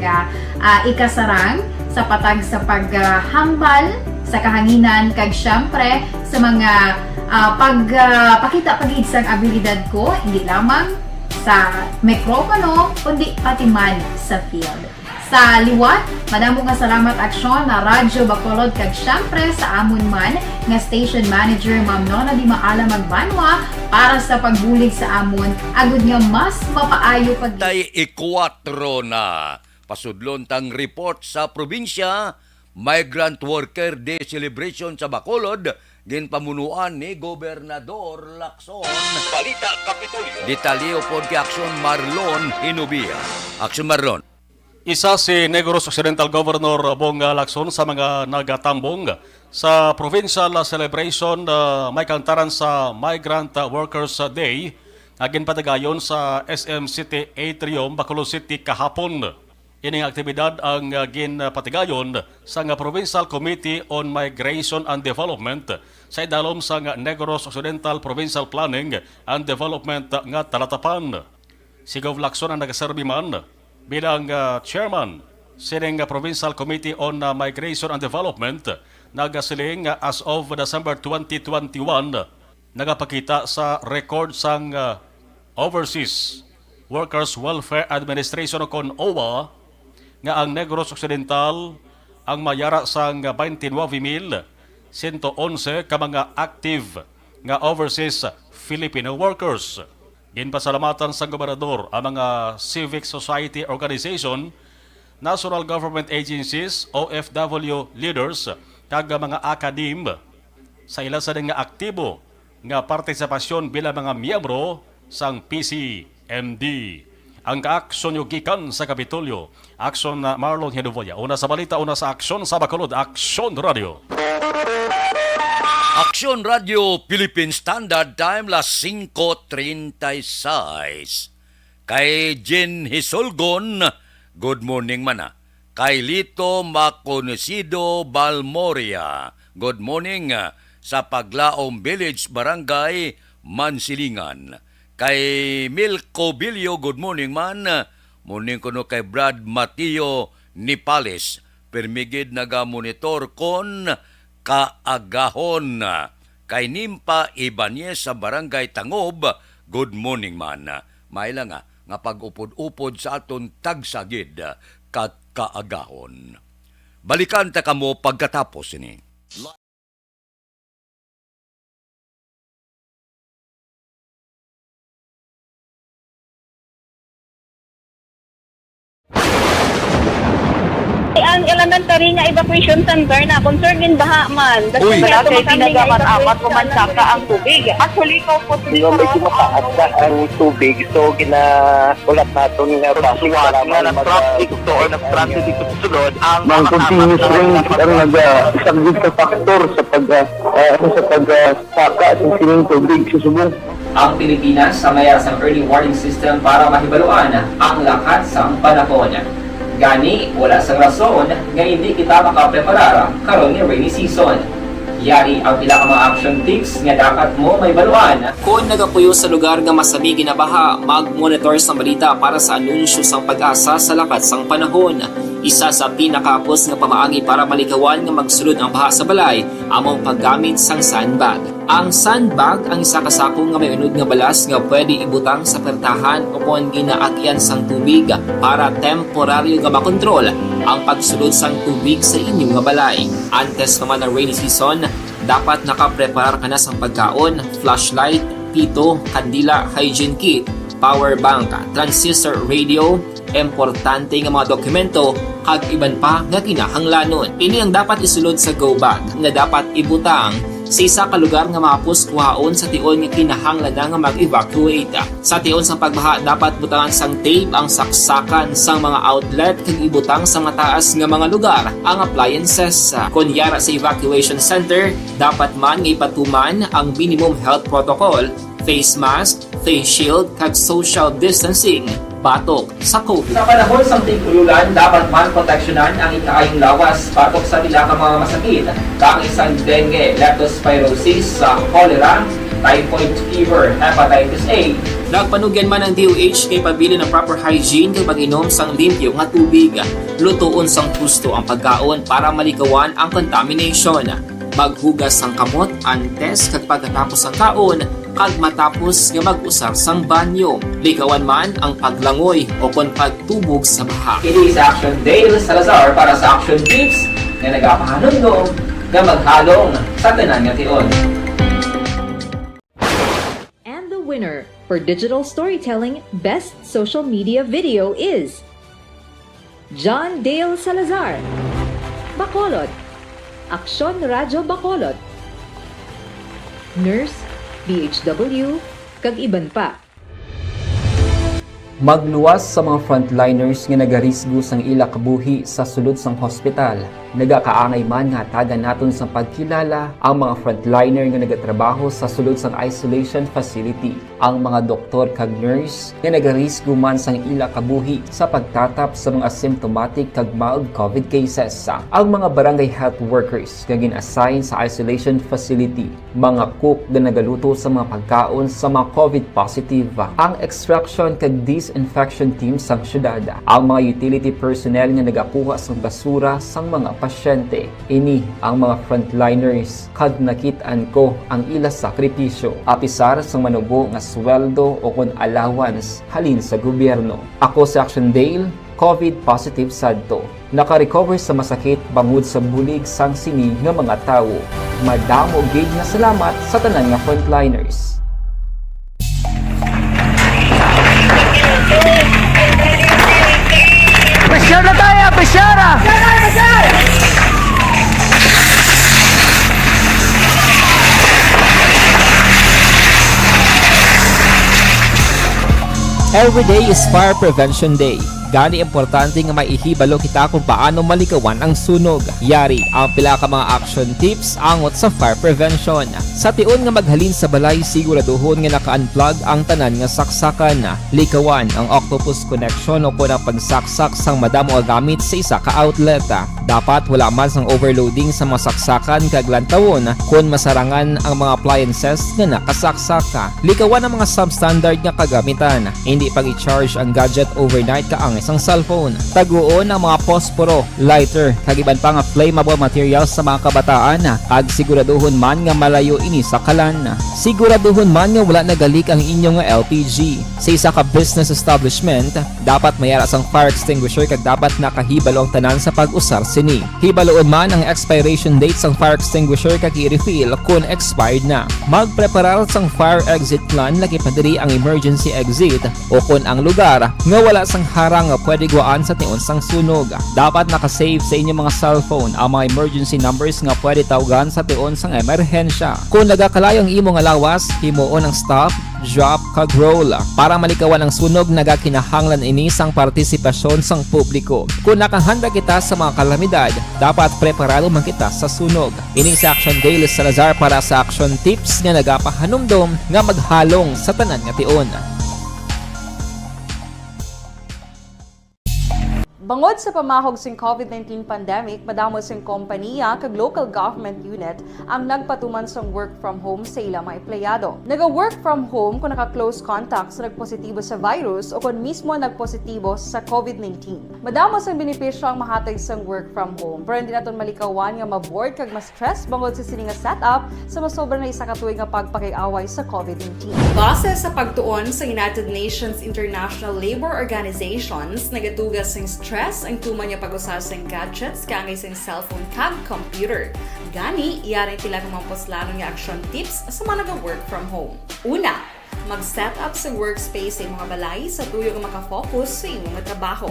ikasarang sa patag sa paghambal sa kahanginan kag syempre sa mga pagpakita pagid sang abilidad ko hindi lamang sa mikropono kundi pati man sa field. Sa liwat, madamo nga salamat Aksyon na Radyo Bacolod kag syempre sa amon man nga station manager Ma'am Nona Di Maala Magbanwa para sa pagbulig sa amon agud nga mas mapaayo pag Tay 4 na pasudlon tang report sa probinsya. Migrant Worker Day Celebration sa Bacolod, ginpamunuan ni Gobernador Lacson. Balita Kapitolyo. Detalyo po kay Action Marlon Hinubia. Action Marlon. Isa si Negros Occidental Governor Bong Lacson sa mga nagatambong sa provincial celebration may kantaran sa Migrant Workers Day agin patagayon sa SM City Atrium, Bacolod City kahapon. Ining aktibidad ang ginpatigayon sa Provincial Committee on Migration and Development sa idalom sa Negros Occidental Provincial Planning and Development nga talatapan. Si Gov. Lacson ang nagaserbi man bilang chairman sining Provincial Committee on Migration and Development. Nagasiling as of December 2021 nagapakita sa record sang Overseas Workers Welfare Administration o OWA nga ang Negros Occidental ang mayara sang 29,111 ka mga active nga overseas Filipino workers. Ginpasalamatan sa gobernador ang mga civic society organization, national government agencies, OFW leaders, kag mga akadim sa ila sa nga aktibo nga partisipasyon bilang mga miyembro sang PCMD. Ang kaaksyon yung gikan sa Kapitolyo. Aksyon na Marlon Hedovoya. Una sa balita, una sa aksyon sa Bacolod. Aksyon Radio. Aksyon Radio Philippine Standard Time las 5:36. Kay Jen Hisolgon, good morning mana. Kay Lito Maconesido Balmoria, good morning sa Paglaom Village, Barangay Mansilingan. Kay Milko Bilyo, good morning man. Morning ko no kay Brad Mateo Nipales. Permigid naga-monitor kon kaagahon. Kay Nimpa Ibanez sa Barangay Tangob, good morning man. Maila nga pag-upod-upod sa aton tagsagid kaagahon. Balikan ta kamo pagkatapos ini. Ang elementary nga evacuation center na concerned din baha man. Uy, kasi pinagamat-amat kumansaka ang tubig. Actually, ko po Hindi medyo mataas na ang tubig. So, ulat natin nga pasuwag nga ng traffic to or nag-transit dito sa sulod. Ang continuous rain ang isang good factor sa pagsaka at sining tubig sa subong. Ang Pilipinas sa mayas ng early warning system para mahibaluan ang lakat sa panahon. Gani, wala sang rason nga hindi kita makapreparar karon ni rainy season. Yari ang pila ka mga action tips nga dapat mo may baluan. Kung nagapuyo sa lugar nga masabi ginabaha, mag-monitor sa balita para sa anunsyo sang pag-asa sa lakat sang panahon. Isa sa pinakapos nga pamaagi para malikawan nga magsulod ang baha sa balay, among paggamit sang sandbag. Ang sandbag ang isa ka sako nga may unod nga balas nga pwede ibutang sa pertahan upon ginaagyan sang tubig para temporaryo nga makontrol ang pagsulod sang tubig sa inyong nga balay. Antes naman ng rainy season, dapat nakapreparar ka na sang pagkaon, flashlight, pito, kandila, hygiene kit, power bank, transistor radio, importante nga mga dokumento kag iban pa nga kinahanglanon. Ini ang dapat isulod sa go bag nga dapat ibutang sa isa ka lugar nga mapos kuhaon sa tion nga kinahanglan nga mag-evacuate. Sa tion sa pagbaha dapat butangan sang tape ang saksakan sang mga outlet kag ibutang sa mataas nga mga lugar ang appliances. Kunyara sa evacuation center, dapat man nga ipatuman ang minimum health protocol, face mask, face shield kag social distancing. Patok sa COVID. Sa panahon sa tig-ululan, dapat man proteksyonan ang ikaayong lawas patok sa pila ka mga masakit. Kang isang dengue, leptospirosis, cholera, typhoid fever, hepatitis A. Nagpanugyan man ang DOH kay pabili ng proper hygiene kay pag-inom sang limpyo nga tubig. Lutuon sang gusto ang pagkaon para malikawan ang contamination. Maghugas sang kamot antes kag pagkatapos ang kaon kag matapos nga mag-usar sang banyo. Likawan man ang paglangoy o kon pagtubog sa baha. Kini sa Action Dale Salazar para sa Action Tips nga nagapahanundong nga maghalong sa tanan nga tion. And the winner for Digital Storytelling Best Social Media Video is John Dale Salazar, Bacolod, Aksyon Radio Bacolod, Nurse, BHW, kag iban pa. Magluwas sa mga frontliners nga nagarisgo sang ila kabuhi sa sulod sang hospital. nagakaangay man nga tagan naton sa pagkilala ang mga frontliner nga nagatrabaho sa sulod sang isolation facility, ang mga doktor kag nurse nga nagarisgo man sang ila kabuhi sa pagtatap sa mga symptomatic kag mild COVID cases, ang mga barangay health workers nga gin-assign sa isolation facility, mga cook nga nagaluto sa mga pagkaon sa mga COVID positive, ang extraction kag disinfection team sang syudad, ang mga utility personnel nga nagakuha sang basura sang mga pasyente. Ini ang mga frontliners kag nakit-an ko ang ila sakripisyo apisar sang manubo nga sweldo o kon allowance halin sa gobyerno. Ako si Action Dale, COVID positive sadto. Naka-recover sa masakit bangod sa bulig sang sini nga mga tawo. Madamo gid na salamat sa tanan nga frontliners. Pressure na tayo! Pressure! Every day is Fire Prevention Day. Gani importante nga maihibalo kita kung paano malikawan ang sunog. Yari ang pila ka mga action tips angot sa fire prevention. Sa tion nga maghalin sa balay, siguraduhon nga naka-unplug ang tanan nga saksakan. Likawan ang octopus connection o kung ang pagsaksak sang madamo nga gamit sa isa ka outlet. Dapat wala man sang overloading sa mga saksakan kag lantawon kung masarangan ang mga appliances nga nakasaksaka. Likawan ang mga substandard nga kagamitan. Hindi pag i-charge ang gadget overnight kaang isang cellphone. Taguon ang mga posporo, lighter, kag iban pa nga flammable materials sa mga kabataan. Kag siguraduhon man nga malayo ini sa kalan. Siguraduhon man nga wala nagalik ang inyong LPG. Sa isa ka business establishment, dapat mayara sang fire extinguisher kag dapat nakahibalo ang tanan sa pag-usar sini. Hibaloon man ang expiration date sang fire extinguisher kag i-refill kung expired na. Magpreparar sang fire exit plan lagi pa diri ang emergency exit o kung ang lugar nga wala sang harang nga pwede guaan sa tion sang sunog. Dapat nakasave sa inyong mga cellphone ang mga emergency numbers nga pwede tawagan sa tion sang emerhensya. Kung nagakalayo ang imong alawas, himuon ang stop, drop kag roll. Para malikawan ang sunog, nagakinahanglan ini sang partisipasyon sang publiko. Kung nakahanda kita sa mga kalamidad, dapat preparado man kita sa sunog. Ini sa Action Dale Salazar para sa action tips nga nagapahanumdom nga maghalong sa tanan nga tion. Bangod sa pamahog sing COVID-19 pandemic, madamo sing kompanya kag local government unit ang nagpatuman sang work from home sa ilang mga empleyado. Naga-work from home kung naka-close contacts na nagpositibo sa virus o kung mismo nagpositibo sa COVID-19. Madamo sang benepisyo ang mahatag sang work from home, pero hindi naton malikawan nga ma-bored kag ma-stress bangod sa sini nga setup sa masobra na isa ka tuig nga pagpakiaway sa COVID-19. Base sa pagtuon sa United Nations International Labour Organizations, nagatugas sing stress ang tuman niya pag-usar sa gadgets kangay sa cellphone kag computer. Gani, iyaring tila kung mga poslano nga action tips sa mga nag-work from home. Una, mag-set up sa workspace sa mga balay sa tuyo nga makafocus sa imong trabaho.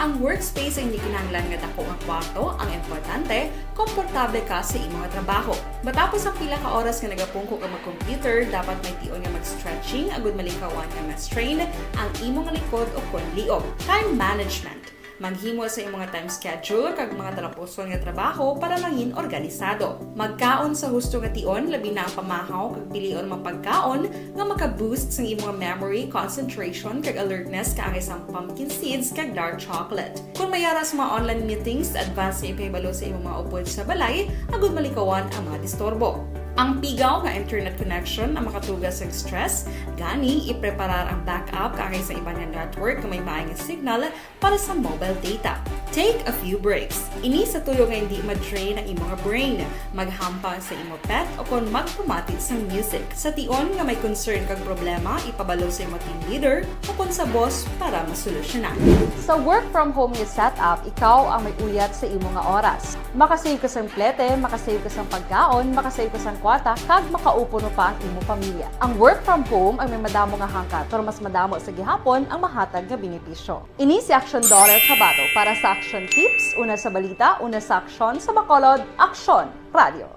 Ang workspace ay hindi kinahanglan nga dako nga kwarto, ang importante, komportable ka sa imong trabaho. Matapos ang pila ka oras nga nagapungko ka mag-computer, dapat may tion nga mag-stretching agud malikawan nga ma-strain ang imong likod o kon liog. Time management. Maghimo sa imong time schedule kag mga talapuson nga trabaho para maging organisado. Magkaon sa husto nga tion, labi na ang pamahaw kag pilion mga pagkaon nga maka-boost sa imong memory, concentration kag alertness kaangay sang pumpkin seeds kag dark chocolate. Kung mayara sa mga online meetings, advance nga ipahibalo sa imong mga upod sa balay, agud malikawan ang mga disturbo. Ang pigaw nga internet connection ang makatugas sa stress, gani ipreparar ang backup kaangay sa ibang network nga may maayong signal para sa mobile data. Take a few breaks. Ini sa tuyo nga hindi ma-drain ang imong brain. Maghampang sa imong pet o kung magpumatid sa music. Sa tion nga may concern kag problema, ipabalo sa imong team leader o kung sa boss para masolusyonan. Sa work from home nga setup, ikaw ang may uyat sa imong nga oras. Makasave ka sa plete, makasave ka sa pagkaon, makasave ka sa kwata, kag makaupo no pa ang imong pamilya. Ang work from home ay may madamo nga hangkat, pero mas madamo sa gihapon ang mahatag nga benepisyo. Ini si Action Daughter Cabato para sa Action Tips, una sa balita, una sa aksyon sa Bacolod, Aksyon Radio.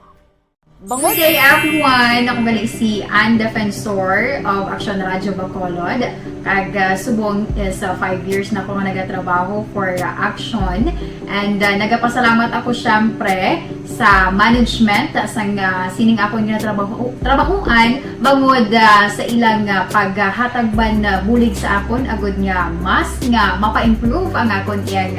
Good day everyone! Ako gali si Ann Defensor of Action Radyo Bacolod. Kag subong is 5 years na ako nga nagatrabaho for Action. And nagapasalamat ako syempre sa management sang sining ako nga trabahuan bangod sa ilang paghatagban bulig sa akon agud nga mas nga mapa-improve ang akon iyang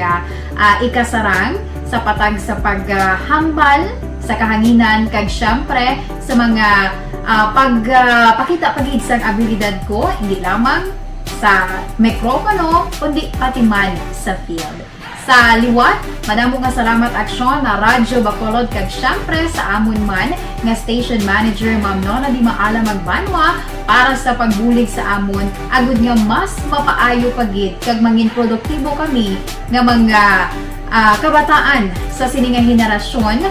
ikasarang sa patag sa paghambal sa kahanginan kag syempre sa mga pagpakita pagid sang abilidad ko hindi lamang sa mikropono kundi pati man sa field. Sa liwat, madamo nga salamat Aksyon na Radyo Bacolod kag syempre sa amon man nga station manager Ma'am Nona Di Maala Magbanwa para sa pagbulig sa amon agud nga mas mapaayo pagid kag mangin produktibo kami nga mga kabataan sa sining nga henerasyon.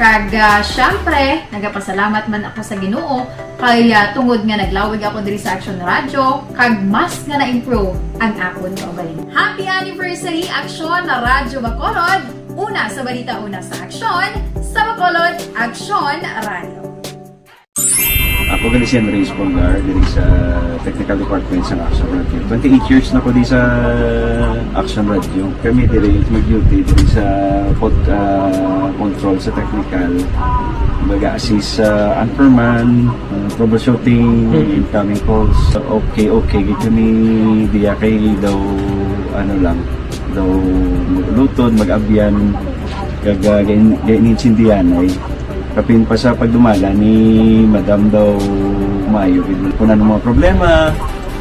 Kag syempre, nagapasalamat man ako sa Ginoo kay tungod nga naglawig ako diri sa Action Radio kag mas nga na-improve ang akon kaugalingon. Happy anniversary Action na Radyo Bacolod! Una sa balita, una sa Action, sa Bacolod, Action Radio. Ako gali si Reyes Polgar diri sa Technical Department sa Action Radio. 28 years na ko di sa Action Radio. Kami diri mag-duty diri sa control sa technical. Mag-assist sa anchorman, troubleshooting, incoming calls. Okay. Gito ni diya kay daw daw lutod, mag-abyan, gainin-sindihan ay kapin pa sa pagdumala ni Madam daw Mayo kuna ng mga problema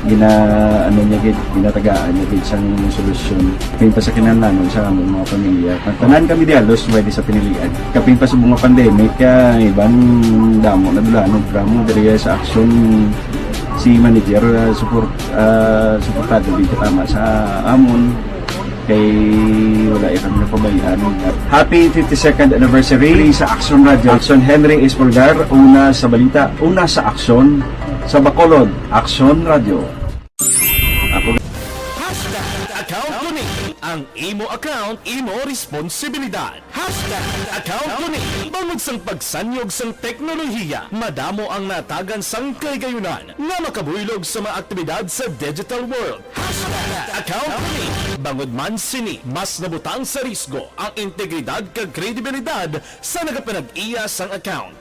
ginatagaan niya sang solusyon kapin pa sa kinahanglan sa among mga pamilya tanan kami dialos pwede sa pinilian kapin pa sa mga pandemic ibang damo na dulanon programo diri sa Action si manager suportado dito tama sa amon kay wala kami napabayaan. Happy 52nd anniversary sa Action Radio. Action Henry Espolgar, una sa balita, una sa Action, sa Bacolod, Action Radio. Ako Account ko ni ang imo account, imo responsibilidad. Account ko ni bangod sang pagsanyog sang teknolohiya, madamo ang natagan sang kaygayunan nga makabuylog sa mga aktibidad sa digital world. Account ko ni bangod man sini mas nabutang sa risgo ang integridad kag kredibilidad sa nagapanag-iya sang account.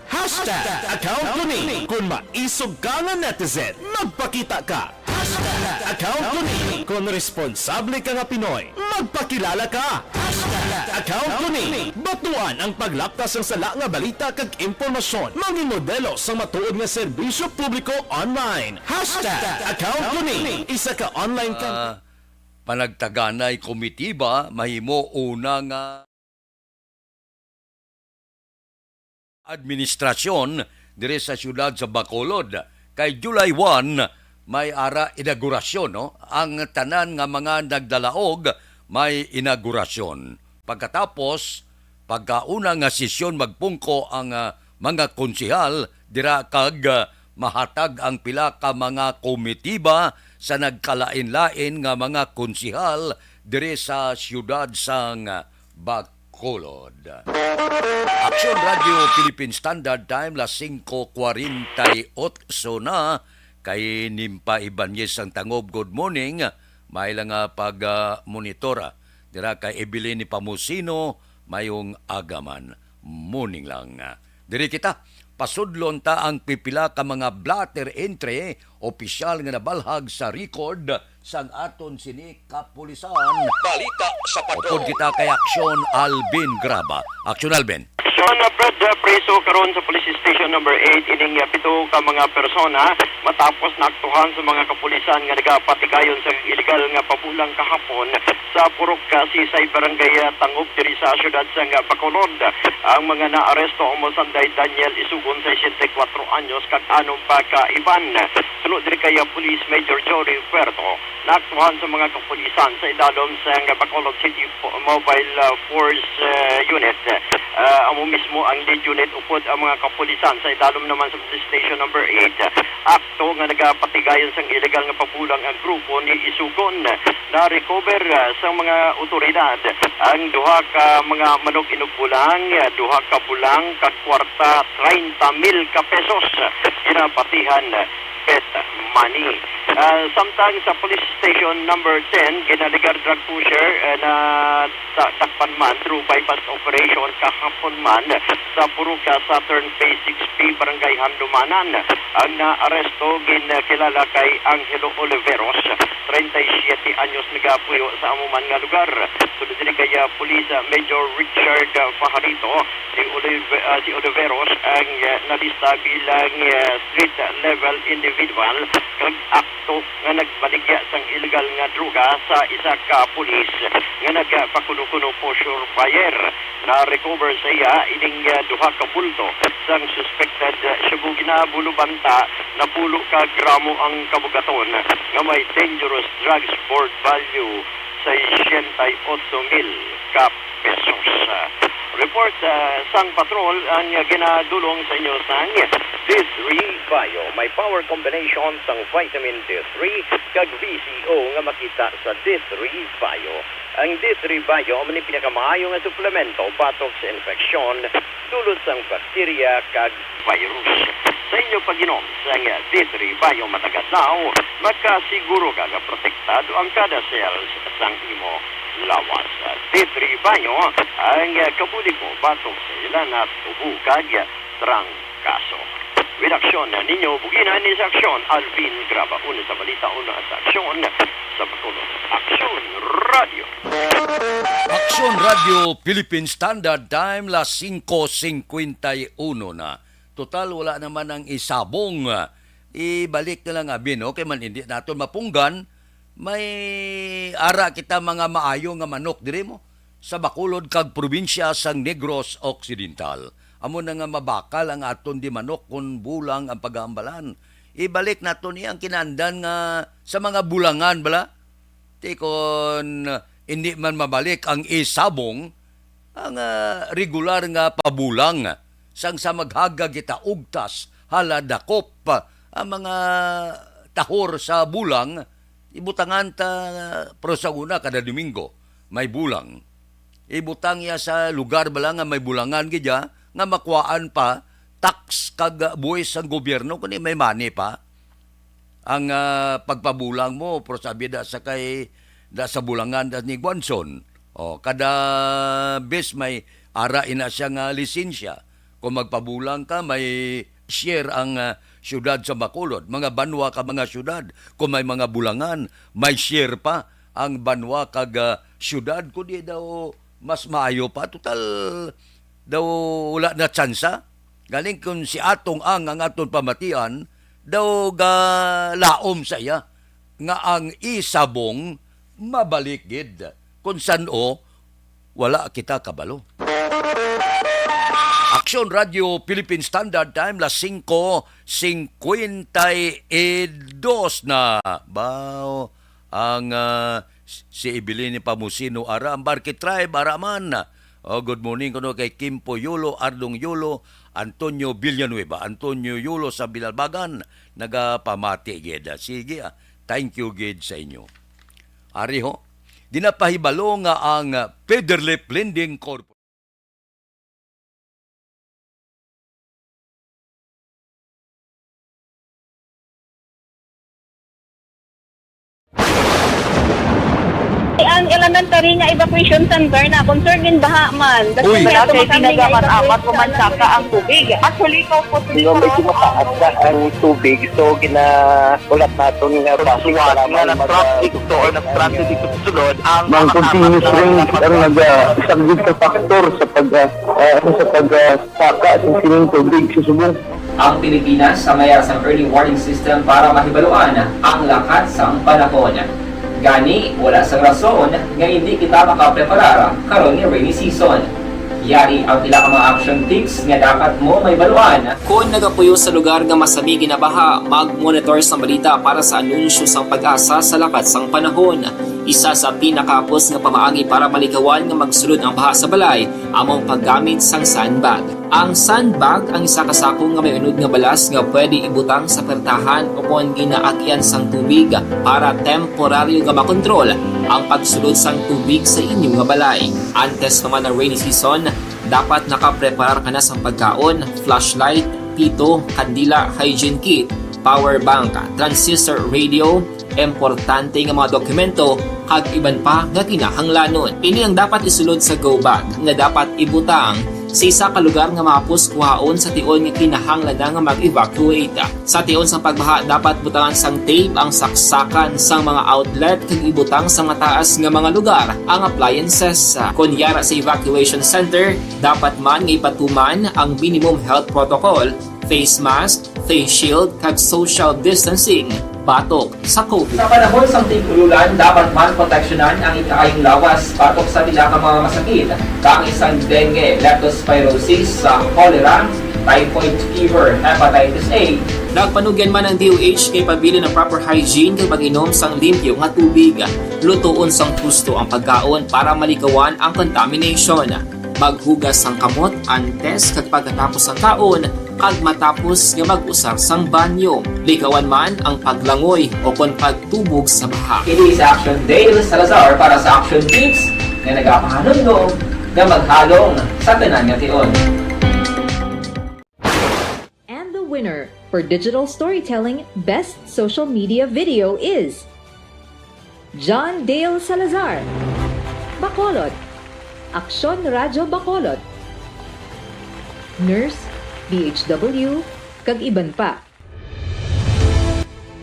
Account ko ni kung maisog ka nga netizen, magpakita ka. Account ko ni kung responsable ka nga Pinoy, magpakilala ka. Account ko ni batuan ang paglaptas ng sala nga balita kag impormasyon, manging modelo sa matuod nga serbisyo publiko online. Account ko ni isa ka online panagtaganay komitiba mahimo una nga administrasyon dire sa siyudad sa Bacolod kay July 1 may ara inaugurasyon no ang tanan nga mga nagdalaog may inaugurasyon pagkatapos pagkauna nga sesyon magpungko ang mga konsehal dira kag mahatag ang pila ka mga komitiba sa nagkalain-lain nga mga konsehal dire sa siyudad sang Bacolod. Action Radio Philippine Standard Time las 5:48 na kay Nimpa Ibanez ang tangob. Good morning. May lang pag-monitora. Dira kay Evelyn ni Pamusino mayong agaman. Morning lang. Diri kita pasudlon ta ang pipila ka mga blatter entry opisyal nga nabalhag sa record sang aton sini kapulisan. Balita sa padrong. Kita kay Action Alvin Graba. Action Alvin. Action Fred preso karon sa Police Station number 8 ining pito ka mga persona matapos naaktuhan sa mga kapulisan nga nagapatikayon sa illegal nga pabulang kahapon sa Purok Kasisay Barangay Tangob diri sa siyudad sang Bacolod. Ang mga naaresto ang mosanday Daniel Isugon 64 anyos kag anong pa ka Ivan. Tulo diri kay Police Major Jory Puerto naaktuhan sa mga kapulisan sa idalom sa Bacolod City Mobile Force Unit. Amo mismo ang lead unit upod ang mga kapulisan sa idalom naman sa Police Station number 8. Akto nga nagapatigayon sang illegal nga pabulang ang grupo ni Isugon na recover sa mga otoridad ang duha ka mga manok inugbulang, duha ka bulang kag kwarta 30,000 ka pesos ginapatihan bet money. Samtang sa police station number 10 ginaligar drug pusher na takpan man through bypass operation kahapon man sa Puruca Southern Phase 6P Barangay Handumanan. Ang naaresto ginakilala kay Angelo Oliveros, 37 anyos nagapuyo sa amuman nga lugar. Sunod din kay Police Major Richard Fajarito, si Oliveros ang nalista bilang street level individual kag akto nga nagbaligya sang illegal nga droga sa isa ka pulis nga nagpakuno-kuno po surveyor. Na-recover sa iya ining duha ka bulto sang suspected Cebu ginabulubanta na pulo ka gramo ang kabugaton nga may dangerous drugs worth value sa 68,000 ka pesos. Report sang patrol ang ginadulong sa inyo sang D3 Bio. May power combination sang vitamin D3 kag VCO nga makita sa D3 Bio. Ang D3 Bio man pinakamaayo nga suplemento batok sa infeksyon dulot sang bakterya kag virus. Sa inyo pag-inom sang D3 Bio matagal daw, makasiguro ka nga protektado ang kada cells sang imo lawas. D3 Bio ang kabulig mo batok sa ilan at ubukag trangkaso. With aksyon ninyo, buginan ni sa aksyon, Alvin Graba, una sa balita, una sa aksyon, sa Bacolod Aksyon Radio. Aksyon Radio Philippine Standard Time, las 5:51 na. Total, wala naman ang isabong. Ibalik na lang abin, okay man hindi natin mapunggan. May ara kita mga maayo nga manok dire mo sa Bacolod kag probinsya sang Negros Occidental. Amo na nga mabakal ang aton di manok kun bulang ang pag-aambalan. Ibalik naton ang kinandan nga sa mga bulangan bala. Ti kon hindi man mabalik ang isabong ang regular nga pabulang sang sa maghaga kita ugtas hala dakop ang mga tahor sa bulang ibutangan ta pero sa una kada Domingo may bulang. Ibutang ya sa lugar bala nga may bulangan gidya nga makuhaan pa tax kag buwis ang gobyerno kundi may money pa ang pagpabulang mo pero sabi da sa kay da sa bulangan da ni Guanson kada bes may ara ina siya nga lisensya kung magpabulang ka may share ang syudad sa Bacolod mga banwa ka mga syudad kung may mga bulangan may share pa ang banwa kag syudad kundi daw mas maayo pa total daw wala na tsansa. Galing kung si atong ang aton pamatian, daw ga laom sa iya. Nga ang isabong mabalik gid. Kung san wala kita kabalo. Aksyon Radio Philippine Standard Time, las 5:52 na. Bao ang si Ibilini Pamusino ara, ang Barkit Tribe, araman na. Good morning kuno kay Kimpo Yulo, Ardong Yulo, Antonio Villanueva, Antonio Yulo sa Bilalbagan, nagapamati gid. Sige, thank you gid sa inyo. Ari ho, dinapahibalo nga ang Federlip Lending Corporation. Ang elementary nga evacuation center na concern din baha man. Uy, kay ginagamat-amat kumansaka ang tubig. Actually, ko po Hindi may kumataas na ang tubig. So, ulat natin nga Pagsuwat nga ng traffic to or nag-traffic dito sa sulod ang Mang continuous rin ang isang good factor sa pagsaka sa sining tubig sa subong. Ang Pilipinas sa mayroon sa early warning system para mahibaluan ang lakas ng panahon. Gani, wala sang rason nga hindi kita makapreparar karon ni rainy season. Yari ang pila ka mga action tips nga dapat mo may baluan. Kung nagapuyo sa lugar nga masabi ginabaha, mag-monitor sa balita para sa anunsyo sang pag-asa sa lakat sang panahon. Isa sa pinakapos nga pamaagi para malikawan nga magsulod ang baha sa balay, among paggamit sang sandbag. Ang sandbag ang isa kasakong nga may unod nga balas nga pwede ibutang sa pertahan o kung ginaagyan sang tubig para temporaryo nga makontrol ang pagsulod sang tubig sa inyong nga balay. Antes naman ng rainy season, dapat nakapreparar ka na sa pagkaon, flashlight, pito, kandila, hygiene kit, power bank, transistor radio, importante nga mga dokumento kag iban pa nga kinahanglanon. Ini ang dapat isulod sa go bag nga dapat ibutang sa isa ka lugar nga mapus kuhaon sa tion nga kinahanglan nga mag-evacuate. Sa tion sa pagbaha dapat butangan sang tape ang saksakan sang mga outlet kag ibutang sa mataas nga mga lugar ang appliances. Kunyara sa evacuation center, dapat man nga ipatuman ang minimum health protocol, face mask, face shield kag social distancing batok sa COVID. Sa panahon sa tig-ululan, dapat man proteksyonan ang ikaayong lawas batok sa pila ka mga masakit, kang isang dengue, leptospirosis, cholera, typhoid fever, hepatitis A. Nagpanugyan man ang DOH kay pabili ng proper hygiene kay pag-inom sang limpyo nga tubig. Lutuon sang gusto ang pagkaon para malikawan ang contamination. Maghugas sang kamot antes kag pagkatapos ang kaon kag matapos nga mag-usar sang banyo. Likawan man ang paglangoy o kon pagtubog sa baha. Kini sa Action Dale Salazar para sa Action Tips nga nagapahanundong nga maghalong sa tanan nga tion. And the winner for Digital Storytelling Best Social Media Video is John Dale Salazar, Bacolod, Aksyon Radyo Bacolod, Nurse, BHW, kag iban pa.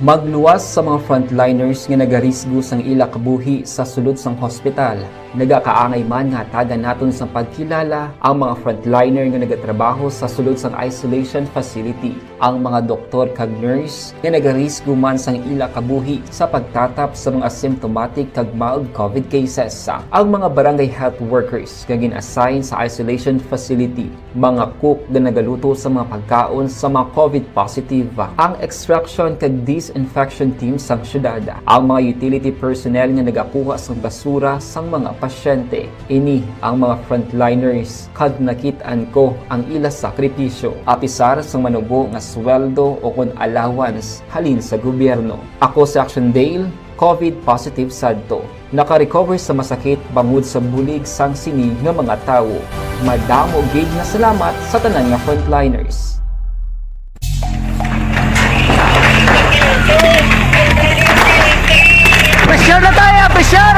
Magluwas sa mga frontliners nga nagarisgo sang ila kabuhi sa sulod sang hospital. Nagakaangay man nga tagan naton sa pagkilala ang mga frontliner nga nagatrabaho sa sulod sang isolation facility. Ang mga doktor kag nurse nga nagarisgo man sang ila kabuhi sa pagtatap sa mga asymptomatic kag mild COVID cases. Ang mga barangay health workers nga gin-assign sa isolation facility, mga cook nga nagaluto sa mga pagkaon sa mga COVID positive, ang extraction kag disinfection team sang syudad, ang mga utility personnel nga nagakuha sang basura sang mga pasyente. Ini ang mga frontliners kag nakit-an ko ang ila sakripisyo apisar sang manubo nga sweldo o kon allowance halin sa gobyerno. Ako sa Action Dale, COVID positive sadto. Naka-recover sa masakit bangod sa bulig sang sini nga mga tawo. Madamo gid na salamat sa tanan nga frontliners. Pressure na tayo! Pressure!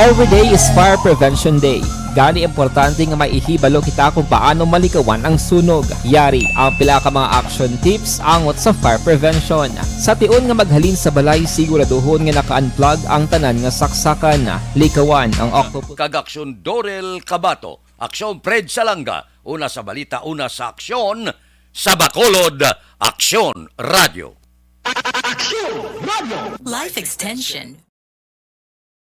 Every day is Fire Prevention Day. Gani importante nga maihibalo kita kung paano malikawan ang sunog. Yari ang pila ka mga action tips angot sa fire prevention. Sa tion nga maghalin sa balay, siguraduhon nga naka-unplug ang tanan nga saksakan. Likawan ang octopus. Kag Aksyon Dorel Cabato, Aksyon Fred Salanga, una sa balita, una sa aksyon, sa Bacolod, Aksyon Radio. Life Extension